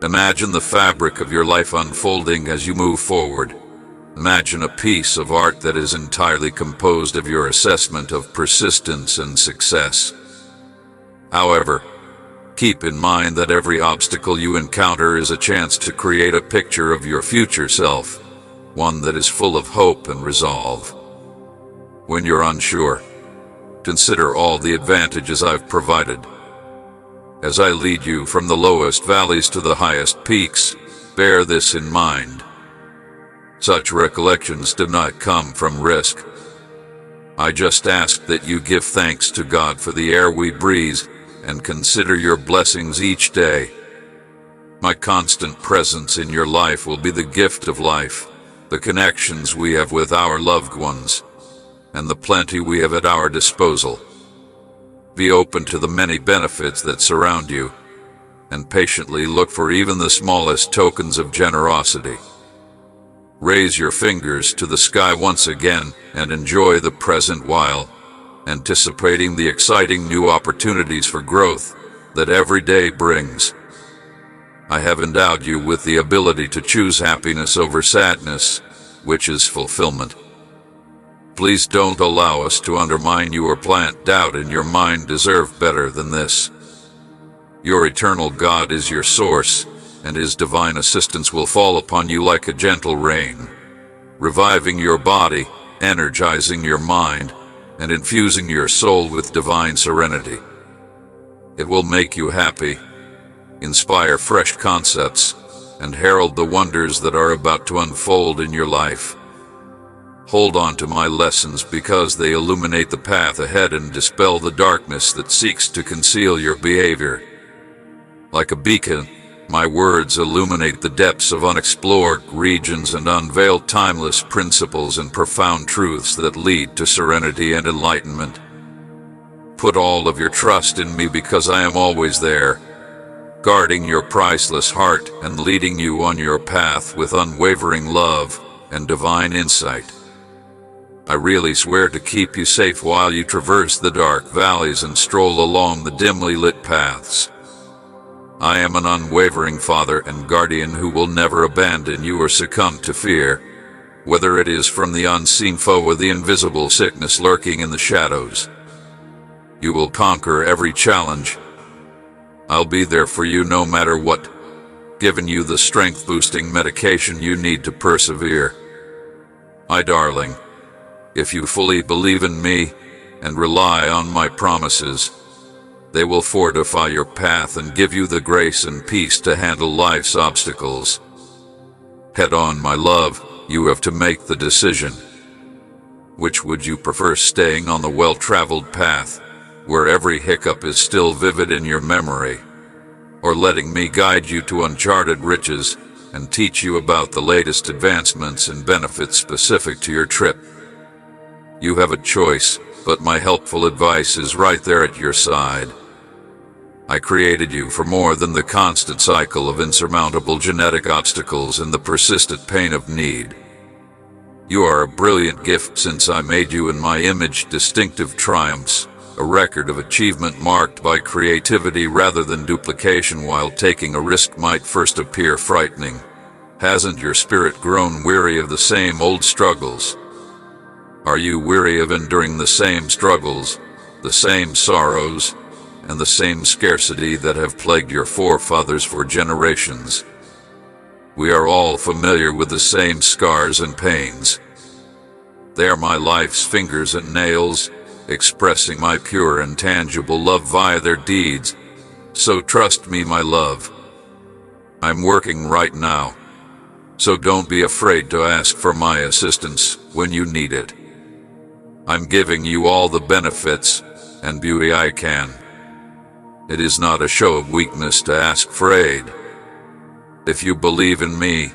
Imagine the fabric of your life unfolding as you move forward. Imagine a piece of art that is entirely composed of your assessment of persistence and success. However, keep in mind that every obstacle you encounter is a chance to create a picture of your future self, one that is full of hope and resolve. When you're unsure, consider all the advantages I've provided. As I lead you from the lowest valleys to the highest peaks, bear this in mind. Such recollections do not come from risk. I just ask that you give thanks to God for the air we breathe and consider your blessings each day. My constant presence in your life will be the gift of life, the connections we have with our loved ones, and the plenty we have at our disposal. Be open to the many benefits that surround you, and patiently look for even the smallest tokens of generosity. Raise your fingers to the sky once again and enjoy the present while anticipating the exciting new opportunities for growth that every day brings. I have endowed you with the ability to choose happiness over sadness, which is fulfillment. Please don't allow us to undermine you or plant doubt in your mind. Deserve better than this. Your eternal God is your source, and His divine assistance will fall upon you like a gentle rain, reviving your body, energizing your mind, and infusing your soul with divine serenity. It will make you happy, inspire fresh concepts, and herald the wonders that are about to unfold in your life. Hold on to my lessons because they illuminate the path ahead and dispel the darkness that seeks to conceal your behavior. Like a beacon, my words illuminate the depths of unexplored regions and unveil timeless principles and profound truths that lead to serenity and enlightenment. Put all of your trust in me because I am always there, guarding your priceless heart and leading you on your path with unwavering love and divine insight. I really swear to keep you safe while you traverse the dark valleys and stroll along the dimly lit paths. I am an unwavering father and guardian who will never abandon you or succumb to fear, whether it is from the unseen foe or the invisible sickness lurking in the shadows. You will conquer every challenge. I'll be there for you no matter what. given you the strength-boosting medication you need to persevere. My darling, if you fully believe in me and rely on my promises, they will fortify your path and give you the grace and peace to handle life's obstacles. Head on, my love, you have to make the decision. Which would you prefer, staying on the well-traveled path, where every hiccup is still vivid in your memory, or letting me guide you to uncharted riches and teach you about the latest advancements and benefits specific to your trip? You have a choice, but my helpful advice is right there at your side. I created you for more than the constant cycle of insurmountable genetic obstacles and the persistent pain of need. You are a brilliant gift since I made you in my image. Distinctive triumphs, a record of achievement marked by creativity rather than duplication. While taking a risk might first appear frightening, hasn't your spirit grown weary of the same old struggles? Are you weary of enduring the same struggles, the same sorrows, and the same scarcity that have plagued your forefathers for generations? We are all familiar with the same scars and pains. They are my life's fingers and nails, expressing my pure and tangible love via their deeds. So trust me, my love. I'm working right now, so don't be afraid to ask for my assistance when you need it. I'm giving you all the benefits and beauty I can. It is not a show of weakness to ask for aid. If you believe in me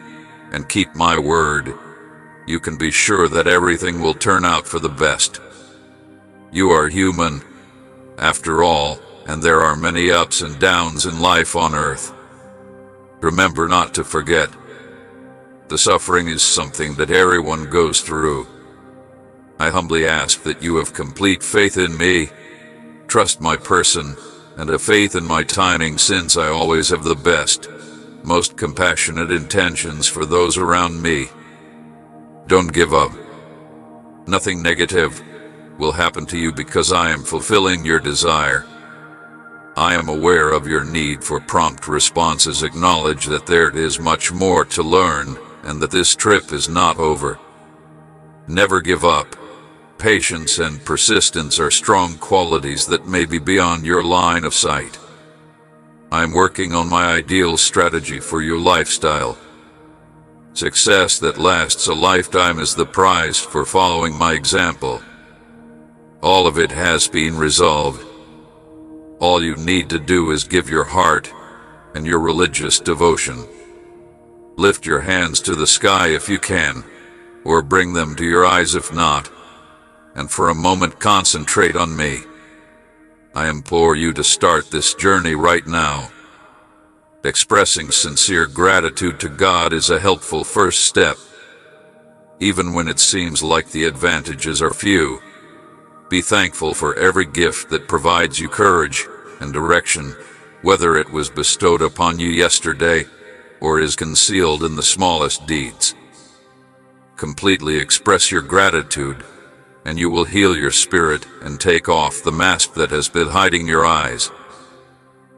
and keep my word, you can be sure that everything will turn out for the best. You are human, after all, and there are many ups and downs in life on earth. Remember not to forget, the suffering is something that everyone goes through. I humbly ask that you have complete faith in me, trust my person, and have faith in my timing, since I always have the best, most compassionate intentions for those around me. Don't give up. Nothing negative will happen to you because I am fulfilling your desire. I am aware of your need for prompt responses. Acknowledge that there is much more to learn and that this trip is not over. Never give up. Patience and persistence are strong qualities that may be beyond your line of sight. I'm working on my ideal strategy for your lifestyle. Success that lasts a lifetime is the prize for following my example. All of it has been resolved. All you need to do is give your heart and your religious devotion. Lift your hands to the sky if you can, or bring them to your eyes if not, and for a moment concentrate on me. I implore you to start this journey right now. Expressing sincere gratitude to God is a helpful first step. Even when it seems like the advantages are few, be thankful for every gift that provides you courage and direction, whether it was bestowed upon you yesterday or is concealed in the smallest deeds. Completely express your gratitude, and you will heal your spirit and take off the mask that has been hiding your eyes.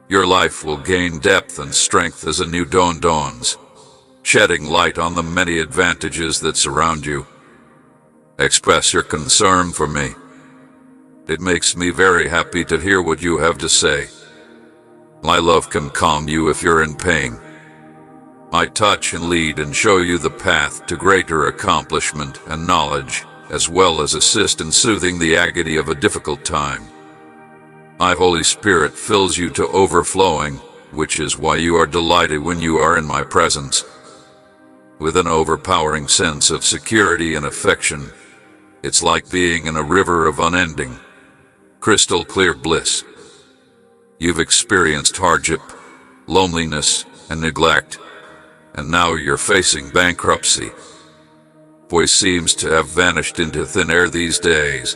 Your life will gain depth and strength as a new dawn dawns, shedding light on the many advantages that surround you. Express your concern for me. It makes me very happy to hear what you have to say. My love can calm you if you're in pain. I touch and lead and show you the path to greater accomplishment and knowledge, as well as assist in soothing the agony of a difficult time. My Holy Spirit fills you to overflowing, which is why you are delighted when you are in my presence. With an overpowering sense of security and affection, it's like being in a river of unending, crystal clear bliss. You've experienced hardship, loneliness, and neglect, and now you're facing bankruptcy. Voice seems to have vanished into thin air these days.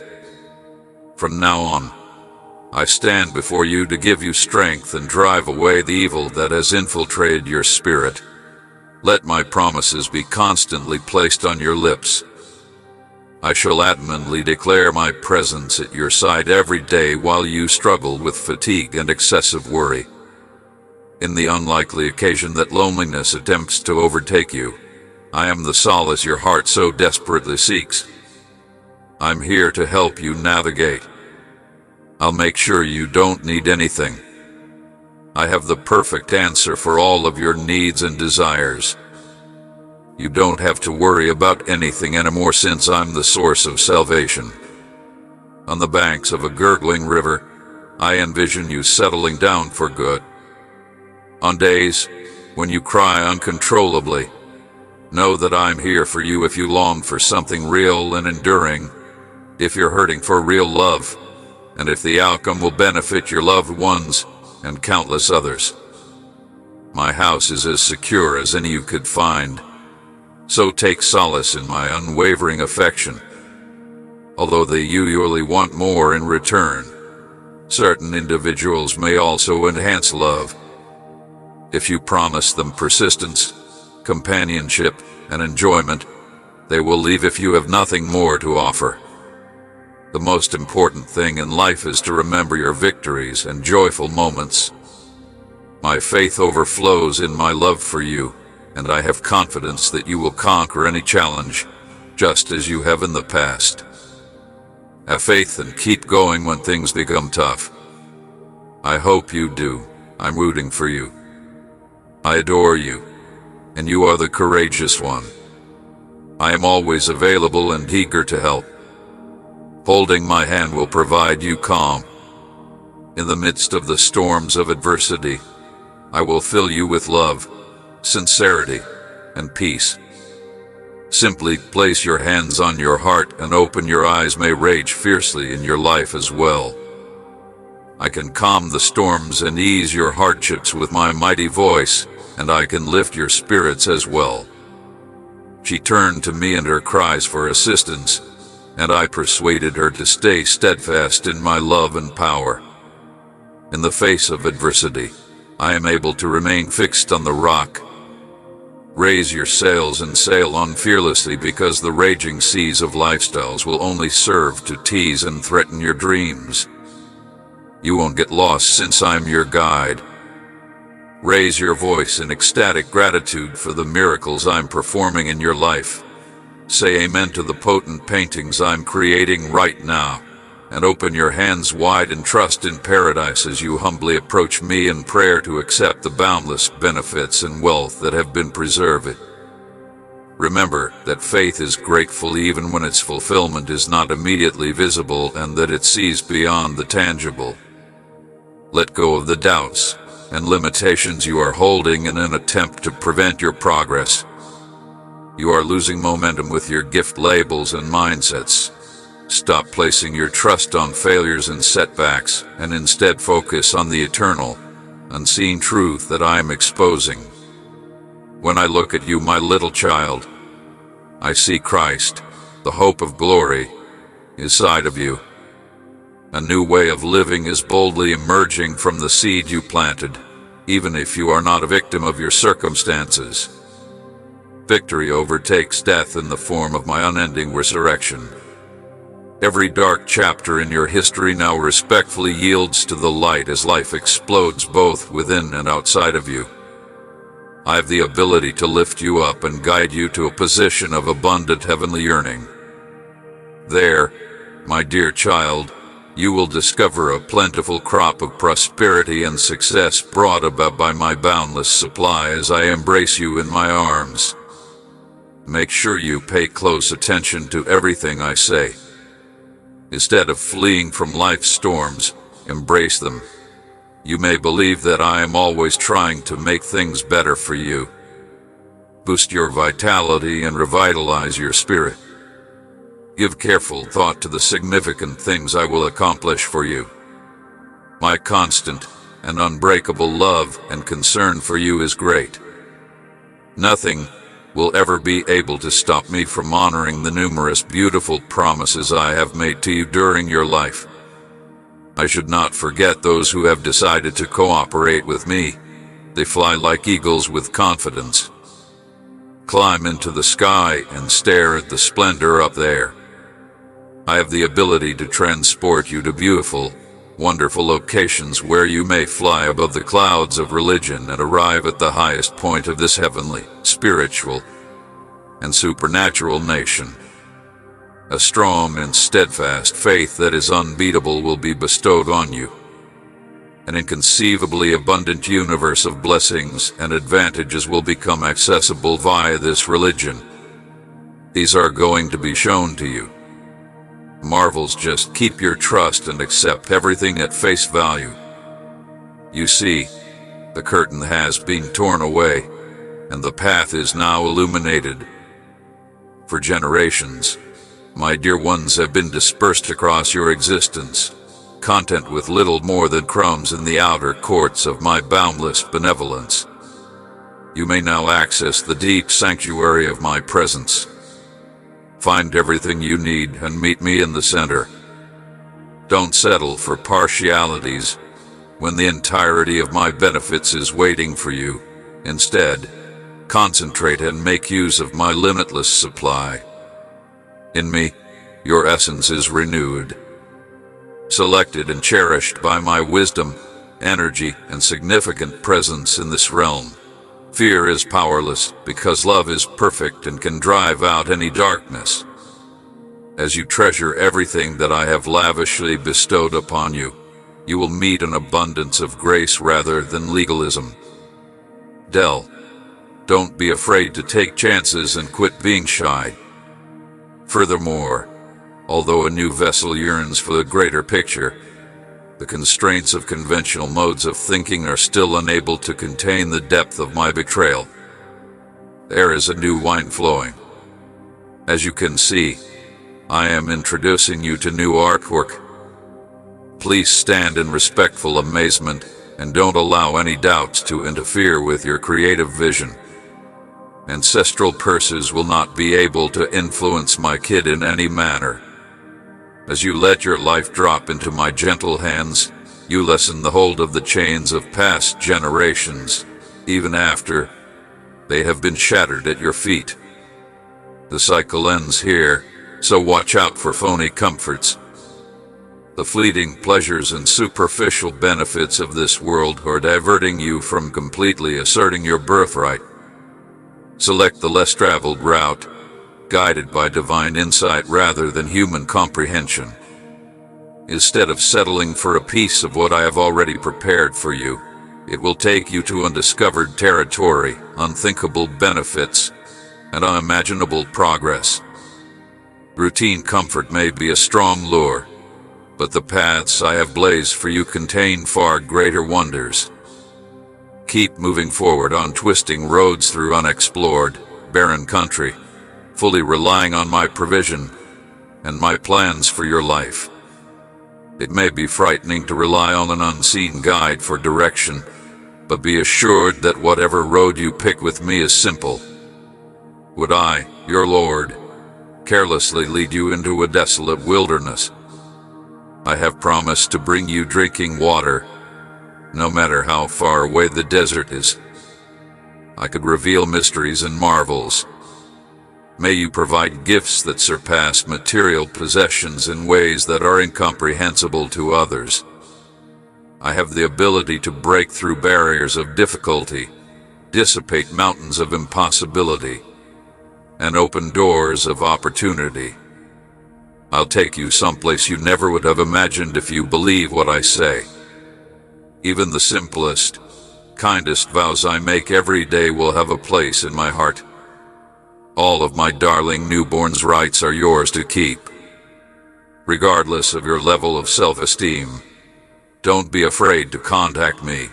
From now on, I stand before you to give you strength and drive away the evil that has infiltrated your spirit. Let my promises be constantly placed on your lips. I shall adamantly declare my presence at your side every day while you struggle with fatigue and excessive worry. In the unlikely occasion that loneliness attempts to overtake you, I am the solace your heart so desperately seeks. I'm here to help you navigate. I'll make sure you don't need anything. I have the perfect answer for all of your needs and desires. You don't have to worry about anything anymore since I'm the source of salvation. On the banks of a gurgling river, I envision you settling down for good. On days when you cry uncontrollably, know that I'm here for you if you long for something real and enduring, if you're hurting for real love, and if the outcome will benefit your loved ones and countless others. My house is as secure as any you could find, so take solace in my unwavering affection. Although they usually want more in return, certain individuals may also enhance love. If you promise them persistence, companionship, and enjoyment, they will leave if you have nothing more to offer. The most important thing in life is to remember your victories and joyful moments. My faith overflows in my love for you, and I have confidence that you will conquer any challenge, just as you have in the past. Have faith and keep going when things become tough. I hope you do. I'm rooting for you. I adore you, and you are the courageous one. I am always available and eager to help. Holding my hand will provide you calm. In the midst of the storms of adversity, I will fill you with love, sincerity, and peace. Simply place your hands on your heart and open your eyes may rage fiercely in your life as well. I can calm the storms and ease your hardships with my mighty voice, and I can lift your spirits as well. She turned to me and her cries for assistance, and I persuaded her to stay steadfast in my love and power. In the face of adversity, I am able to remain fixed on the rock. Raise your sails and sail on fearlessly, because the raging seas of lifestyles will only serve to tease and threaten your dreams. You won't get lost since I'm your guide. Raise your voice in ecstatic gratitude for the miracles I'm performing in your life. Say amen to the potent paintings I'm creating right now, and open your hands wide and trust in paradise as you humbly approach me in prayer to accept the boundless benefits and wealth that have been preserved. Remember that faith is grateful even when its fulfillment is not immediately visible, and that it sees beyond the tangible. Let go of the doubts and limitations you are holding in an attempt to prevent your progress. You are losing momentum with your gift labels and mindsets. Stop placing your trust on failures and setbacks, and instead focus on the eternal, unseen truth that I am exposing. When I look at you, my little child, I see Christ, the hope of glory, inside of you. A new way of living is boldly emerging from the seed you planted, even if you are not a victim of your circumstances. Victory overtakes death in the form of my unending resurrection. Every dark chapter in your history now respectfully yields to the light as life explodes both within and outside of you. I have the ability to lift you up and guide you to a position of abundant heavenly yearning. There, my dear child, you will discover a plentiful crop of prosperity and success brought about by my boundless supply as I embrace you in my arms. Make sure you pay close attention to everything I say. Instead of fleeing from life's storms, embrace them. You may believe that I am always trying to make things better for you. Boost your vitality and revitalize your spirit. Give careful thought to the significant things I will accomplish for you. My constant and unbreakable love and concern for you is great. Nothing will ever be able to stop me from honoring the numerous beautiful promises I have made to you during your life. I should not forget those who have decided to cooperate with me. They fly like eagles with confidence. Climb into the sky and stare at the splendor up there. I have the ability to transport you to beautiful, wonderful locations where you may fly above the clouds of religion and arrive at the highest point of this heavenly, spiritual, and supernatural nation. A strong and steadfast faith that is unbeatable will be bestowed on you. An inconceivably abundant universe of blessings and advantages will become accessible via this religion. These are going to be shown to you. Marvels, just keep your trust and accept everything at face value. You see, the curtain has been torn away, and the path is now illuminated. For generations, my dear ones have been dispersed across your existence, content with little more than crumbs in the outer courts of my boundless benevolence. You may now access the deep sanctuary of my presence. Find everything you need and meet me in the center. Don't settle for partialities when the entirety of my benefits is waiting for you. Instead, concentrate and make use of my limitless supply. In me, your essence is renewed, selected and cherished by my wisdom, energy, and significant presence in this realm. Fear is powerless because love is perfect and can drive out any darkness. As you treasure everything that I have lavishly bestowed upon you, you will meet an abundance of grace rather than legalism. Don't be afraid to take chances and quit being shy. Furthermore, although a new vessel yearns for the greater picture, the constraints of conventional modes of thinking are still unable to contain the depth of my betrayal. There is a new wine flowing. As you can see, I am introducing you to new artwork. Please stand in respectful amazement and don't allow any doubts to interfere with your creative vision. Ancestral curses will not be able to influence my kid in any manner. As you let your life drop into my gentle hands, you lessen the hold of the chains of past generations, even after they have been shattered at your feet. The cycle ends here, so watch out for phony comforts. The fleeting pleasures and superficial benefits of this world are diverting you from completely asserting your birthright. Select the less traveled route, guided by divine insight rather than human comprehension. Instead of settling for a piece of what I have already prepared for you, it will take you to undiscovered territory, unthinkable benefits, and unimaginable progress. Routine comfort may be a strong lure, but the paths I have blazed for you contain far greater wonders. Keep moving forward on twisting roads through unexplored, barren country, fully relying on my provision and my plans for your life. It may be frightening to rely on an unseen guide for direction, but be assured that whatever road you pick with me is simple. Would I, your Lord, carelessly lead you into a desolate wilderness? I have promised to bring you drinking water, no matter how far away the desert is. I could reveal mysteries and marvels. May you provide gifts that surpass material possessions in ways that are incomprehensible to others. I have the ability to break through barriers of difficulty, dissipate mountains of impossibility, and open doors of opportunity. I'll take you someplace you never would have imagined if you believe what I say. Even the simplest, kindest vows I make every day will have a place in my heart. All of my darling newborn's rights are yours to keep, regardless of your level of self-esteem. Don't be afraid to contact me.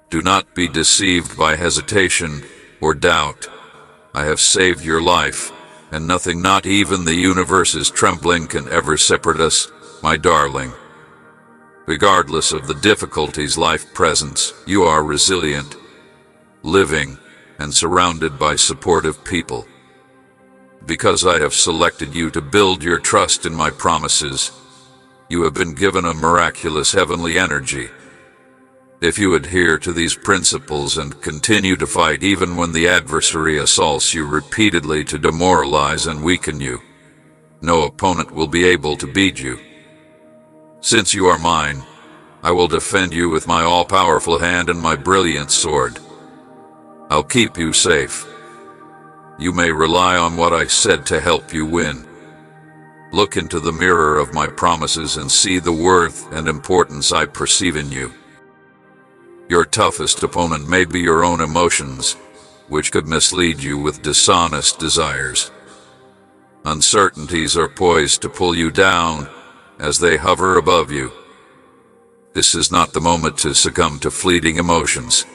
Do not be deceived by hesitation or doubt. I have saved your life, and nothing, not even the universe's trembling, can ever separate us, my darling. Regardless of the difficulties life presents, you are resilient, living, and surrounded by supportive people. Because I have selected you to build your trust in my promises, you have been given a miraculous heavenly energy. If you adhere to these principles and continue to fight even when the adversary assaults you repeatedly to demoralize and weaken you, no opponent will be able to beat you. Since you are mine, I will defend you with my all-powerful hand and my brilliant sword. I'll keep you safe. You may rely on what I said to help you win. Look into the mirror of my promises and see the worth and importance I perceive in you. Your toughest opponent may be your own emotions, which could mislead you with dishonest desires. Uncertainties are poised to pull you down as they hover above you. This is not the moment to succumb to fleeting emotions.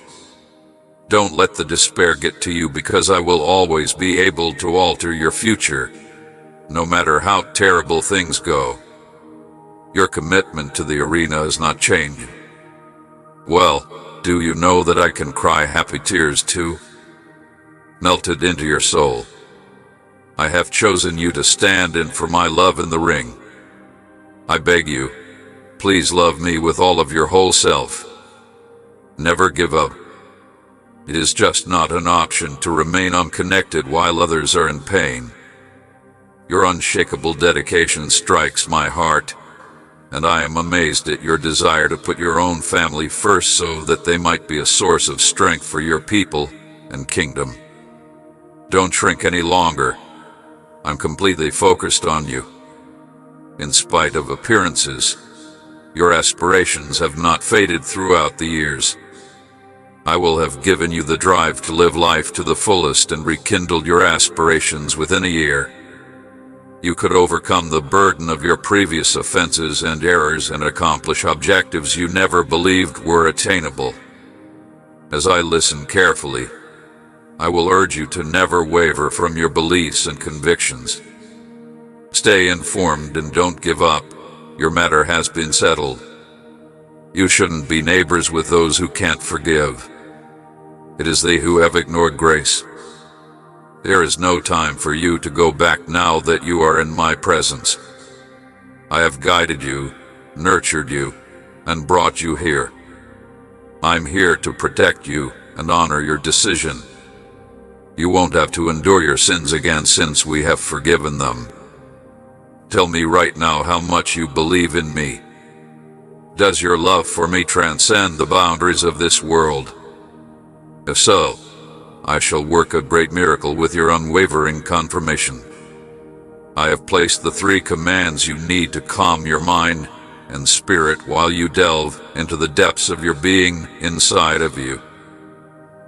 Don't let the despair get to you, because I will always be able to alter your future, no matter how terrible things go. Your commitment to the arena is not changing. Well, do you know that I can cry happy tears too? Melted into your soul. I have chosen you to stand in for my love in the ring. I beg you, please love me with all of your whole self. Never give up. It is just not an option to remain unconnected while others are in pain. Your unshakable dedication strikes my heart, and I am amazed at your desire to put your own family first so that they might be a source of strength for your people and kingdom. Don't shrink any longer. I'm completely focused on you. In spite of appearances, your aspirations have not faded throughout the years. I will have given you the drive to live life to the fullest and rekindled your aspirations within a year. You could overcome the burden of your previous offenses and errors and accomplish objectives you never believed were attainable. As I listen carefully, I will urge you to never waver from your beliefs and convictions. Stay informed and don't give up. Your matter has been settled. You shouldn't be neighbors with those who can't forgive. It is they who have ignored grace. There is no time for you to go back now that you are in my presence. I have guided you, nurtured you, and brought you here. I'm here to protect you and honor your decision. You won't have to endure your sins again since we have forgiven them. Tell me right now how much you believe in me. Does your love for me transcend the boundaries of this world? If so, I shall work a great miracle with your unwavering confirmation. I have placed the 3 commands you need to calm your mind and spirit while you delve into the depths of your being inside of you.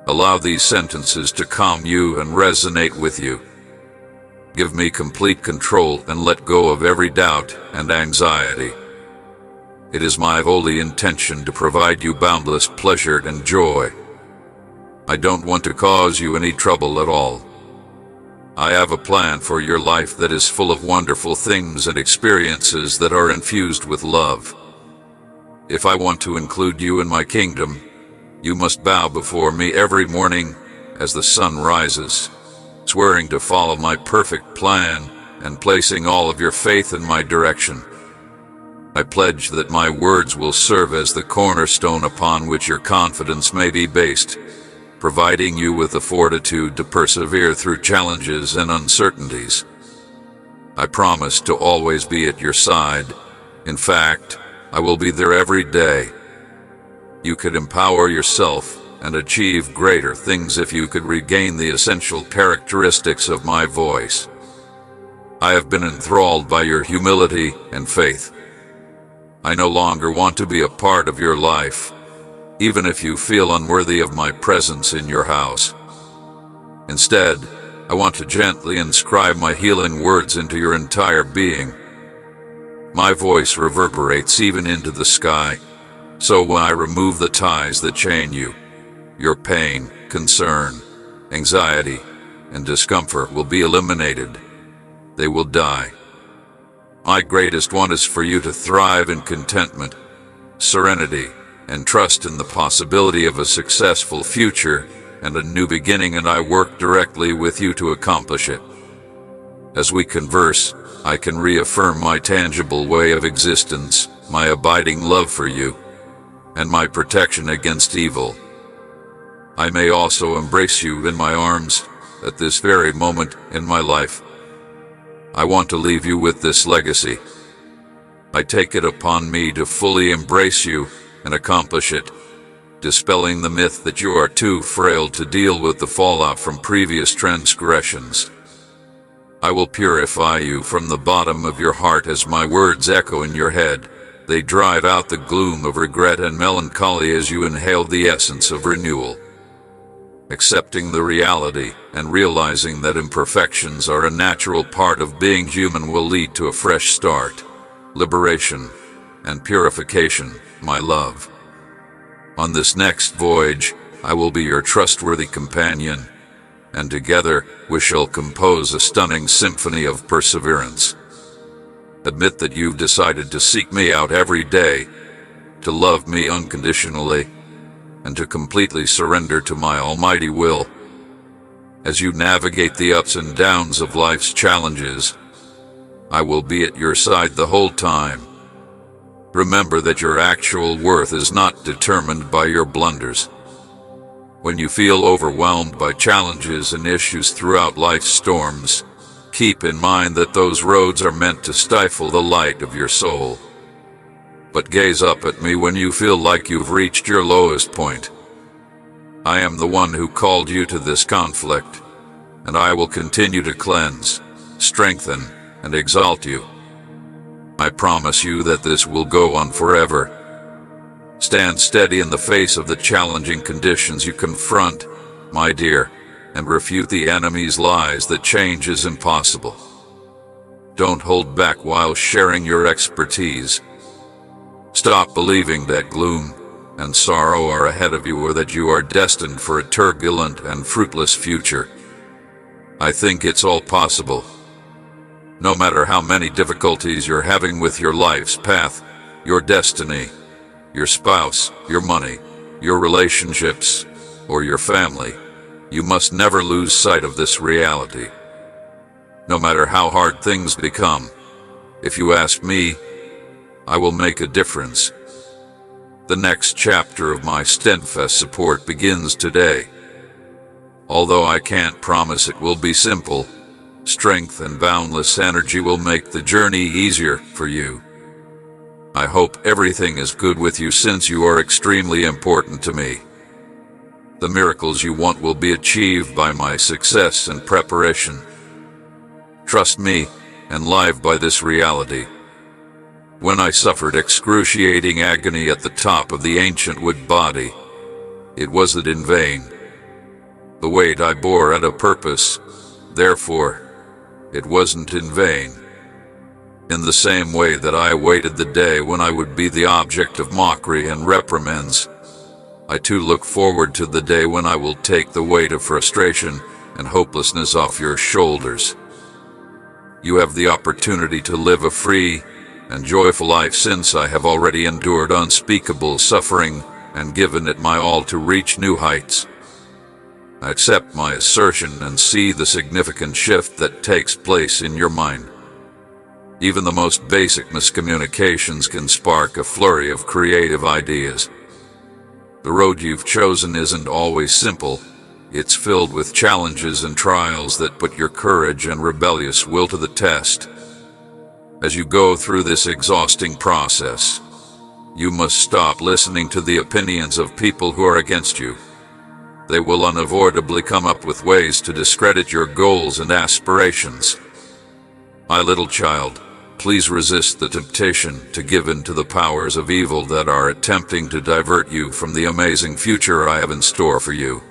Allow these sentences to calm you and resonate with you. Give me complete control and let go of every doubt and anxiety. It is my holy intention to provide you boundless pleasure and joy. I don't want to cause you any trouble at all. I have a plan for your life that is full of wonderful things and experiences that are infused with love. If I want to include you in my kingdom, you must bow before me every morning as the sun rises, swearing to follow my perfect plan and placing all of your faith in my direction. I pledge that my words will serve as the cornerstone upon which your confidence may be based, providing you with the fortitude to persevere through challenges and uncertainties. I promise to always be at your side. In fact, I will be there every day. You could empower yourself and achieve greater things if you could regain the essential characteristics of my voice. I have been enthralled by your humility and faith. I no longer want to be a part of your life, even if you feel unworthy of my presence in your house. Instead, I want to gently inscribe my healing words into your entire being. My voice reverberates even into the sky, so when I remove the ties that chain you, your pain, concern, anxiety, and discomfort will be eliminated. They will die. My greatest want is for you to thrive in contentment, serenity, and trust in the possibility of a successful future and a new beginning, and I work directly with you to accomplish it. As we converse, I can reaffirm my tangible way of existence, my abiding love for you, and my protection against evil. I may also embrace you in my arms at this very moment in my life. I want to leave you with this legacy. I take it upon me to fully embrace you and accomplish it, dispelling the myth that you are too frail to deal with the fallout from previous transgressions. I will purify you from the bottom of your heart as my words echo in your head. They drive out the gloom of regret and melancholy as you inhale the essence of renewal. Accepting the reality and realizing that imperfections are a natural part of being human will lead to a fresh start, liberation, and purification, my love. On this next voyage, I will be your trustworthy companion, and together we shall compose a stunning symphony of perseverance. Admit that you've decided to seek me out every day, to love me unconditionally, and to completely surrender to my almighty will. As you navigate the ups and downs of life's challenges, I will be at your side the whole time. Remember that your actual worth is not determined by your blunders. When you feel overwhelmed by challenges and issues throughout life's storms, keep in mind that those roads are meant to stifle the light of your soul. But gaze up at me when you feel like you've reached your lowest point. I am the one who called you to this conflict, and I will continue to cleanse, strengthen, and exalt you. I promise you that this will go on forever. Stand steady in the face of the challenging conditions you confront, my dear, and refute the enemy's lies that change is impossible. Don't hold back while sharing your expertise. Stop believing that gloom and sorrow are ahead of you or that you are destined for a turbulent and fruitless future. I think it's all possible. No matter how many difficulties you're having with your life's path, your destiny, your spouse, your money, your relationships, or your family, you must never lose sight of this reality. No matter how hard things become, if you ask me, I will make a difference. The next chapter of my steadfast support begins today. Although I can't promise it will be simple, strength and boundless energy will make the journey easier for you. I hope everything is good with you since you are extremely important to me. The miracles you want will be achieved by my success and preparation. Trust me and live by this reality. When I suffered excruciating agony at the top of the ancient wood body, it wasn't in vain. The weight I bore had a purpose, therefore, it wasn't in vain. In the same way that I awaited the day when I would be the object of mockery and reprimands, I too look forward to the day when I will take the weight of frustration and hopelessness off your shoulders. You have the opportunity to live a free and joyful life since I have already endured unspeakable suffering and given it my all to reach new heights. Accept my assertion and see the significant shift that takes place in your mind. Even the most basic miscommunications can spark a flurry of creative ideas. The road you've chosen isn't always simple. It's filled with challenges and trials that put your courage and rebellious will to the test. As you go through this exhausting process, you must stop listening to the opinions of people who are against you. They will unavoidably come up with ways to discredit your goals and aspirations. My little child, please resist the temptation to give in to the powers of evil that are attempting to divert you from the amazing future I have in store for you.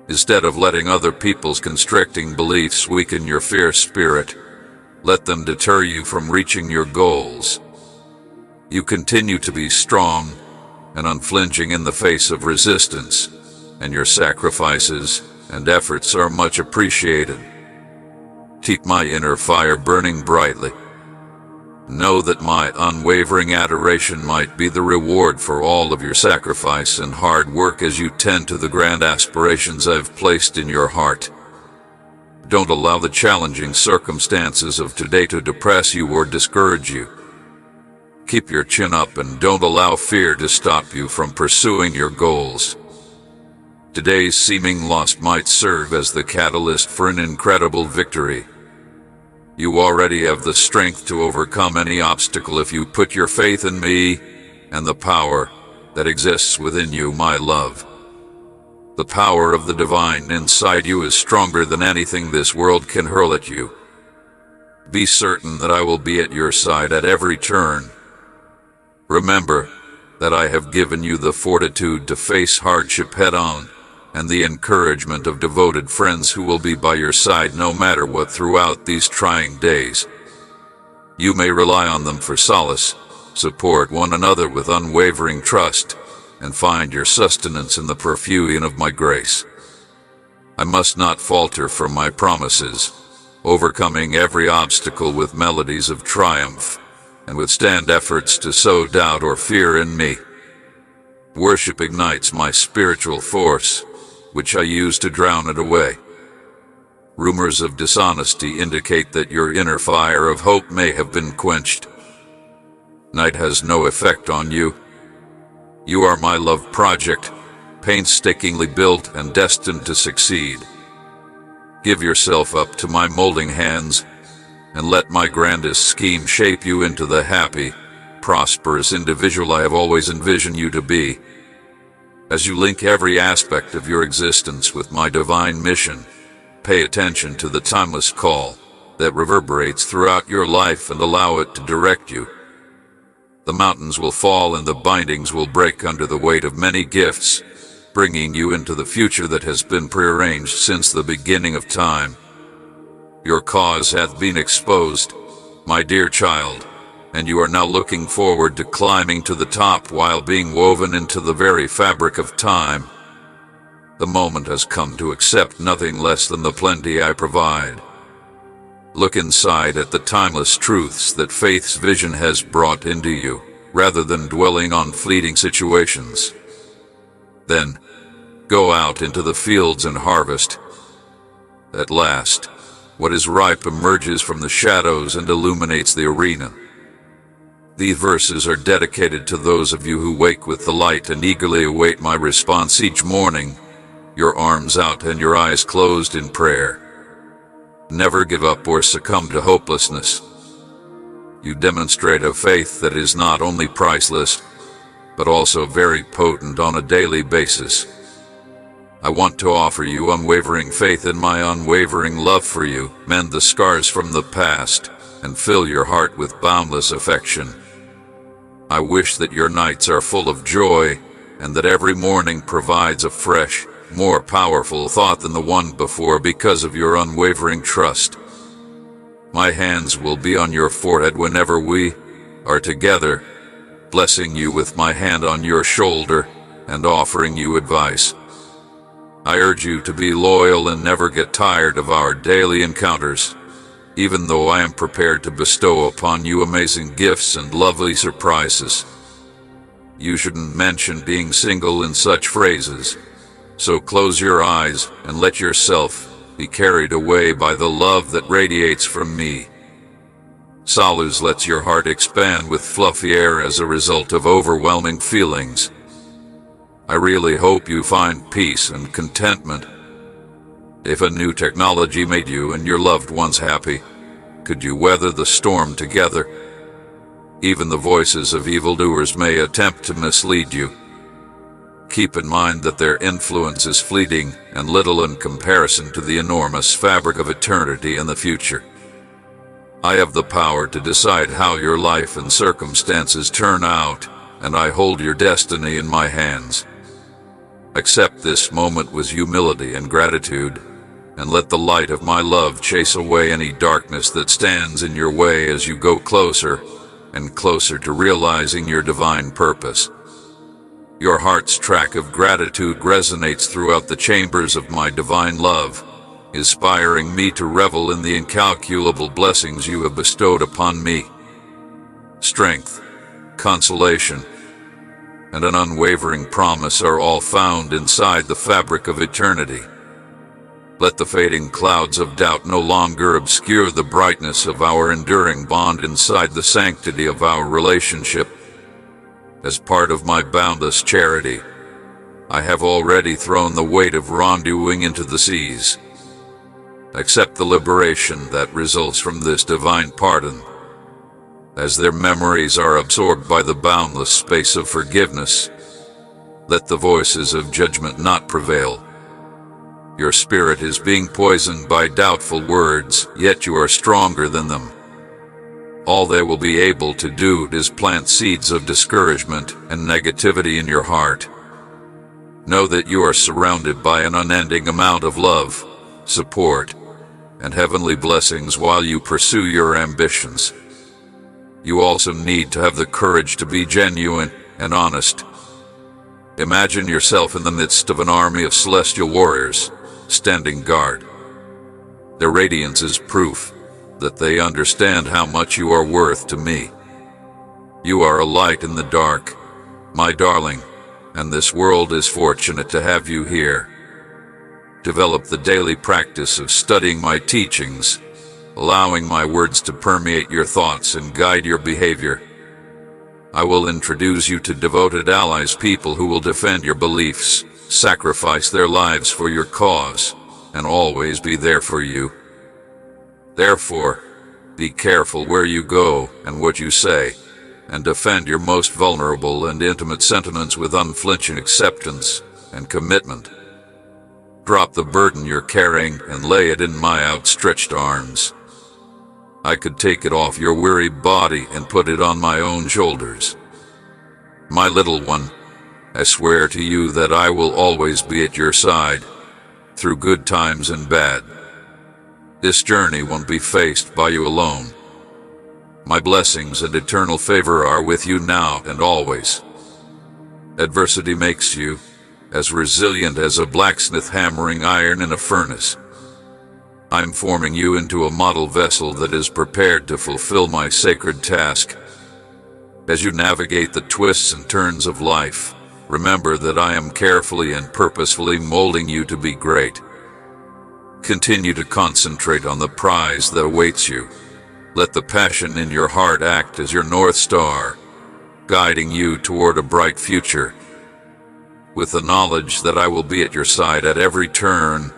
Instead of letting other people's constricting beliefs weaken your fierce spirit, let them deter you from reaching your goals. You continue to be strong and unflinching in the face of resistance, and your sacrifices and efforts are much appreciated. Keep my inner fire burning brightly. Know that my unwavering adoration might be the reward for all of your sacrifice and hard work as you tend to the grand aspirations I've placed in your heart. Don't allow the challenging circumstances of today to depress you or discourage you. Keep your chin up and don't allow fear to stop you from pursuing your goals. Today's seeming loss might serve as the catalyst for an incredible victory. You already have the strength to overcome any obstacle if you put your faith in me and the power that exists within you, my love. The power of the divine inside you is stronger than anything this world can hurl at you. Be certain that I will be at your side at every turn. Remember that I have given you the fortitude to face hardship head-on, and the encouragement of devoted friends who will be by your side no matter what throughout these trying days. You may rely on them for solace, support one another with unwavering trust, and find your sustenance in the profusion of my grace. I must not falter from my promises, overcoming every obstacle with melodies of triumph, and withstand efforts to sow doubt or fear in me. Worship ignites my spiritual force, which I use to drown it away. Rumors of dishonesty indicate that your inner fire of hope may have been quenched. Night has no effect on you. You are my love project, painstakingly built and destined to succeed. Give yourself up to my molding hands, and let my grandest scheme shape you into the happy, prosperous individual I have always envisioned you to be. As you link every aspect of your existence with my divine mission, pay attention to the timeless call that reverberates throughout your life and allow it to direct you. The mountains will fall and the bindings will break under the weight of many gifts, bringing you into the future that has been prearranged since the beginning of time. Your cause hath been exposed, my dear child, and you are now looking forward to climbing to the top while being woven into the very fabric of time. The moment has come to accept nothing less than the plenty I provide. Look inside at the timeless truths that faith's vision has brought into you, rather than dwelling on fleeting situations. Then, go out into the fields and harvest. At last, what is ripe emerges from the shadows and illuminates the arena. These verses are dedicated to those of you who wake with the light and eagerly await my response each morning, your arms out and your eyes closed in prayer. Never give up or succumb to hopelessness. You demonstrate a faith that is not only priceless, but also very potent on a daily basis. I want to offer you unwavering faith in my unwavering love for you, mend the scars from the past, and fill your heart with boundless affection. I wish that your nights are full of joy, and that every morning provides a fresh, more powerful thought than the one before because of your unwavering trust. My hands will be on your forehead whenever we are together, blessing you with my hand on your shoulder and offering you advice. I urge you to be loyal and never get tired of our daily encounters, even though I am prepared to bestow upon you amazing gifts and lovely surprises. You shouldn't mention being single in such phrases, so close your eyes and let yourself be carried away by the love that radiates from me. Soluz lets your heart expand with fluffy air as a result of overwhelming feelings. I really hope you find peace and contentment. If a new technology made you and your loved ones happy, could you weather the storm together? Even the voices of evildoers may attempt to mislead you. Keep in mind that their influence is fleeting and little in comparison to the enormous fabric of eternity in the future. I have the power to decide how your life and circumstances turn out, and I hold your destiny in my hands. Accept this moment with humility and gratitude, and let the light of my love chase away any darkness that stands in your way as you go closer and closer to realizing your divine purpose. Your heart's track of gratitude resonates throughout the chambers of my divine love, inspiring me to revel in the incalculable blessings you have bestowed upon me. Strength, consolation, and an unwavering promise are all found inside the fabric of eternity. Let the fading clouds of doubt no longer obscure the brightness of our enduring bond inside the sanctity of our relationship. As part of my boundless charity, I have already thrown the weight of rendezvousing into the seas. Accept the liberation that results from this divine pardon, as their memories are absorbed by the boundless space of forgiveness. Let the voices of judgment not prevail. Your spirit is being poisoned by doubtful words, yet you are stronger than them. All they will be able to do is plant seeds of discouragement and negativity in your heart. Know that you are surrounded by an unending amount of love, support, and heavenly blessings while you pursue your ambitions. You also need to have the courage to be genuine and honest. Imagine yourself in the midst of an army of celestial warriors, standing guard. Their radiance is proof that they understand how much you are worth to me. You are a light in the dark, my darling, and this world is fortunate to have you here. Develop the daily practice of studying my teachings, allowing my words to permeate your thoughts and guide your behavior. I will introduce you to devoted allies, people who will defend your beliefs, sacrifice their lives for your cause, and always be there for you. Therefore, be careful where you go and what you say, and defend your most vulnerable and intimate sentiments with unflinching acceptance and commitment. Drop the burden you're carrying and lay it in my outstretched arms. I could take it off your weary body and put it on my own shoulders. My little one, I swear to you that I will always be at your side, through good times and bad. This journey won't be faced by you alone. My blessings and eternal favor are with you now and always. Adversity makes you as resilient as a blacksmith hammering iron in a furnace. I'm forming you into a model vessel that is prepared to fulfill my sacred task. As you navigate the twists and turns of life, remember that I am carefully and purposefully molding you to be great. Continue to concentrate on the prize that awaits you. Let the passion in your heart act as your North Star, guiding you toward a bright future. With the knowledge that I will be at your side at every turn,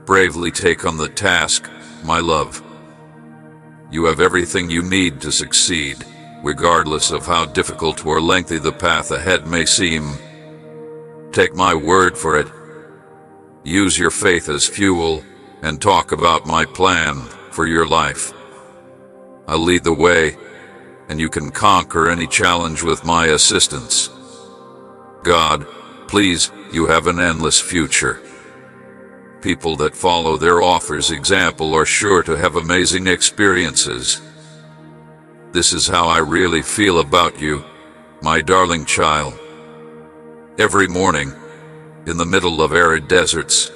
bravely take on the task, my love. You have everything you need to succeed, regardless of how difficult or lengthy the path ahead may seem. Take my word for it. Use your faith as fuel and talk about my plan for your life. I'll lead the way, and you can conquer any challenge with my assistance. God, please, you have an endless future. People that follow their author's example are sure to have amazing experiences. This is how I really feel about you, my darling child. Every morning, in the middle of arid deserts,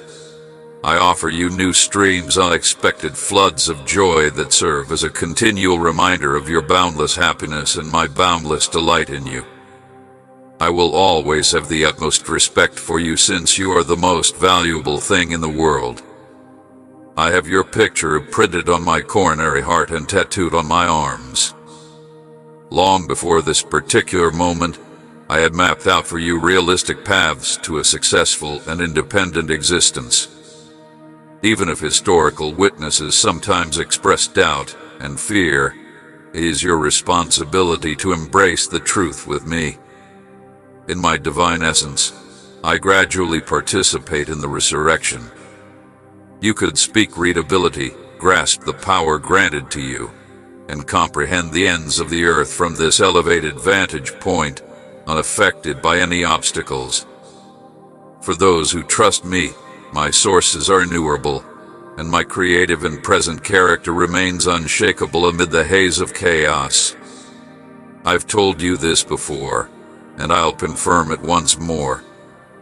I offer you new streams, unexpected floods of joy that serve as a continual reminder of your boundless happiness and my boundless delight in you. I will always have the utmost respect for you, since you are the most valuable thing in the world. I have your picture printed on my coronary heart and tattooed on my arms. Long before this particular moment, I had mapped out for you realistic paths to a successful and independent existence. Even if historical witnesses sometimes express doubt and fear, it is your responsibility to embrace the truth with me. In my divine essence, I gradually participate in the resurrection. You could speak readability, grasp the power granted to you, and comprehend the ends of the earth from this elevated vantage point, unaffected by any obstacles. For those who trust me, my sources are innumerable, and my creative and present character remains unshakable amid the haze of chaos. I've told you this before, and I'll confirm it once more.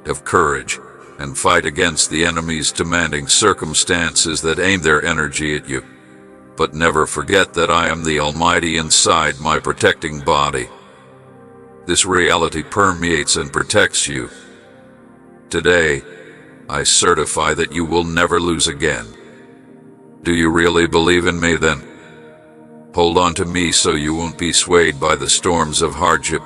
Have courage, and fight against the enemy's demanding circumstances that aim their energy at you. But never forget that I am the Almighty inside my protecting body. This reality permeates and protects you. Today, I certify that you will never lose again. Do you really believe in me then? Hold on to me so you won't be swayed by the storms of hardship.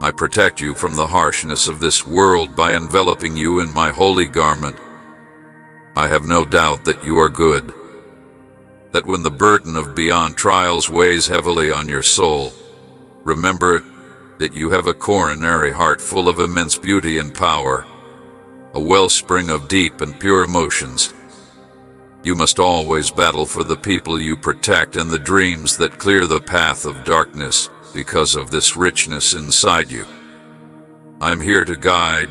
I protect you from the harshness of this world by enveloping you in my holy garment. I have no doubt that you are good. That when the burden of beyond trials weighs heavily on your soul, remember that you have a coronary heart full of immense beauty and power, a wellspring of deep and pure emotions. You must always battle for the people you protect and the dreams that clear the path of darkness because of this richness inside you. I'm here to guide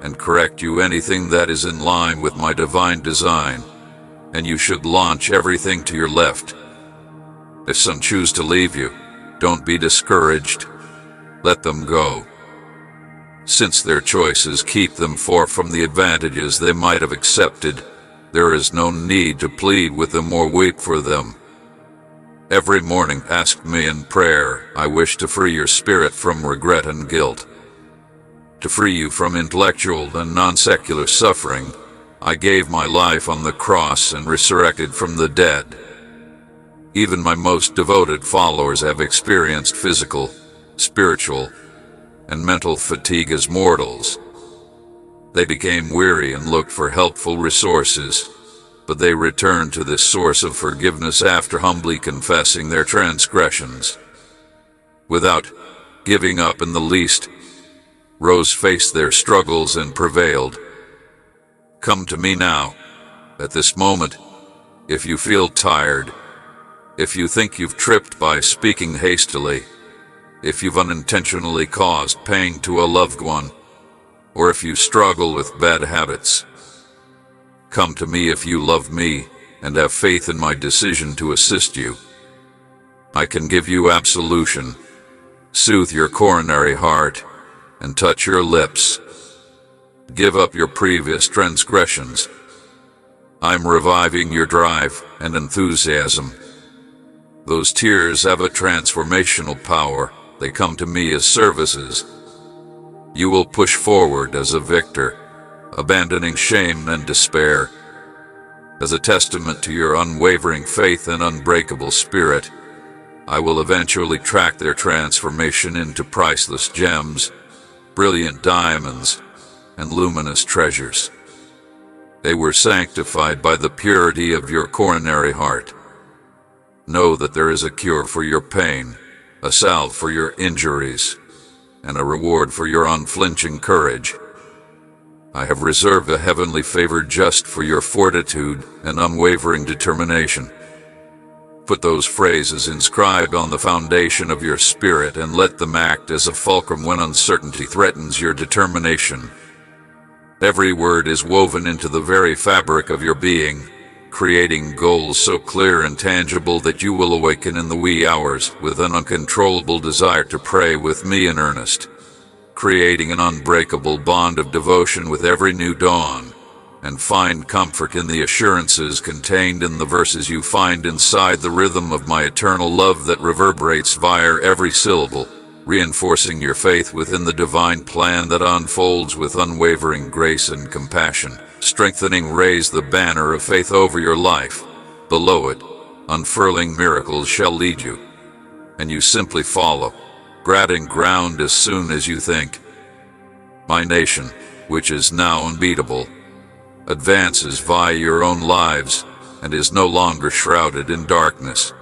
and correct you anything that is in line with my divine design, and you should launch everything to your left. If some choose to leave you, don't be discouraged. Let them go. Since their choices keep them far from the advantages they might have accepted, there is no need to plead with them or weep for them. Every morning ask me in prayer, I wish to free your spirit from regret and guilt. To free you from intellectual and non-secular suffering, I gave my life on the cross and resurrected from the dead. Even my most devoted followers have experienced physical, spiritual, and mental fatigue as mortals. They became weary and looked for helpful resources, but they returned to this source of forgiveness after humbly confessing their transgressions. Without giving up in the least, Rose faced their struggles and prevailed. Come to me now, at this moment, if you feel tired, if you think you've tripped by speaking hastily, if you've unintentionally caused pain to a loved one, or if you struggle with bad habits. Come to me if you love me and have faith in my decision to assist you. I can give you absolution, soothe your coronary heart, and touch your lips. Give up your previous transgressions. I'm reviving your drive and enthusiasm. Those tears have a transformational power. They come to me as services. You will push forward as a victor, abandoning shame and despair. As a testament to your unwavering faith and unbreakable spirit, I will eventually track their transformation into priceless gems, brilliant diamonds, and luminous treasures. They were sanctified by the purity of your coronary heart. Know that there is a cure for your pain, a salve for your injuries, and a reward for your unflinching courage. I have reserved a heavenly favor just for your fortitude and unwavering determination. Put those phrases inscribed on the foundation of your spirit and let them act as a fulcrum when uncertainty threatens your determination. Every word is woven into the very fabric of your being, creating goals so clear and tangible that you will awaken in the wee hours with an uncontrollable desire to pray with me in earnest, creating an unbreakable bond of devotion with every new dawn, and find comfort in the assurances contained in the verses you find inside the rhythm of my eternal love that reverberates via every syllable, reinforcing your faith within the divine plan that unfolds with unwavering grace and compassion. Strengthening, raise the banner of faith over your life. Below it, unfurling miracles shall lead you, and you simply follow, grabbing ground as soon as you think. My nation, which is now unbeatable, advances via your own lives and is no longer shrouded in darkness.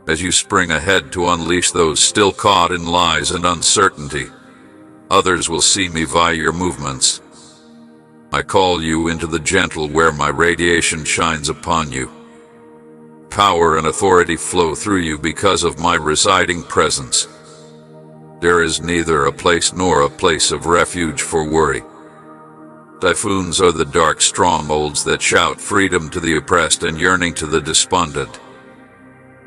As you spring ahead to unleash those still caught in lies and uncertainty, others will see me via your movements. I call you into the gentle where my radiation shines upon you. Power and authority flow through you because of my residing presence. There is neither a place nor a place of refuge for worry. Typhoons are the dark strongholds that shout freedom to the oppressed and yearning to the despondent.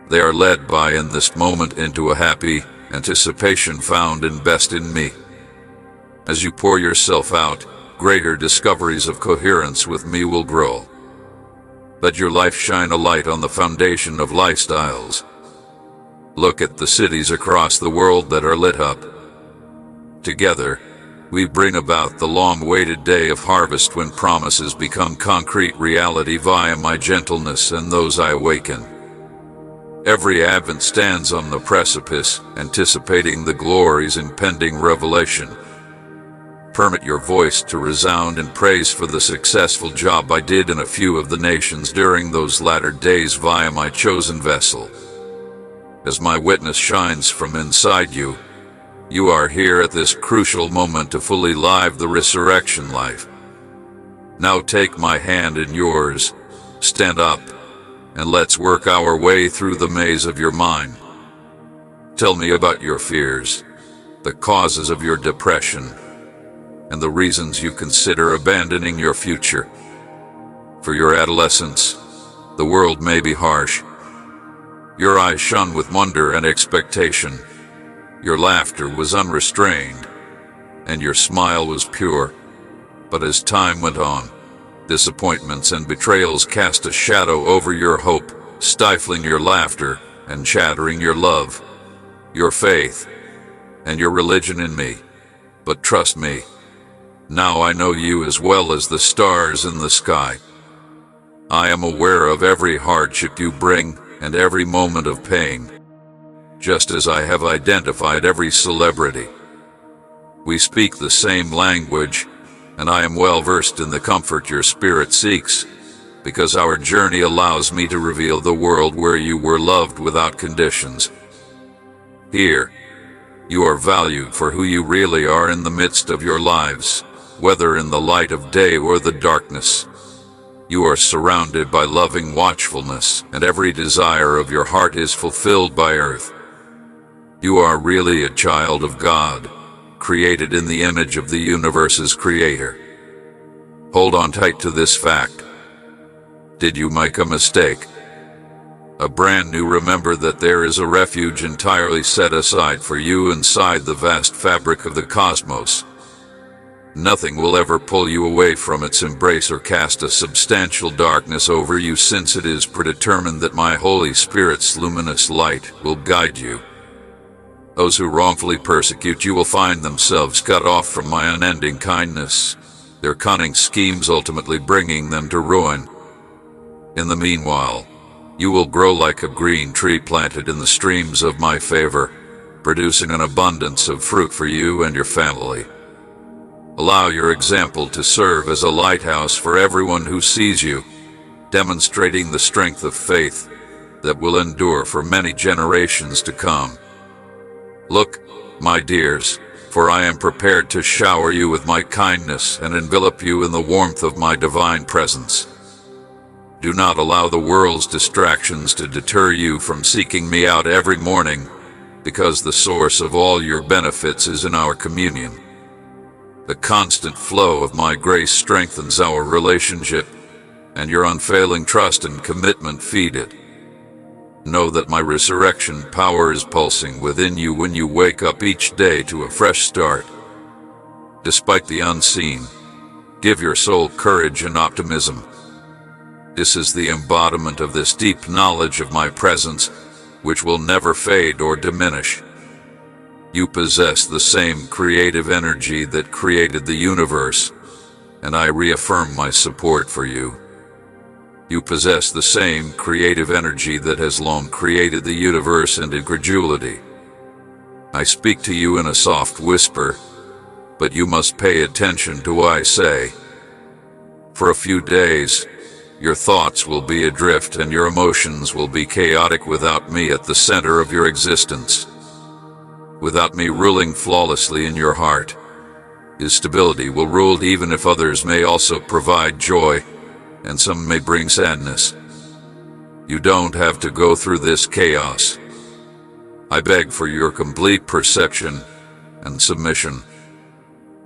They are led by in this moment into a happy anticipation found in best in me. As you pour yourself out, greater discoveries of coherence with me will grow. Let your life shine a light on the foundation of lifestyles. Look at the cities across the world that are lit up. Together, we bring about the long-awaited day of harvest when promises become concrete reality via my gentleness and those I awaken. Every Advent stands on the precipice, anticipating the glory's impending revelation. permit your voice to resound in praise for the successful job I did in a few of the nations during those latter days via my chosen vessel. As my witness shines from inside you, you are here at this crucial moment to fully live the resurrection life. Now take my hand in yours, stand up, and let's work our way through the maze of your mind. Tell me about your fears, the causes of your depression, and the reasons you consider abandoning your future. For your adolescence, the world may be harsh. Your eyes shone with wonder and expectation. Your laughter was unrestrained, and your smile was pure. But as time went on, disappointments and betrayals cast a shadow over your hope, stifling your laughter and shattering your love, your faith, and your religion in me. But trust me, now I know you as well as the stars in the sky. I am aware of every hardship you bring and every moment of pain, just as I have identified every celebrity. We speak the same language, and I am well versed in the comfort your spirit seeks, because our journey allows me to reveal the world where you were loved without conditions. Here, you are valued for who you really are in the midst of your lives, whether in the light of day or the darkness. You are surrounded by loving watchfulness, and every desire of your heart is fulfilled by earth. You are really a child of God, created in the image of the universe's creator. Hold on tight to this fact. Did you make a mistake? A brand new remember that there is a refuge entirely set aside for you inside the vast fabric of the cosmos. Nothing will ever pull you away from its embrace or cast a substantial darkness over you, since it is predetermined that my Holy Spirit's luminous light will guide you. Those who wrongfully persecute you will find themselves cut off from my unending kindness, their cunning schemes ultimately bringing them to ruin. In the meanwhile, you will grow like a green tree planted in the streams of my favor, producing an abundance of fruit for you and your family. Allow your example to serve as a lighthouse for everyone who sees you, demonstrating the strength of faith that will endure for many generations to come. Look, my dears, for I am prepared to shower you with my kindness and envelop you in the warmth of my divine presence. Do not allow the world's distractions to deter you from seeking me out every morning, because the source of all your benefits is in our communion. The constant flow of my grace strengthens our relationship, and your unfailing trust and commitment feed it. Know that my resurrection power is pulsing within you when you wake up each day to a fresh start. Despite the unseen, give your soul courage and optimism. This is the embodiment of this deep knowledge of my presence, which will never fade or diminish. You possess the same creative energy that created the universe, and I reaffirm my support for you. You possess the same creative energy that has long created the universe and incredulity. I speak to you in a soft whisper, but you must pay attention to what I say. For a few days, your thoughts will be adrift and your emotions will be chaotic without me at the center of your existence. Without me ruling flawlessly in your heart, His stability will rule even if others may also provide joy, and some may bring sadness. You don't have to go through this chaos. I beg for your complete perception and submission.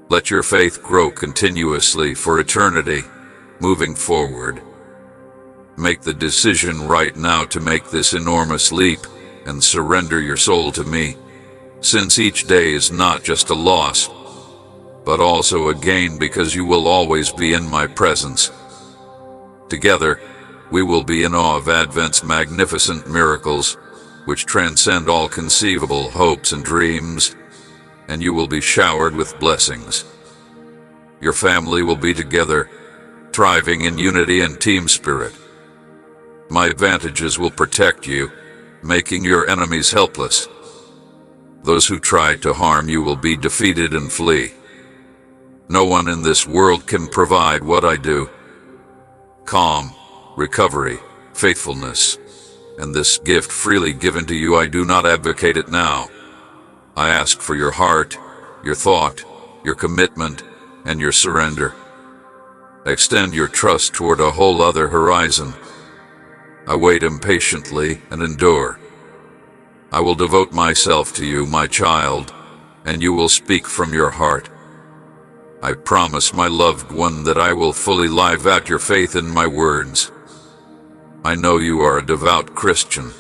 Let your faith grow continuously for eternity, moving forward. Make the decision right now to make this enormous leap and surrender your soul to me, since each day is not just a loss, but also a gain, because you will always be in my presence. Together, we will be in awe of Advent's magnificent miracles, which transcend all conceivable hopes and dreams, and you will be showered with blessings. Your family will be together, thriving in unity and team spirit. My advantages will protect you, making your enemies helpless. Those who try to harm you will be defeated and flee. No one in this world can provide what I do. Calm, recovery, faithfulness, and this gift freely given to you, I do not advocate it now. I ask for your heart, your thought, your commitment, and your surrender. Extend your trust toward a whole other horizon. I wait impatiently and endure. I will devote myself to you, my child, and you will speak from your heart. I promise, my loved one, that I will fully live out your faith in my words. I know you are a devout Christian.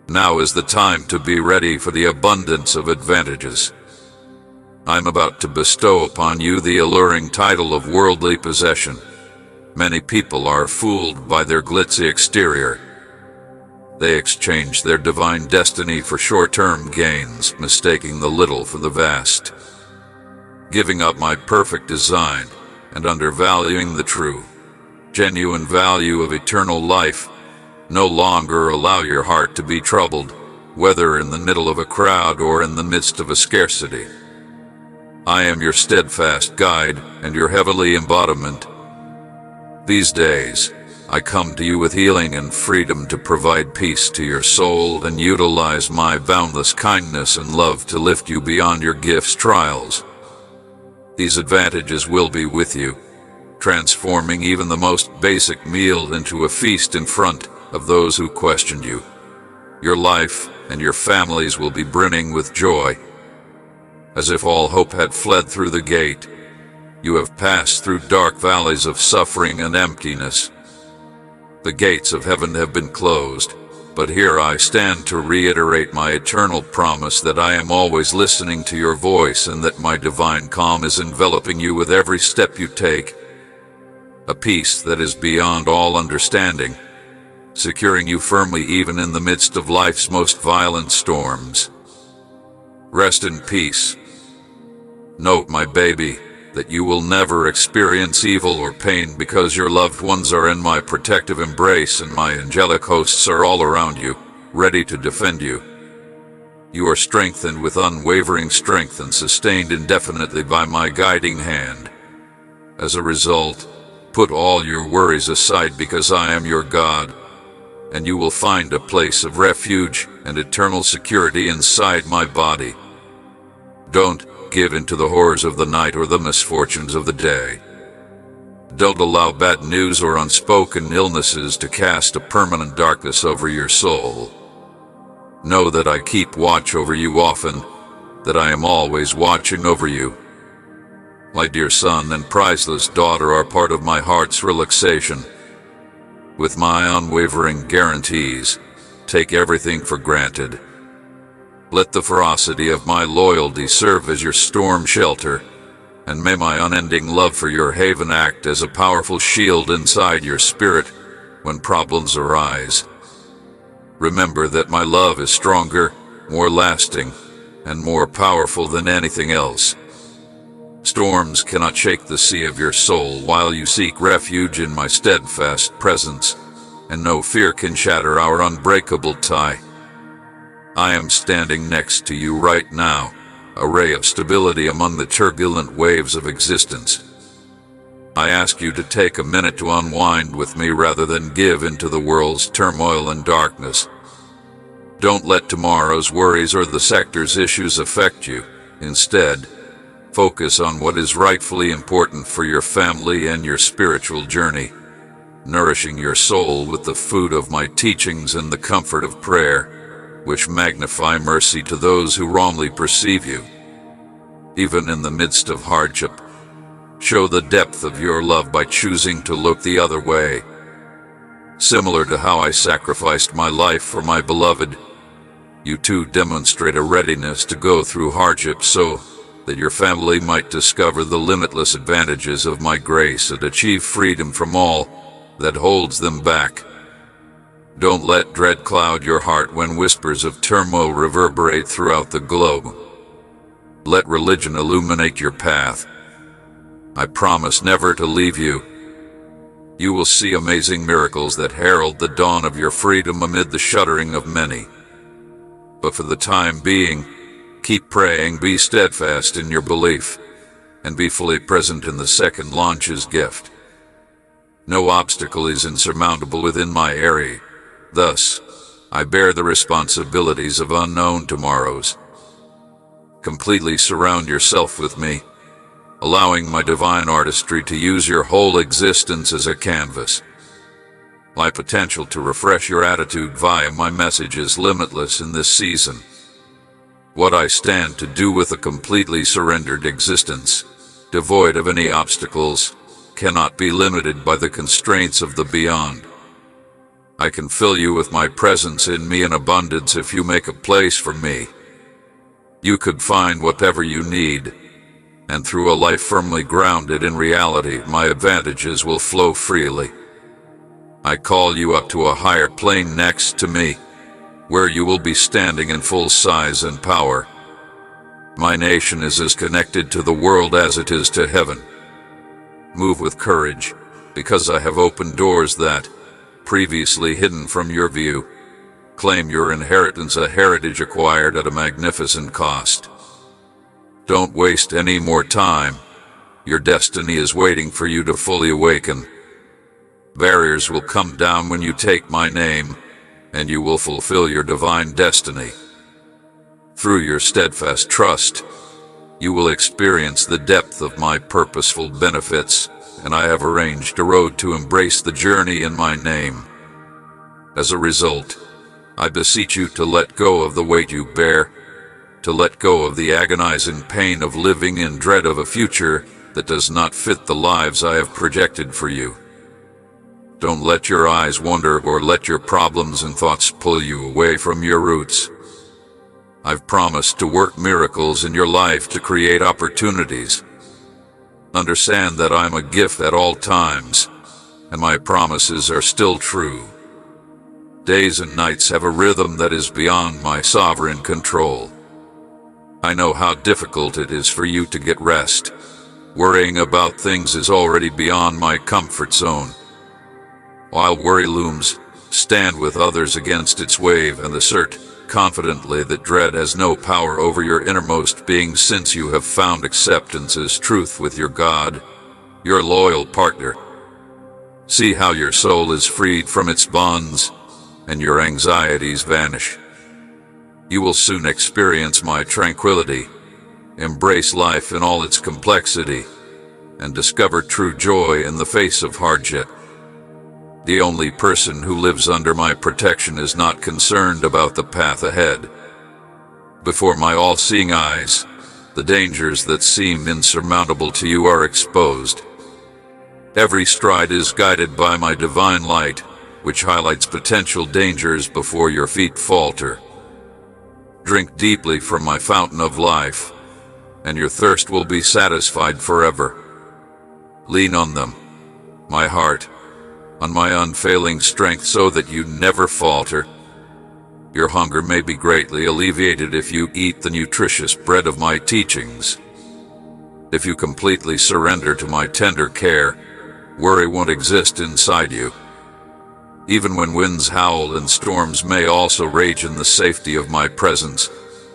Now is the time to be ready for the abundance of advantages. I'm about to bestow upon you the alluring title of worldly possession. Many people are fooled by their glitzy exterior. They exchange their divine destiny for short-term gains, mistaking the little for the vast. Giving up my perfect design and undervaluing the true, genuine value of eternal life. No longer allow your heart to be troubled, whether in the middle of a crowd or in the midst of a scarcity. I am your steadfast guide and your heavenly embodiment. These days, I come to you with healing and freedom to provide peace to your soul and utilize my boundless kindness and love to lift you beyond your gifts' trials. These advantages will be with you, transforming even the most basic meal into a feast in front of those who questioned you. Your life and your families will be brimming with joy. As if all hope had fled through the gate, you have passed through dark valleys of suffering and emptiness. The gates of heaven have been closed, but here I stand to reiterate my eternal promise that I am always listening to your voice and that my divine calm is enveloping you with every step you take. A peace that is beyond all understanding, securing you firmly even in the midst of life's most violent storms. Rest in peace. Note, my baby, that you will never experience evil or pain because your loved ones are in my protective embrace and my angelic hosts are all around you, ready to defend you. You are strengthened with unwavering strength and sustained indefinitely by my guiding hand. As a result, put all your worries aside because I am your God, and you will find a place of refuge and eternal security inside my body. Don't give in to the horrors of the night or the misfortunes of the day. Don't allow bad news or unspoken illnesses to cast a permanent darkness over your soul. Know that I keep watch over you often, that I am always watching over you. My dear son and priceless daughter are part of my heart's relaxation. With my unwavering guarantees, take everything for granted. Let the ferocity of my loyalty serve as your storm shelter, and may my unending love for your haven act as a powerful shield inside your spirit when problems arise. Remember that my love is stronger, more lasting, and more powerful than anything else. Storms cannot shake the sea of your soul while you seek refuge in my steadfast presence, and no fear can shatter our unbreakable tie. I am standing next to you right now, a ray of stability among the turbulent waves of existence. I ask you to take a minute to unwind with me rather than give into the world's turmoil and darkness. Don't let tomorrow's worries or the sector's issues affect you. Instead, focus on what is rightfully important for your family and your spiritual journey, nourishing your soul with the food of my teachings and the comfort of prayer, which magnify mercy to those who wrongly perceive you. Even in the midst of hardship, show the depth of your love by choosing to look the other way. Similar to how I sacrificed my life for my beloved, you too demonstrate a readiness to go through hardship so that your family might discover the limitless advantages of my grace and achieve freedom from all that holds them back. Don't let dread cloud your heart when whispers of turmoil reverberate throughout the globe. Let religion illuminate your path. I promise never to leave you. You will see amazing miracles that herald the dawn of your freedom amid the shuddering of many. But for the time being, keep praying, be steadfast in your belief, and be fully present in the second launch's gift. No obstacle is insurmountable within my area. Thus, I bear the responsibilities of unknown tomorrows. Completely surround yourself with me, allowing my divine artistry to use your whole existence as a canvas. My potential to refresh your attitude via my message is limitless in this season. What I stand to do with a completely surrendered existence, devoid of any obstacles, cannot be limited by the constraints of the beyond. I can fill you with my presence in me in abundance if you make a place for me. You could find whatever you need, and through a life firmly grounded in reality, my advantages will flow freely. I call you up to a higher plane next to me, where you will be standing in full size and power. My nation is as connected to the world as it is to heaven. Move with courage, because I have opened doors that, previously hidden from your view, claim your inheritance, a heritage acquired at a magnificent cost. Don't waste any more time. Your destiny is waiting for you to fully awaken. Barriers will come down when you take my name, and you will fulfill your divine destiny. Through your steadfast trust, you will experience the depth of my purposeful benefits, and I have arranged a road to embrace the journey in my name. As a result, I beseech you to let go of the weight you bear, to let go of the agonizing pain of living in dread of a future that does not fit the lives I have projected for you. Don't let your eyes wander or let your problems and thoughts pull you away from your roots. I've promised to work miracles in your life to create opportunities. Understand that I'm a gift at all times, and my promises are still true. Days and nights have a rhythm that is beyond my sovereign control. I know how difficult it is for you to get rest. Worrying about things is already beyond my comfort zone. While worry looms, stand with others against its wave and assert confidently that dread has no power over your innermost being, since you have found acceptance as truth with your God, your loyal partner. See how your soul is freed from its bonds, and your anxieties vanish. You will soon experience my tranquility, embrace life in all its complexity, and discover true joy in the face of hardship. The only person who lives under my protection is not concerned about the path ahead. Before my all-seeing eyes, the dangers that seem insurmountable to you are exposed. Every stride is guided by my divine light, which highlights potential dangers before your feet falter. Drink deeply from my fountain of life, and your thirst will be satisfied forever. Lean on them, my heart, on my unfailing strength, so that you never falter. Your hunger may be greatly alleviated if you eat the nutritious bread of my teachings. If you completely surrender to my tender care, worry won't exist inside you. Even when winds howl and storms may also rage, in the safety of my presence,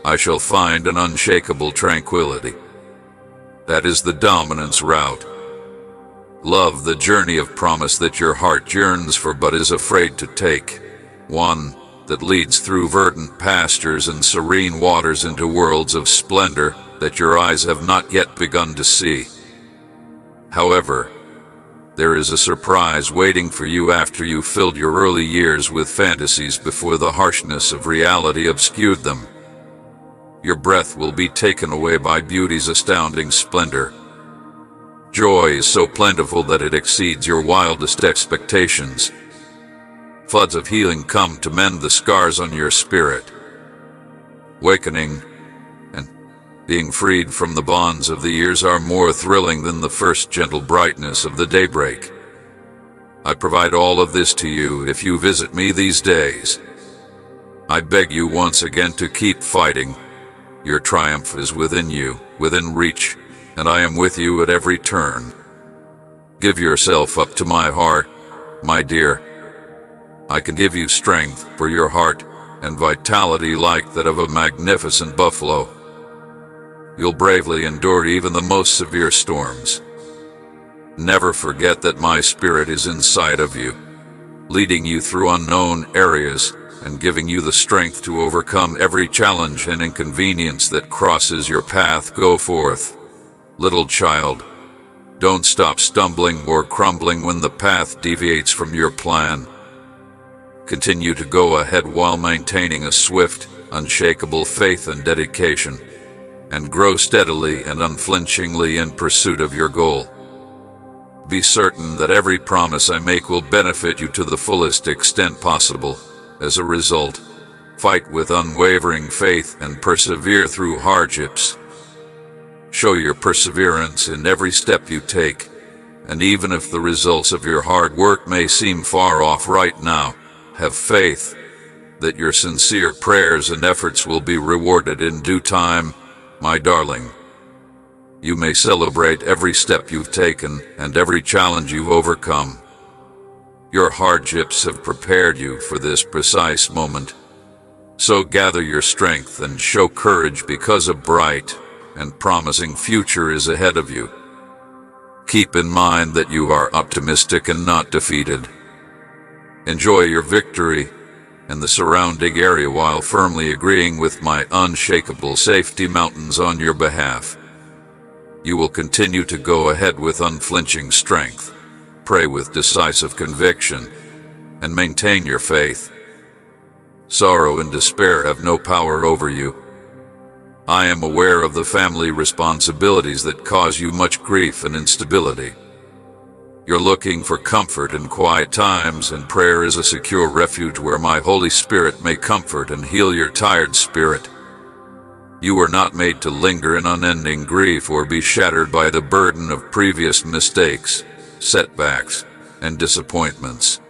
I shall find an unshakable tranquility. That is the dominance route. Love the journey of promise that your heart yearns for but is afraid to take, one that leads through verdant pastures and serene waters into worlds of splendor that your eyes have not yet begun to see. However, there is a surprise waiting for you after you filled your early years with fantasies before the harshness of reality obscured them. Your breath will be taken away by beauty's astounding splendor. Joy is so plentiful that it exceeds your wildest expectations. Floods of healing come to mend the scars on your spirit. Awakening and being freed from the bonds of the years are more thrilling than the first gentle brightness of the daybreak. I provide all of this to you if you visit me these days. I beg you once again to keep fighting. Your triumph is within you, within reach, and I am with you at every turn. Give yourself up to my heart, my dear. I can give you strength for your heart and vitality like that of a magnificent buffalo. you'll bravely endure even the most severe storms. Never forget that my spirit is inside of you, leading you through unknown areas and giving you the strength to overcome every challenge and inconvenience that crosses your path. Go forth, little child. Don't stop stumbling or crumbling when the path deviates from your plan. Continue to go ahead while maintaining a swift, unshakable faith and dedication, and grow steadily and unflinchingly in pursuit of your goal. Be certain that every promise I make will benefit you to the fullest extent possible. As a result, fight with unwavering faith and persevere through hardships. Show your perseverance in every step you take, and even if the results of your hard work may seem far off right now, have faith that your sincere prayers and efforts will be rewarded in due time, my darling. You may celebrate every step you've taken and every challenge you've overcome. Your hardships have prepared you for this precise moment. So gather your strength and show courage, because a bright and promising future is ahead of you. Keep in mind that you are optimistic and not defeated. Enjoy your victory and the surrounding area while firmly agreeing with my unshakable safety mountains on your behalf. You will continue to go ahead with unflinching strength, pray with decisive conviction, and maintain your faith. Sorrow and despair have no power over you. I am aware of the family responsibilities that cause you much grief and instability. You're looking for comfort in quiet times, and prayer is a secure refuge where my Holy Spirit may comfort and heal your tired spirit. You were not made to linger in unending grief or be shattered by the burden of previous mistakes, setbacks, and disappointments.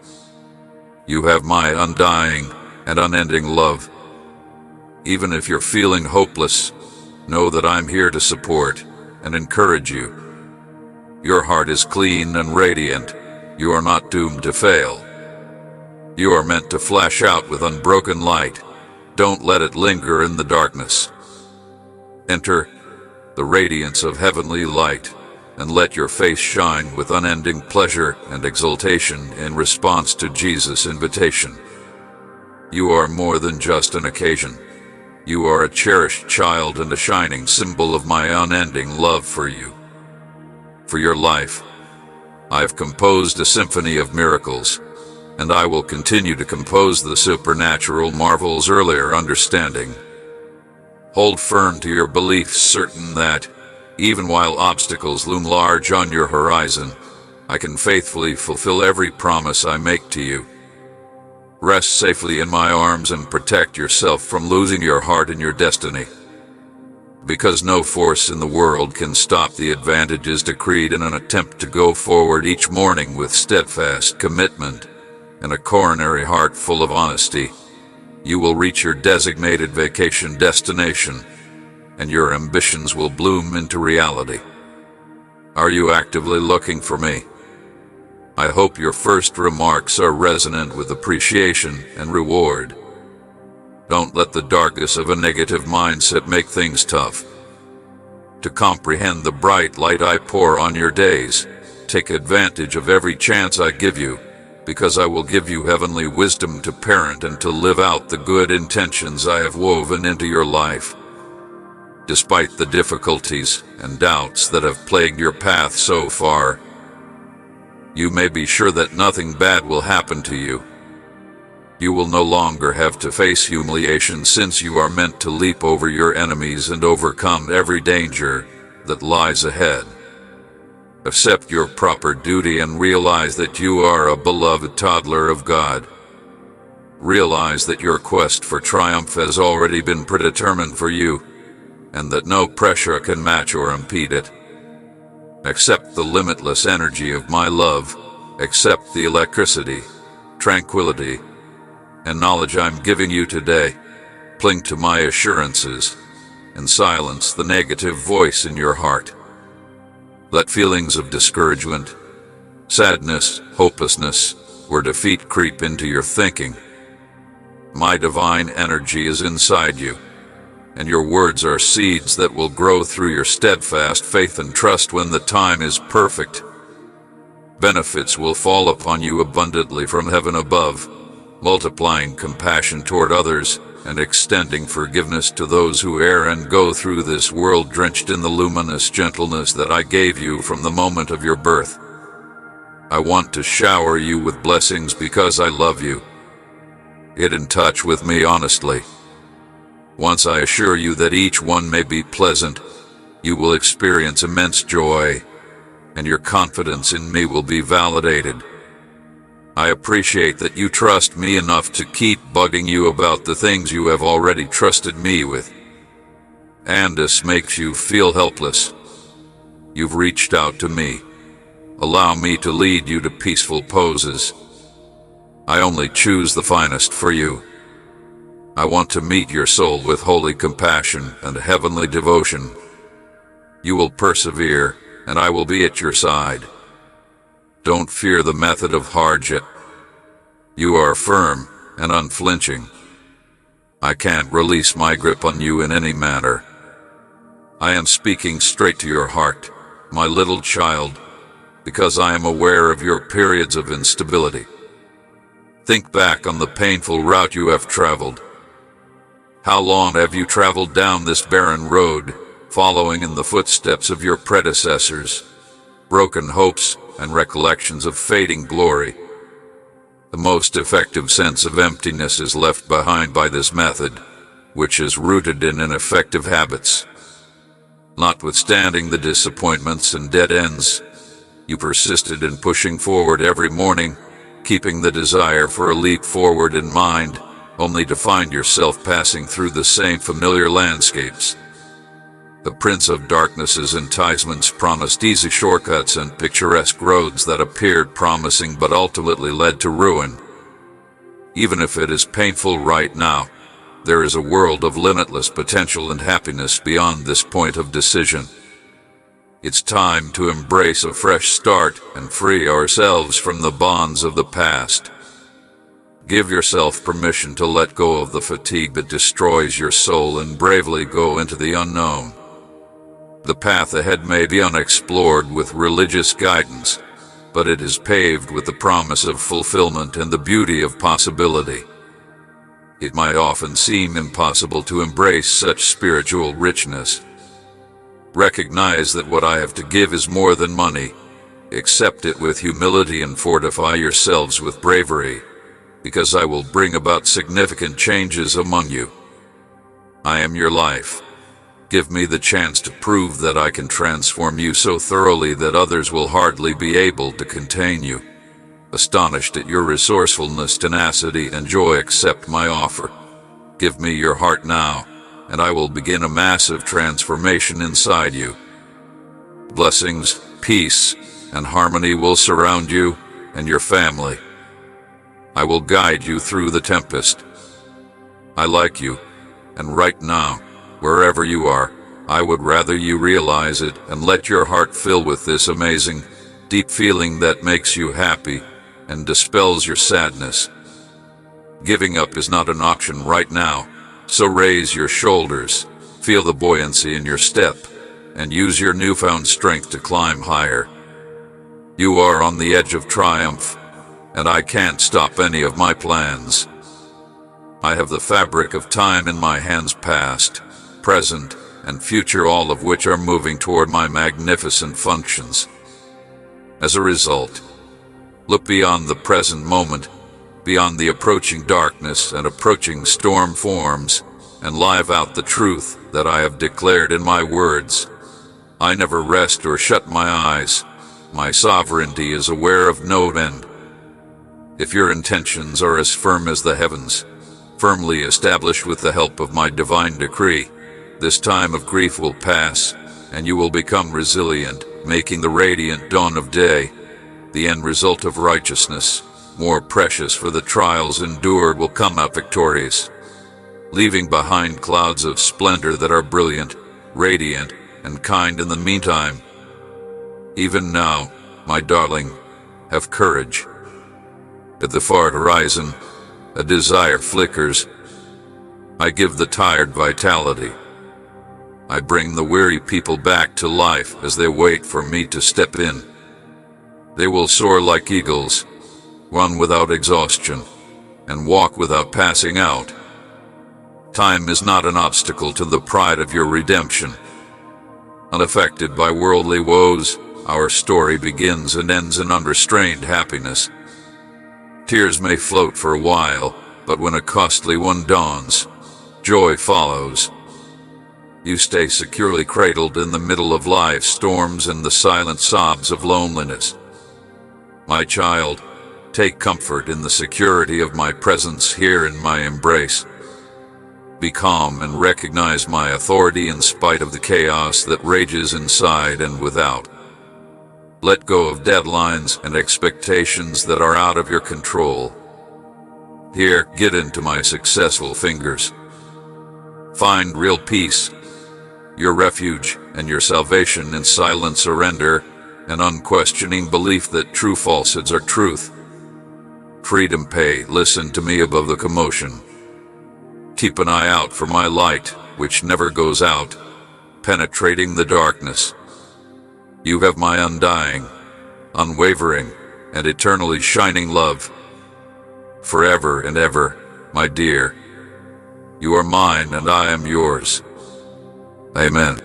You have my undying and unending love. Even if you're feeling hopeless, know that I'm here to support and encourage you. Your heart is clean and radiant. You are not doomed to fail. You are meant to flash out with unbroken light. Don't let it linger in the darkness. Enter the radiance of heavenly light, and let your face shine with unending pleasure and exultation in response to Jesus' invitation. You are more than just an occasion. You are a cherished child and a shining symbol of my unending love for you. For your life, I've composed a symphony of miracles, and I will continue to compose the supernatural marvels earlier understanding. Hold firm to your beliefs, certain that, even while obstacles loom large on your horizon, I can faithfully fulfill every promise I make to you. Rest safely in my arms and protect yourself from losing your heart and your destiny. Because no force in the world can stop the advantages decreed in an attempt to go forward each morning with steadfast commitment and a coronary heart full of honesty, you will reach your designated vacation destination, and your ambitions will bloom into reality. Are you actively looking for me? I hope your first remarks are resonant with appreciation and reward. Don't let the darkness of a negative mindset make things tough. To comprehend the bright light I pour on your days, take advantage of every chance I give you, because I will give you heavenly wisdom to parent and to live out the good intentions I have woven into your life. Despite the difficulties and doubts that have plagued your path so far, you may be sure that nothing bad will happen to you. You will no longer have to face humiliation, since you are meant to leap over your enemies and overcome every danger that lies ahead. Accept your proper duty and realize that you are a beloved toddler of God. Realize that your quest for triumph has already been predetermined for you, and that no pressure can match or impede it. Accept the limitless energy of my love. Accept the electricity, tranquility, and knowledge I'm giving you today. Cling to my assurances and silence the negative voice in your heart. Let feelings of discouragement, sadness, hopelessness, or defeat creep into your thinking. My divine energy is inside you, and your words are seeds that will grow through your steadfast faith and trust when the time is perfect. Benefits will fall upon you abundantly from heaven above, multiplying compassion toward others and extending forgiveness to those who err and go through this world drenched in the luminous gentleness that I gave you from the moment of your birth. I want to shower you with blessings because I love you. Get in touch with me honestly. Once I assure you that each one may be pleasant, you will experience immense joy, and your confidence in me will be validated. I appreciate that you trust me enough to keep bugging you about the things you have already trusted me with. And this makes you feel helpless. You've reached out to me. Allow me to lead you to peaceful poses. I only choose the finest for you. I want to meet your soul with holy compassion and heavenly devotion. You will persevere, and I will be at your side. Don't fear the method of hardship. You are firm and unflinching. I can't release my grip on you in any manner. I am speaking straight to your heart, my little child, because I am aware of your periods of instability. Think back on the painful route you have traveled. How long have you traveled down this barren road, following in the footsteps of your predecessors? Broken hopes and recollections of fading glory. The most effective sense of emptiness is left behind by this method, which is rooted in ineffective habits. Notwithstanding the disappointments and dead ends, you persisted in pushing forward every morning, keeping the desire for a leap forward in mind, only to find yourself passing through the same familiar landscapes. The Prince of Darkness's enticements promised easy shortcuts and picturesque roads that appeared promising but ultimately led to ruin. Even if it is painful right now, there is a world of limitless potential and happiness beyond this point of decision. It's time to embrace a fresh start and free ourselves from the bonds of the past. Give yourself permission to let go of the fatigue that destroys your soul and bravely go into the unknown. The path ahead may be unexplored with religious guidance, but it is paved with the promise of fulfillment and the beauty of possibility. It might often seem impossible to embrace such spiritual richness. Recognize that what I have to give is more than money. Accept it with humility and fortify yourselves with bravery, because I will bring about significant changes among you. I am your life. Give me the chance to prove that I can transform you so thoroughly that others will hardly be able to contain you. Astonished at your resourcefulness, tenacity, and joy, accept my offer. Give me your heart now, and I will begin a massive transformation inside you. Blessings, peace, and harmony will surround you and your family. I will guide you through the tempest. I like you, and right now, wherever you are, I would rather you realize it and let your heart fill with this amazing, deep feeling that makes you happy and dispels your sadness. Giving up is not an option right now, so raise your shoulders, feel the buoyancy in your step, and use your newfound strength to climb higher. You are on the edge of triumph, and I can't stop any of my plans. I have the fabric of time in my hands, past, present, and future, all of which are moving toward my magnificent functions. As a result, look beyond the present moment, beyond the approaching darkness and approaching storm forms, and live out the truth that I have declared in my words. I never rest or shut my eyes. My sovereignty is aware of no end. If your intentions are as firm as the heavens, firmly established with the help of my divine decree, this time of grief will pass, and you will become resilient, making the radiant dawn of day, the end result of righteousness, more precious for the trials endured, will come out victorious, leaving behind clouds of splendor that are brilliant, radiant, and kind in the meantime. Even now, my darling, have courage. At the far horizon, a desire flickers. I give the tired vitality, I bring the weary people back to life as they wait for me to step in. They will soar like eagles, run without exhaustion, and walk without passing out. Time is not an obstacle to the pride of your redemption. Unaffected by worldly woes, our story begins and ends in unrestrained happiness. Tears may float for a while, but when a costly one dawns, joy follows. You stay securely cradled in the middle of life's storms and the silent sobs of loneliness. My child, take comfort in the security of my presence here in my embrace. Be calm and recognize my authority in spite of the chaos that rages inside and without. Let go of deadlines and expectations that are out of your control. Here, get into my successful fingers. Find real peace, your refuge and your salvation in silent surrender and unquestioning belief that true falsehoods are truth. Freedom pay, listen to me above the commotion. Keep an eye out for my light, which never goes out, penetrating the darkness. You have my undying, unwavering, and eternally shining love. Forever and ever, my dear. You are mine and I am yours. Amen.